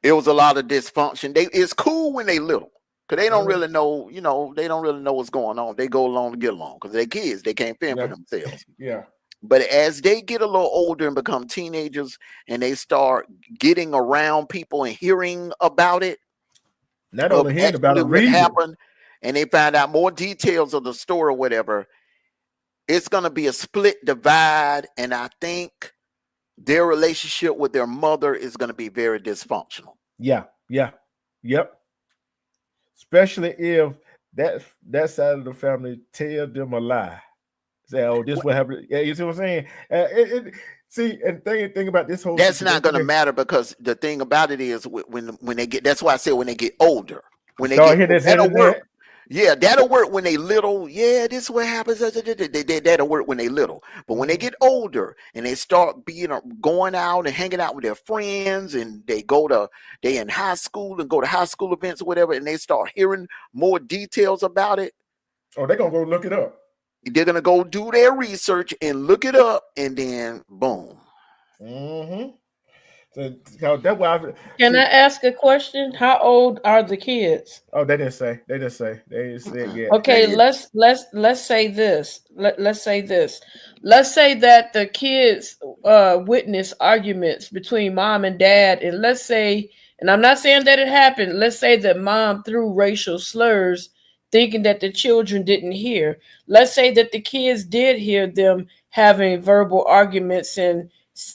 It was a lot of dysfunction. It's cool when they little, because they don't really know, they don't really know what's going on. They go along to get along because they're kids. They can't fend for themselves. Yeah. But as they get a little older and become teenagers and they start getting around people and hearing about it, not only hearing about it, what happened, and they find out more details of the story or whatever, it's going to be a split divide. And I think their relationship with their mother is going to be very dysfunctional. Yep. Especially if that side of the family tell them a lie. Say, "Oh, this what happened." Yeah, you see what I'm saying? See, and think about this whole. That's not going to matter, because the thing about it is when they get. That's why I said when they get older, when they get, that'll work. Yeah, that'll work when they little. Yeah, this is what happens. That'll work when they little. But when they get older and they start going out and hanging out with their friends, and they in high school and go to high school events or whatever, and they start hearing more details about it. Oh, they're gonna go look it up. They're gonna go do their research and look it up, and then boom. So that's why. Can I ask a question? How old are the kids? Oh, they didn't say. They didn't say. They didn't say it yet. Okay, let's say this. Let's say this. Let's say that the kids witness arguments between mom and dad, and let's say, and I'm not saying that it happened. Let's say that mom threw racial slurs, thinking that the children didn't hear. Let's say that the kids did hear them having verbal arguments and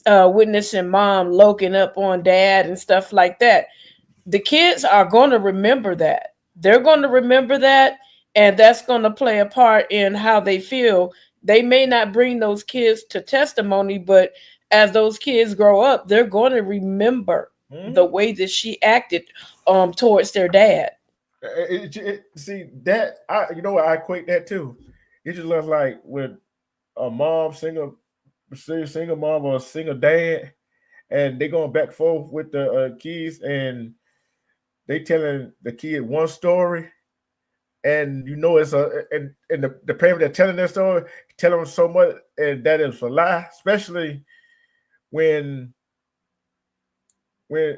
witnessing mom loking up on dad and stuff like that. The kids are going to remember that. They're going to remember that, and that's going to play a part in how they feel. They may not bring those kids to testimony, but as those kids grow up, they're going to remember the way that she acted towards their dad. See that I equate that too. It just looks like with a mom, single mom or a single dad, and they going back and forth with the kids, and they telling the kid one story, and it's and the parent that telling that story tell them so much, and that is a lie, especially when a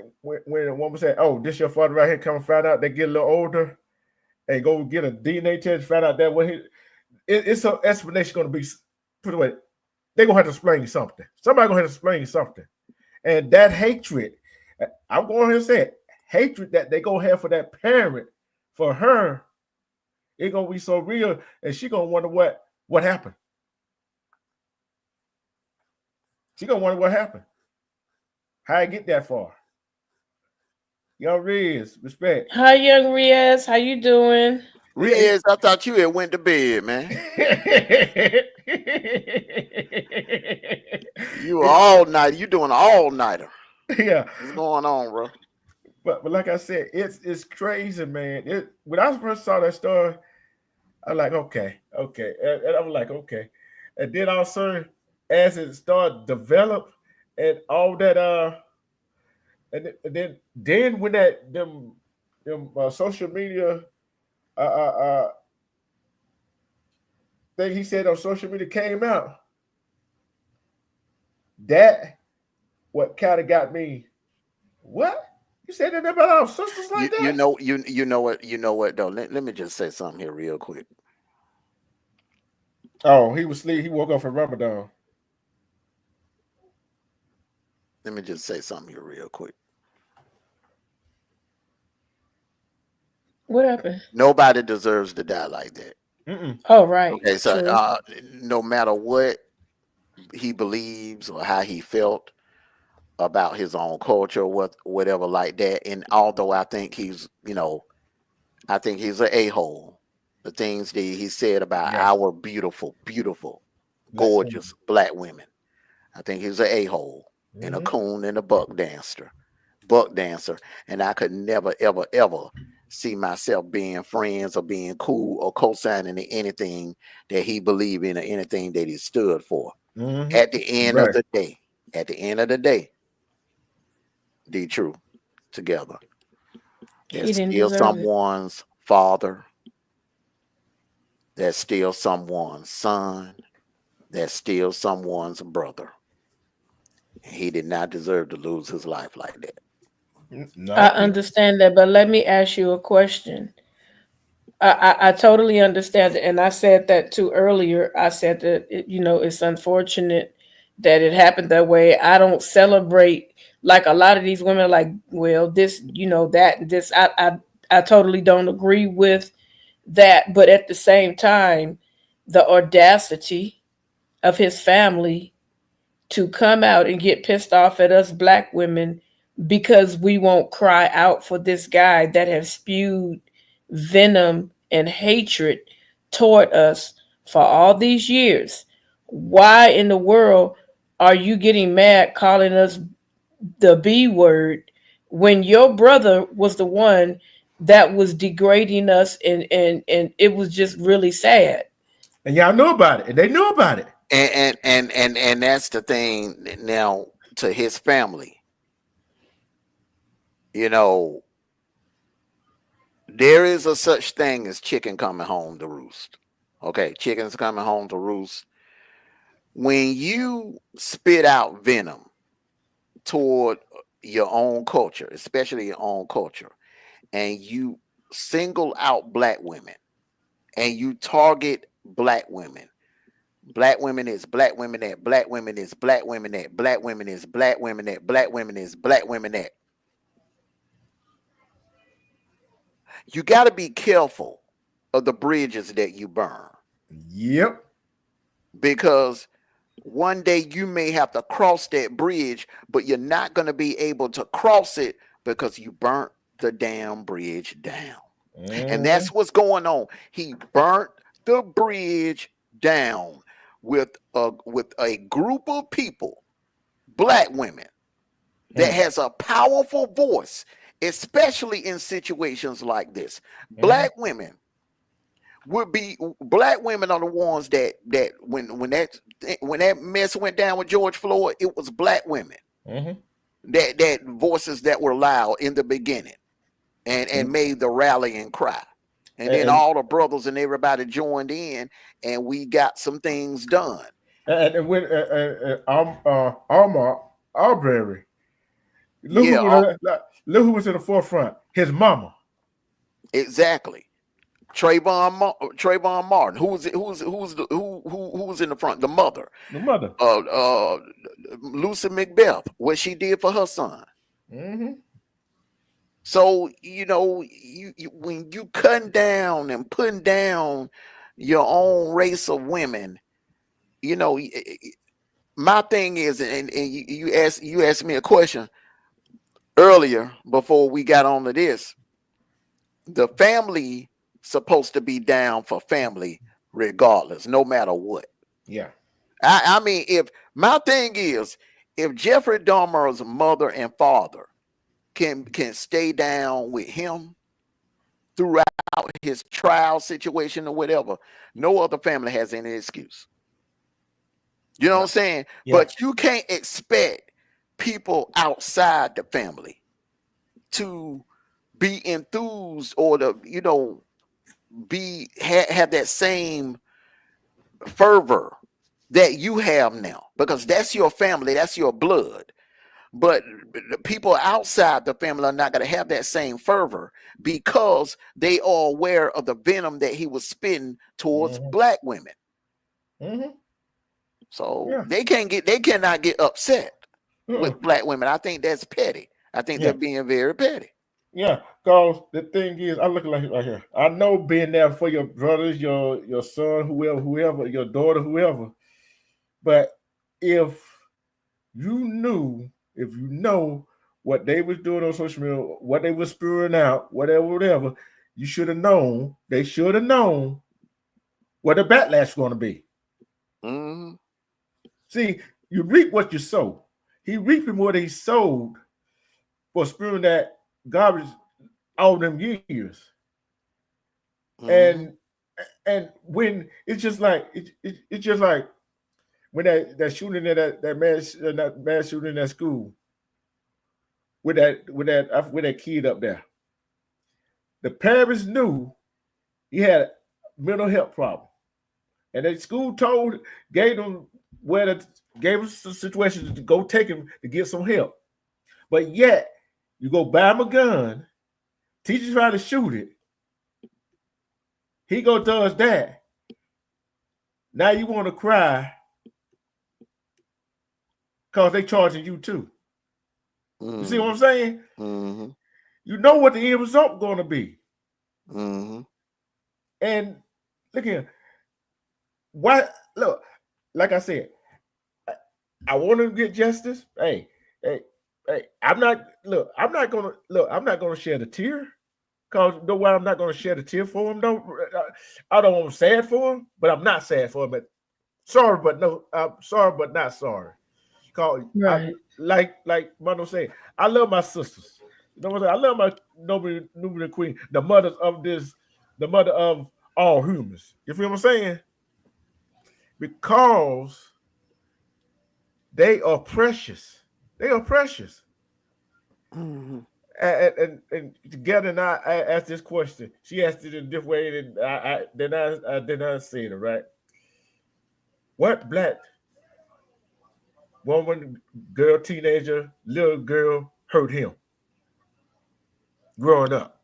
woman say, "Oh, this your father right here," come and find out they get a little older and go get a DNA test, find out that it's an explanation going to be put away. They're gonna have to explain something. Somebody gonna have to explain something, and that hatred, I'm going to say it, hatred that they gonna have for that parent, for her, it's gonna be so real, and she gonna wonder what happened. She gonna wonder what happened. How I get that far? Young Riz, respect. Hi, young Riaz. How you doing? Riaz, I thought you had went to bed, man. You all night. You doing all nighter. Yeah. What's going on, bro? But like I said, it's crazy, man. When I first saw that story, I'm like, okay, Okay, and I'm like, okay, and then also as it started develop and all that, and then when that them social media thing he said on social media came out, that what kind of got me. What you said that about our sisters like You that? know you know what though. Let me just say something here real quick. Oh, he was asleep. He woke up from Ramadan. Let me just say something here real quick. What happened? Nobody deserves to die like that. Mm-mm. Oh, right. Okay, so True. no matter what he believes or how he felt about his own culture, whatever like that, and although I think he's, I think he's an a-hole. The things that he said about Yeah, our beautiful, beautiful, black woman. gorgeous black women, I think he's an a-hole and a Mm-hmm. coon and a buck dancer, and I could never, ever, ever see myself being friends or being cool or co-signing to anything that he believed in or anything that he stood for. Mm-hmm. At the end of Right. the day, at the end of the day, the truth together. He That's didn't still deserve it. someone's father. That's still someone's son. That's still someone's brother. He did not deserve to lose his life like that. I No. understand that, but let me ask you a question. I totally understand it, and I said that too earlier. I said that it's unfortunate that it happened that way. I don't celebrate like a lot of these women. Are like, well, this, that, this. I totally don't agree with that, but at the same time, the audacity of his family to come out and get pissed off at us black women because we won't cry out for this guy that has spewed venom and hatred toward us for all these years. Why in the world are you getting mad calling us the B word when your brother was the one that was degrading us, and it was just really sad. And y'all knew about it. And they knew about it. And that's the thing now to his family. You know, there is a such thing as chicken coming home to roost. Okay, chickens coming home to roost. When you spit out venom toward your own culture, especially your own culture, and you single out black women and you target black women. Black women is black women that black women is black women that black women is black women that black women is black women that. You got to be careful of the bridges that you burn Yep. because one day you may have to cross that bridge, but you're not going to be able to cross it because you burnt the damn bridge down. And Mm-hmm. that's what's going on. He burnt the bridge down with a group of people, black women, that has a powerful voice, especially in situations like this. Mm-hmm. Black women are the ones that when that mess went down with George Floyd, it was black women Mm-hmm. that voices that were loud in the beginning and made the rallying cry. And then And, all the brothers and everybody joined in, and we got some things done. and when Alma Arbery, Yeah, look who was in the forefront. His mama. exactly. Trayvon Martin. Who was in the front? The mother. The mother. Lucy McBeth. What she did for her son. Mm-hmm. So you when you cutting down and putting down your own race of women, my thing is, and you asked me a question earlier before we got on to this. The family supposed to be down for family regardless, no matter what. Yeah. I mean, if my thing is, if Jeffrey Dahmer's mother and father can stay down with him, throughout his trial situation or whatever, no other family has any excuse. You know what I'm saying? Yeah. But you can't expect people outside the family to be enthused or to, you know, have that same fervor that you have now, because that's your family, that's your blood. But the people outside the family are not going to have that same fervor because they are aware of the venom that he was spitting towards black women. So they cannot get upset with black women. I think that's petty. I think they're being very petty. Yeah, because the thing is, I look like right here. I know being there for your brothers, your son, whoever, your daughter, whoever. But if you know what they was doing on social media, what they was spewing out, whatever, you should have known. They should have known what the backlash is going to be. See, you reap what you sow. He reaping what he sowed for spewing that garbage all them years. And when it's just like it's just like when that shooting in that mass shooting in that school with that kid up there. The parents knew he had a mental health problem, and the school gave them the situation to go take him to get some help. But yet you go buy him a gun, teacher try to shoot it. He go does that. Now you want to cry because they charging you too. You see what I'm saying? You know what the end result going to be. And look here. Why? Look, like I said, I want to get justice. Hey, I'm not gonna shed a tear. Because you know why I'm not going to shed a tear for him, though? I don't want to sad for him, but I'm not sad for him. But sorry, but no, I'm sorry, but not sorry. Because like Mondo said, I love my sisters. You know what I'm saying? I love my Nubian queen, the mother of all humans. You feel what I'm saying? Because they are precious. They are precious. And together, and I asked this question. She asked it in a different way than I said it, right? What black woman, girl, teenager, little girl hurt him growing up?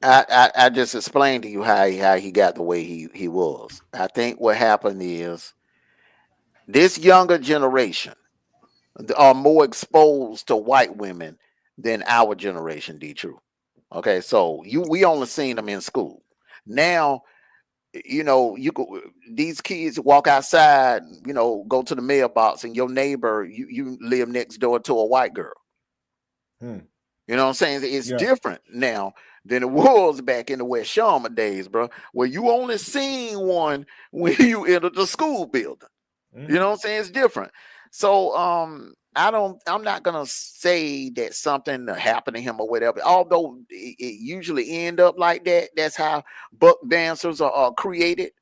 I just explained to you how he got the way he was. I think what happened is this younger generation are more exposed to white women than our generation, D-True. Okay, so we only seen them in school. Now, you know, these kids walk outside, you know, go to the mailbox, and your neighbor, you live next door to a white girl. You know what I'm saying? It's different now than it was back in the West Sharma days, bro, where you only seen one when you entered the school building. You know what I'm saying? It's different. So I'm not gonna say that something happened to him or whatever, although it usually end up like that. That's how buck dancers are created.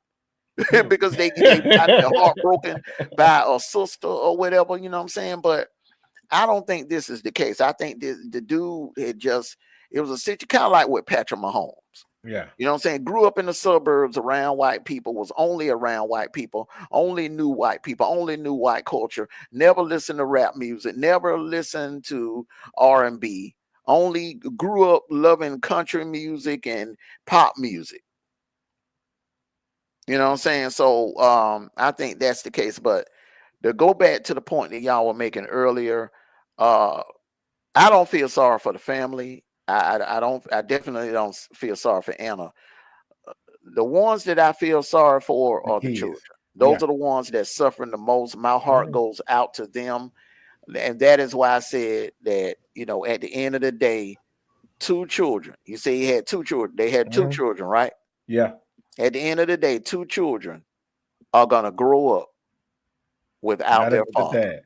Because they got their heart broken by a sister or whatever, you know what I'm saying? But I don't think this is the case. I think the dude it was a situation kind of like with Patrick Mahomes. Yeah. You know what I'm saying? Grew up in the suburbs around white people, was only around white people, only knew white people, only knew white culture, never listened to rap music, never listened to R&B, only grew up loving country music and pop music. You know what I'm saying? So I think that's the case. But to go back to the point that y'all were making earlier, I don't feel sorry for the family. I definitely don't feel sorry for Anna. The ones that I feel sorry for are the children. Those are the ones that suffering the most. My heart goes out to them. And that is why I said that, you know, at the end of the day, 2 children. You say he had 2 children. They had 2 children, right? Yeah. At the end of the day, 2 children are going to grow up without their father. Dad.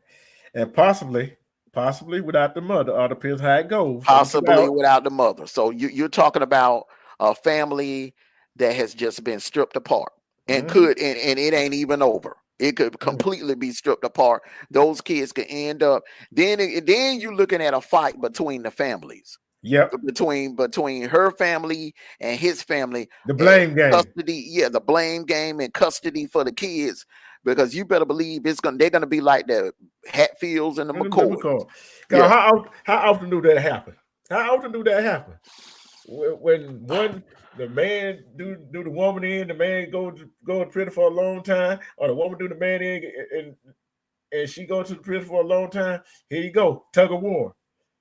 And possibly Possibly without the mother, or depends how it goes. Possibly without the mother. So you're talking about a family that has just been stripped apart and and it ain't even over. It could completely be stripped apart. Those kids could end up. Then you're looking at a fight between the families. Yep. Between her family and his family. The blame game. Custody, yeah, the blame game and custody for the kids. Because you better believe they're gonna be like the Hatfields and the McCoys. Yeah. How often do that happen? How often do that happen? When the man do the woman in, the man go to prison for a long time, or the woman do the man in and she go to the prison for a long time. Here you go, tug of war.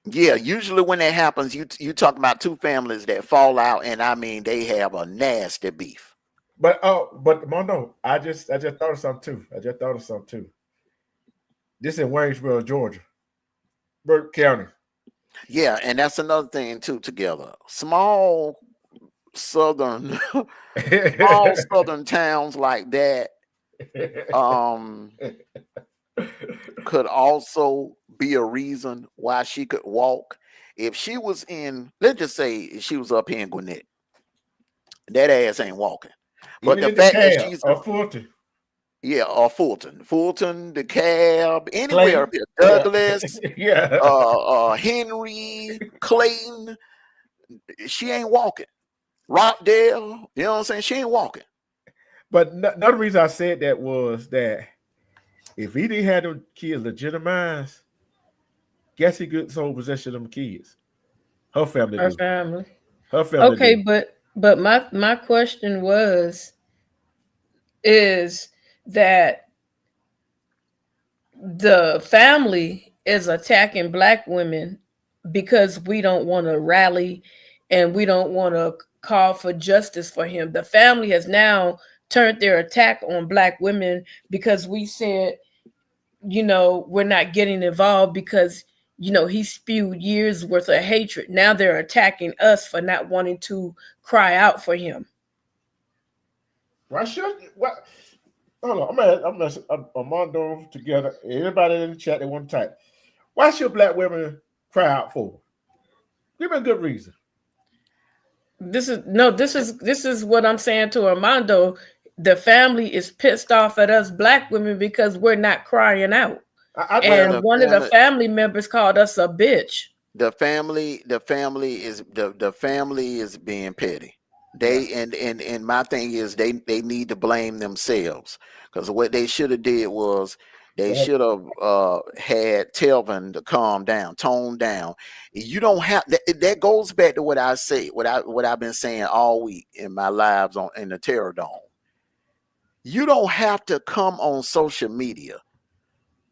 Yeah, usually when that happens, you talk about two families that fall out, and I mean they have a nasty beef. But Mondo, I just thought of something too. This in Waynesboro, Georgia, Burke County. Yeah, and that's another thing too. Together, small southern towns like that could also be a reason why she could walk. If she was in, let's just say she was up here in Gwinnett, that ass ain't walking. But even the fact that she's Fulton. Yeah, or Fulton, the Cab, anywhere up here, Douglas, Henry, Clayton, she ain't walking. Rockdale, you know what I'm saying? She ain't walking. But another reason I said that was that if he didn't have them kids legitimized, guess he could sole possession of them kids. Her family. Her family. Okay, but my question is that the family is attacking Black women because we don't want to rally and we don't want to call for justice for him. The family has now turned their attack on Black women because we said, we're not getting involved because, he spewed years worth of hatred. Now they're attacking us for not wanting to cry out for him. Why should what? Hold on, I'm Armando together. Everybody in the chat they want to type. Why should Black women cry out for? Give me a good reason. This is what I'm saying to Armando. The family is pissed off at us Black women because we're not crying out. And one of the family members called us a bitch. The family is being petty. And my thing is they need to blame themselves, because what they should have did was they should have had Telvin to calm down, tone down. You don't have that goes back to what I say, what I've been saying all week in my lives in the Terror Dome. You don't have to come on social media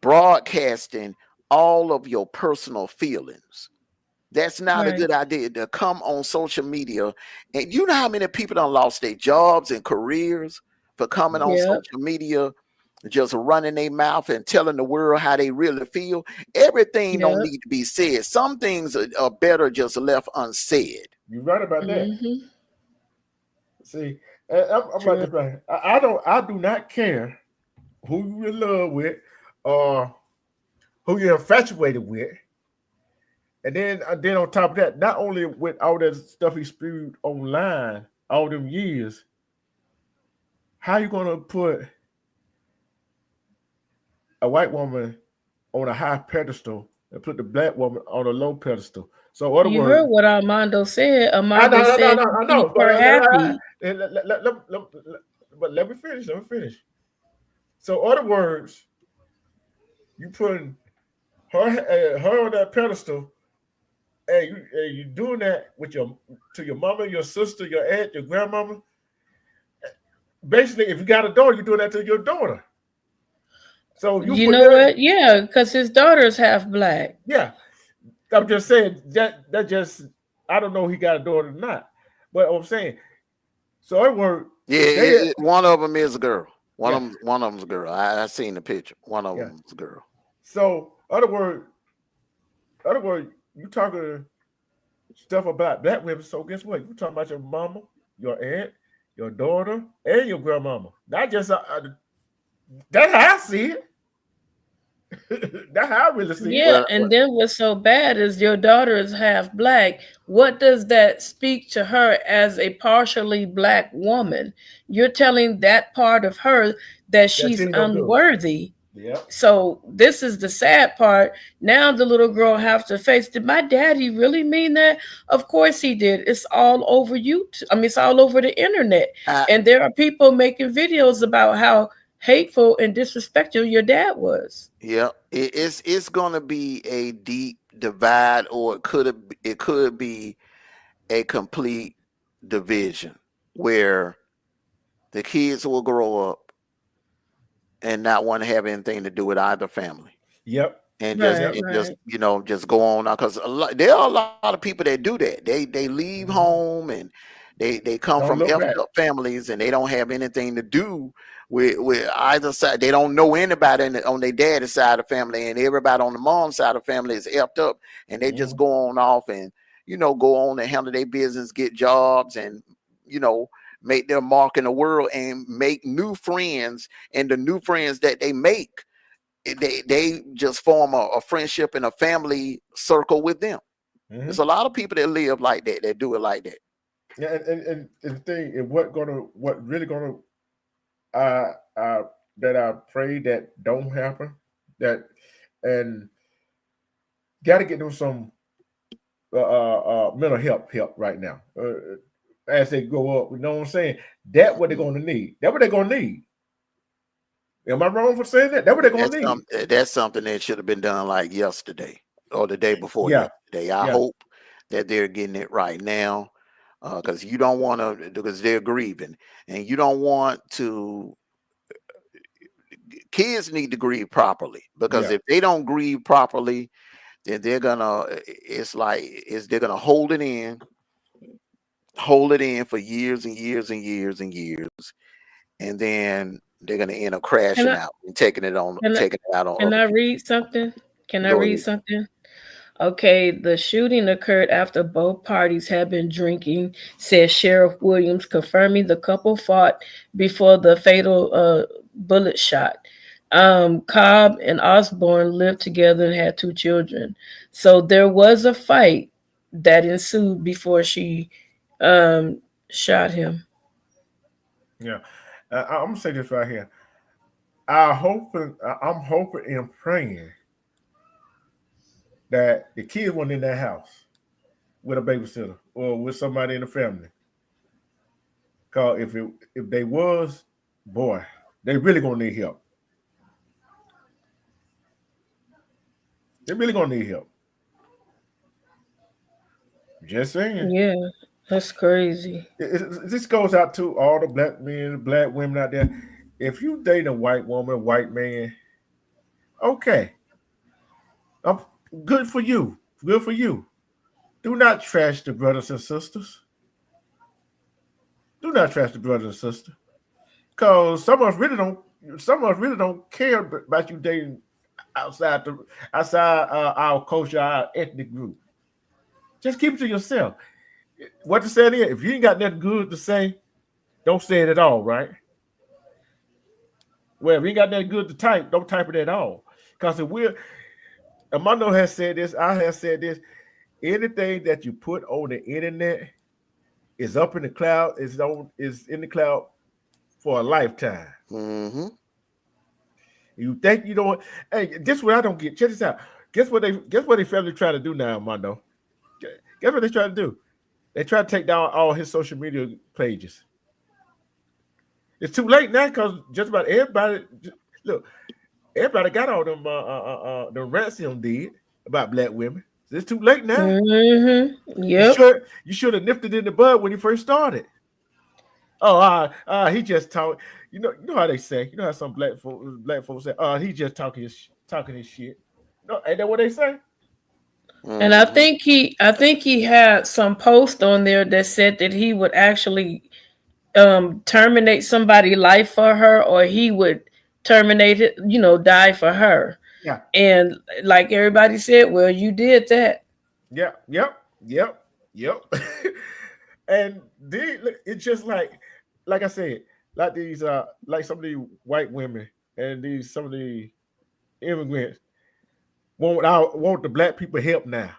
broadcasting all of your personal feelings. That's not a good idea to come on social media. And you know how many people done lost their jobs and careers for coming on social media, just running their mouth and telling the world how they really feel. Everything don't need to be said. Some things are better just left unsaid. You're right about that. See, I'm like this right. I do not care who you're in love with or who you're infatuated with. And then on top of that, not only with all that stuff he spewed online all them years, how you gonna put a white woman on a high pedestal and put the Black woman on a low pedestal? So, in other words, you heard what Armando said. Armando said, I know. But happy. But let me finish. So, in other words, you putting her on that pedestal. Hey, you doing that with to your mama, your sister, your aunt, your grandmama. Basically, if you got a daughter, you're doing that to your daughter. So you know what? Yeah, because his daughter is half Black. Yeah, I'm just saying that just I don't know if he got a daughter or not, but I'm saying. So it worked. Yeah, one of them is a girl. One of them's a girl. I seen the picture. One of them's a girl. So other words. You talking stuff about Black women, so guess what? You talking about your mama, your aunt, your daughter, and your grandmama. Not just that's how I see it. That's how I really see it. Yeah, and then what's so bad is your daughter is half black. What does that speak to her as a partially black woman? You're telling that part of her that That she's she ain't gonna do. unworthy. Yep. So this is the sad part. Now the little girl have to face, did my daddy really mean that? Of course he did. It's all over YouTube. I mean, it's all over the internet. I, And there are people making videos about how hateful and disrespectful your dad was. yeah, it's gonna be a deep divide, or it could be a complete division where the kids will grow up and not want to have anything to do with either family. Yep. And just Right, Yep. and just right. just go on now, because there are a lot of people that do that. They leave Mhm. home and they come Don't from look effed back. up families, and they don't have anything to do with either side. They don't know anybody on their daddy's side of the family, and everybody on the mom's side of the family is effed up, and they just Mhm. go on off and go on and handle their business, get jobs, and you know make their mark in the world and make new friends. And the new friends that they make, they just form a friendship and a family circle with them. There's Mhm. a lot of people that live like that, that do it like that. Yeah, and the thing, and what really gonna, uh, uh, that I pray that don't happen, that, and got to get them some mental help right now, as they grow up. You know what I'm saying? That what they're Mhm. gonna need. That what they're gonna need. Am I wrong for saying that? That what they're gonna need. That's something that should have been done like yesterday or the day before Yeah, yesterday. I yeah, hope that they're getting it right now, because you don't want to, because they're grieving, and you don't want to. Kids need to grieve properly, because yeah. if they don't grieve properly, then they're gonna. It's like they're gonna hold it in for years and years and years and years, and then they're gonna end up Can crashing I out and can I taking it out on can other I people. read something? Can I Go read ahead. something? Okay, the shooting occurred after both parties had been drinking, said Sheriff Williams, confirming the couple fought before the fatal bullet shot. Cobb and Osborne lived together and had two children. So there was a fight that ensued before she um, shot him. Yeah. I'm gonna say this right here. I'm hoping and praying that the kids weren't in that house with a babysitter or with somebody in the family. Cause if they was, boy, they really gonna need help. They really gonna need help. Just saying. Yeah, that's crazy. This goes out to all the black men, black women out there. If you date a white woman, white man, okay, I'm good for you. Good for you. Do not trash the brothers and sisters. Do not trash the brothers and sisters. Cause some of us really don't care about you dating outside the outside our culture, our ethnic group. Just keep it to yourself. What to say is, if you ain't got nothing good to say, don't say it at all, right? Well, if you ain't got nothing good to type, don't type it at all. Because if we're, Amando has said this, I have said this, anything that you put on the internet is up in the cloud, is in the cloud for a lifetime. Hmm. You think you don't, hey, guess what I don't get? Check this out. Guess what they family try to do now, Amando? Guess what they try to do? They try to take down all his social media pages. It's too late now because just about everybody look. Everybody got all them the rants him did about black women. It's too late now. You Yep. should have nipped it in the bud when he first started. Oh, he just talk. You know how they say. You know how some black folks say, "Oh, he just talking his shit." No, ain't that what they say? And I Hmm. think he had some post on there that said that he would actually terminate somebody's life for her, or he would terminate it, die for her. Yeah, And like everybody said, well, you did that. yeah, yep. And it's just like I said, like these like some of these white women and these some of the immigrants want the black people help now.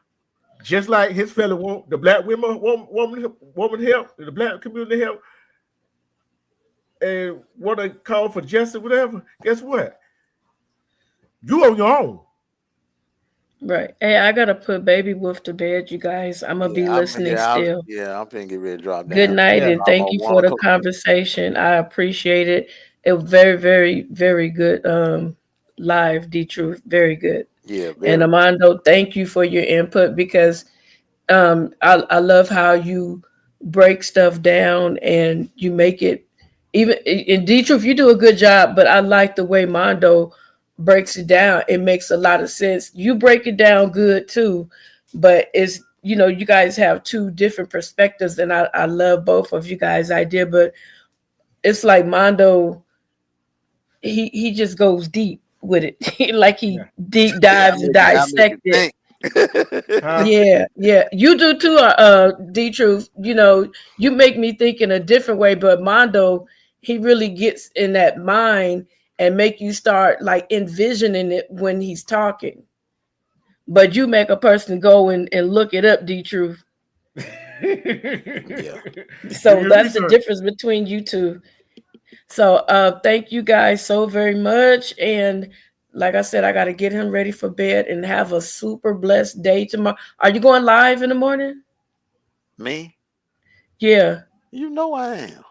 Just like his fella want the black woman help, the black community help, and want to call for justice, whatever. Guess what? You on your own. Right. Hey, I gotta put Baby Wolf to bed, you guys. I'm gonna be listening still. I'm finna get ready to drop Good down. night, Yeah. and thank you for the conversation. I appreciate it. It was very, very, very good. Live, D Truth, very good. Yeah, And very. Armando, thank you for your input because I love how you break stuff down and you make it even in D Truth, you do a good job, but I like the way Mondo breaks it down. It makes a lot of sense. You break it down good too, but it's you guys have two different perspectives, and I love both of you guys' idea, but it's like Mondo, he just goes deep with it. Like he deep dives and dissect it. Yeah. You do too, D Truth. You make me think in a different way, but Mondo, he really gets in that mind and make you start like envisioning it when he's talking. But you make a person go and look it up, D Truth. Yeah. So that's the difference between you two. So thank you guys so very much. And like I said, I got to get him ready for bed and have a super blessed day tomorrow. Are you going live in the morning? Me? Yeah. You know I am.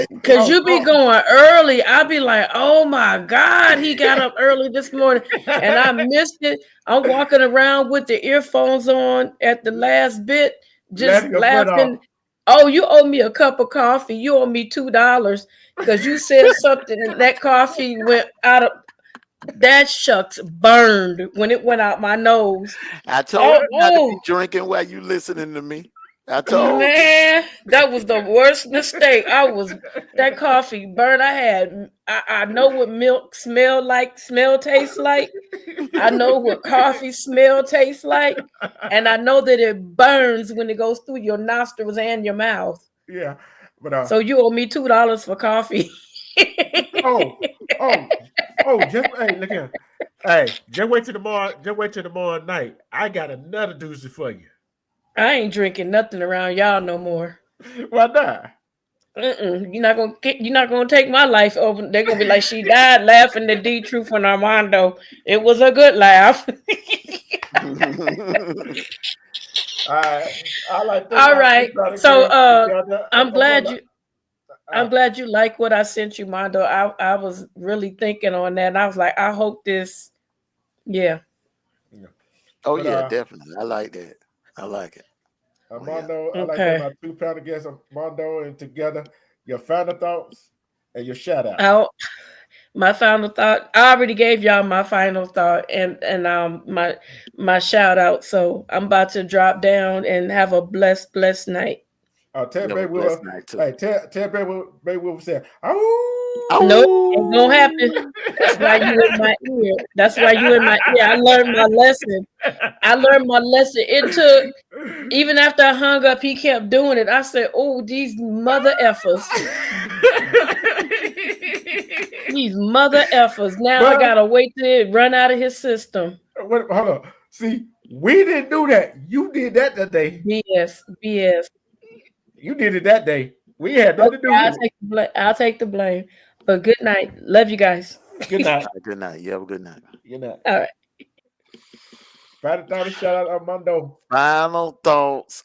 Because you be going early. I'll be like, oh my God, he got up early this morning and I missed it. I'm walking around with the earphones on at the last bit, just laughing. Oh, you owe me a cup of coffee. You owe me $2 because you said something and that coffee went out of that shucks burned when it went out my nose. I told you not to be drinking while you listening to me. I told man, that was the worst mistake. That coffee burned. I know what milk tastes like. I know what coffee tastes like. And I know that it burns when it goes through your nostrils and your mouth. Yeah. But so you owe me $2 for coffee. Just hey, look here. Hey, just wait till tomorrow night. I got another doozy for you. I ain't drinking nothing around y'all no more. Why not? You're not gonna take my life over. They're gonna be like, she died laughing at D Truth and Armando. It was a good laugh. All right. So I'm glad you like what I sent you, Mondo. I was really thinking on that. And I was like, I hope this. Yeah. Oh yeah, definitely. I like that. I like it. Mondo, I like that. My 2 panel guests, Mondo, and together your final thoughts and your shout out. My final thought. I already gave y'all my final thought and my shout out. So I'm about to drop down and have a blessed night. Tell Baby Wolf. Hey, tell Baby Wolf say, "Oh, no, ain't gonna happen." That's why you in my ear. That's why you in my ear. I learned my lesson. It took even after I hung up, he kept doing it. I said, "Oh, these mother effers." These mother effers. Now I gotta wait till it run out of his system. Hold on. See, we didn't do that. You did that day. BS. You did it that day. We had nothing to do with it. I'll take the blame. But good night. Love you guys. Good night. Good night. You have a good night. Good night. All right. Final thoughts, shout out Armando. Final thoughts.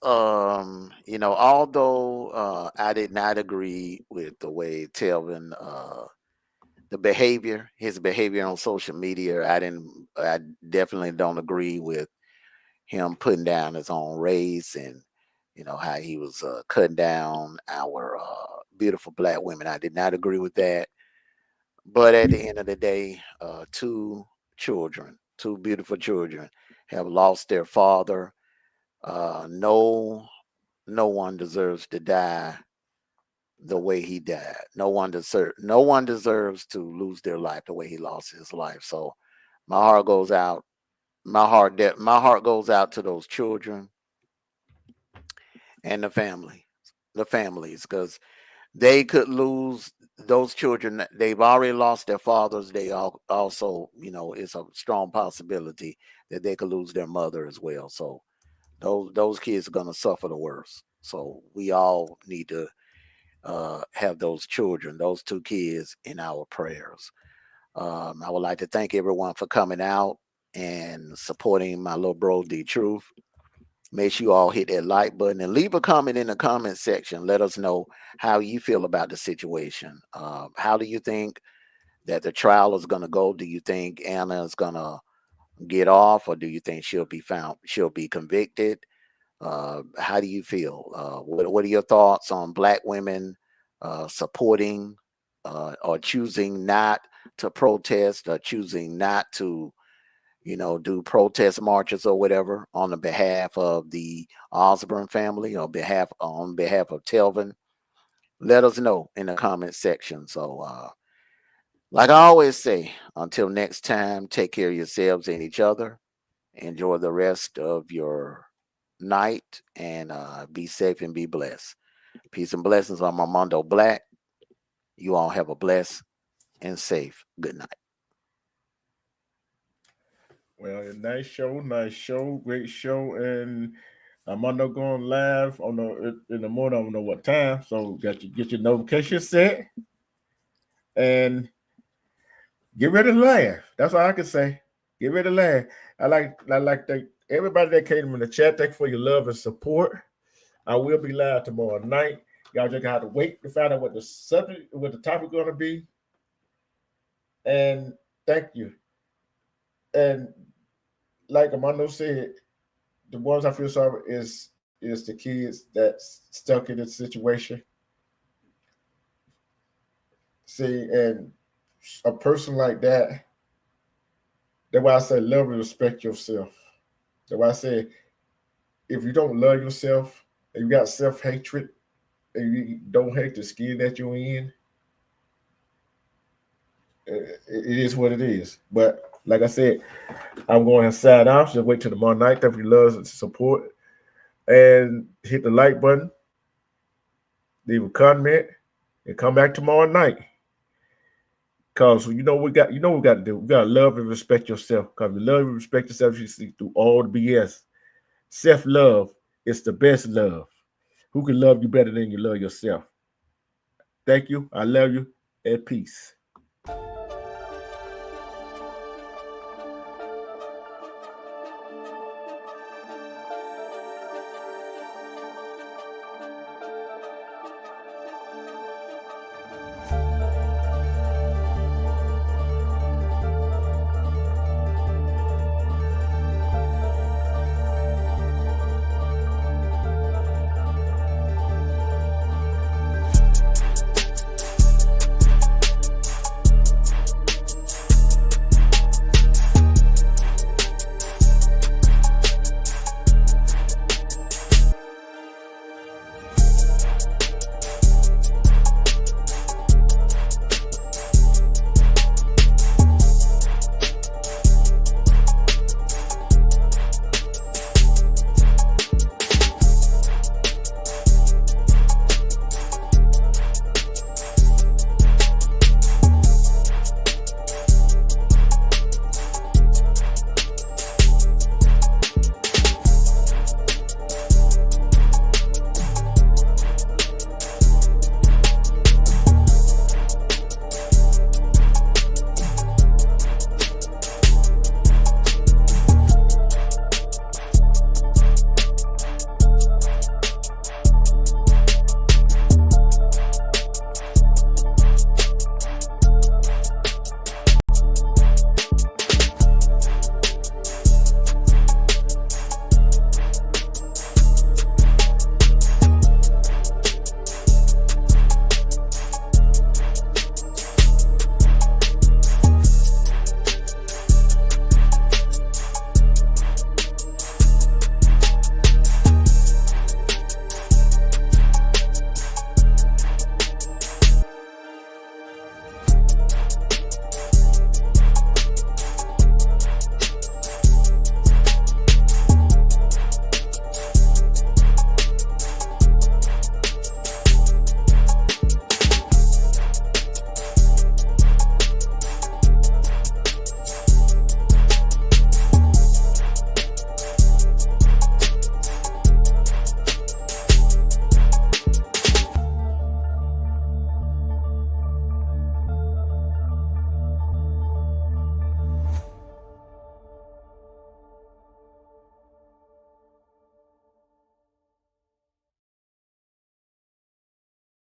Although I did not agree with the way Telvin his behavior on social media, I definitely don't agree with him putting down his own race and how he was cutting down our beautiful black women. I did not agree with that. But at the end of the day, 2 beautiful children have lost their father. No one deserves to die the way he died. No one deserves to lose their life the way he lost his life. So my heart goes out. My heart goes out to those children and the families, because they could lose those children, they've already lost their fathers. They also, it's a strong possibility that they could lose their mother as well. So those kids are going to suffer the worst. So we all need to have those children, those two kids, in our prayers. I would like to thank everyone for coming out and supporting my little bro, D Truth. Make sure you all hit that like button and leave a comment in the comment section. Let us know how you feel about the situation. How do you think that the trial is going to go? Do you think Anna is going to get off, or do you think she'll be convicted? How do you feel? What are your thoughts on Black women supporting or choosing not to protest, or choosing not to do protest marches or whatever on the behalf of the Osborne family, or on behalf of Telvin? Let us know in the comment section. So, like I always say, until next time, take care of yourselves and each other. Enjoy the rest of your night, and be safe and be blessed. Peace and blessings. I'm Armando Black. You all have a blessed and safe good night. Well, nice show, great show, and Armando going live in the morning. I don't know what time, so get your notification set and get ready to laugh. That's all I can say. Get ready to laugh. I like everybody that came in the chat. Thank you for your love and support. I will be live tomorrow night. Y'all just have to wait to find out what the topic going to be. And thank you. And like Armando said, the ones I feel sorry is the kids that's stuck in this situation. See, and a person like that, that's why I say love and respect yourself. That's why I say if you don't love yourself and you got self-hatred and you don't hate the skin that you're in, it is what it is. But like I said, I'm going to sign off. Just wait till tomorrow night. Thank you for your love and support. And hit the like button. Leave a comment. And come back tomorrow night. Because we got to do. We got to love and respect yourself. Because you love and respect yourself, you see through all the BS. Self-love is the best love. Who can love you better than you love yourself? Thank you. I love you. And peace.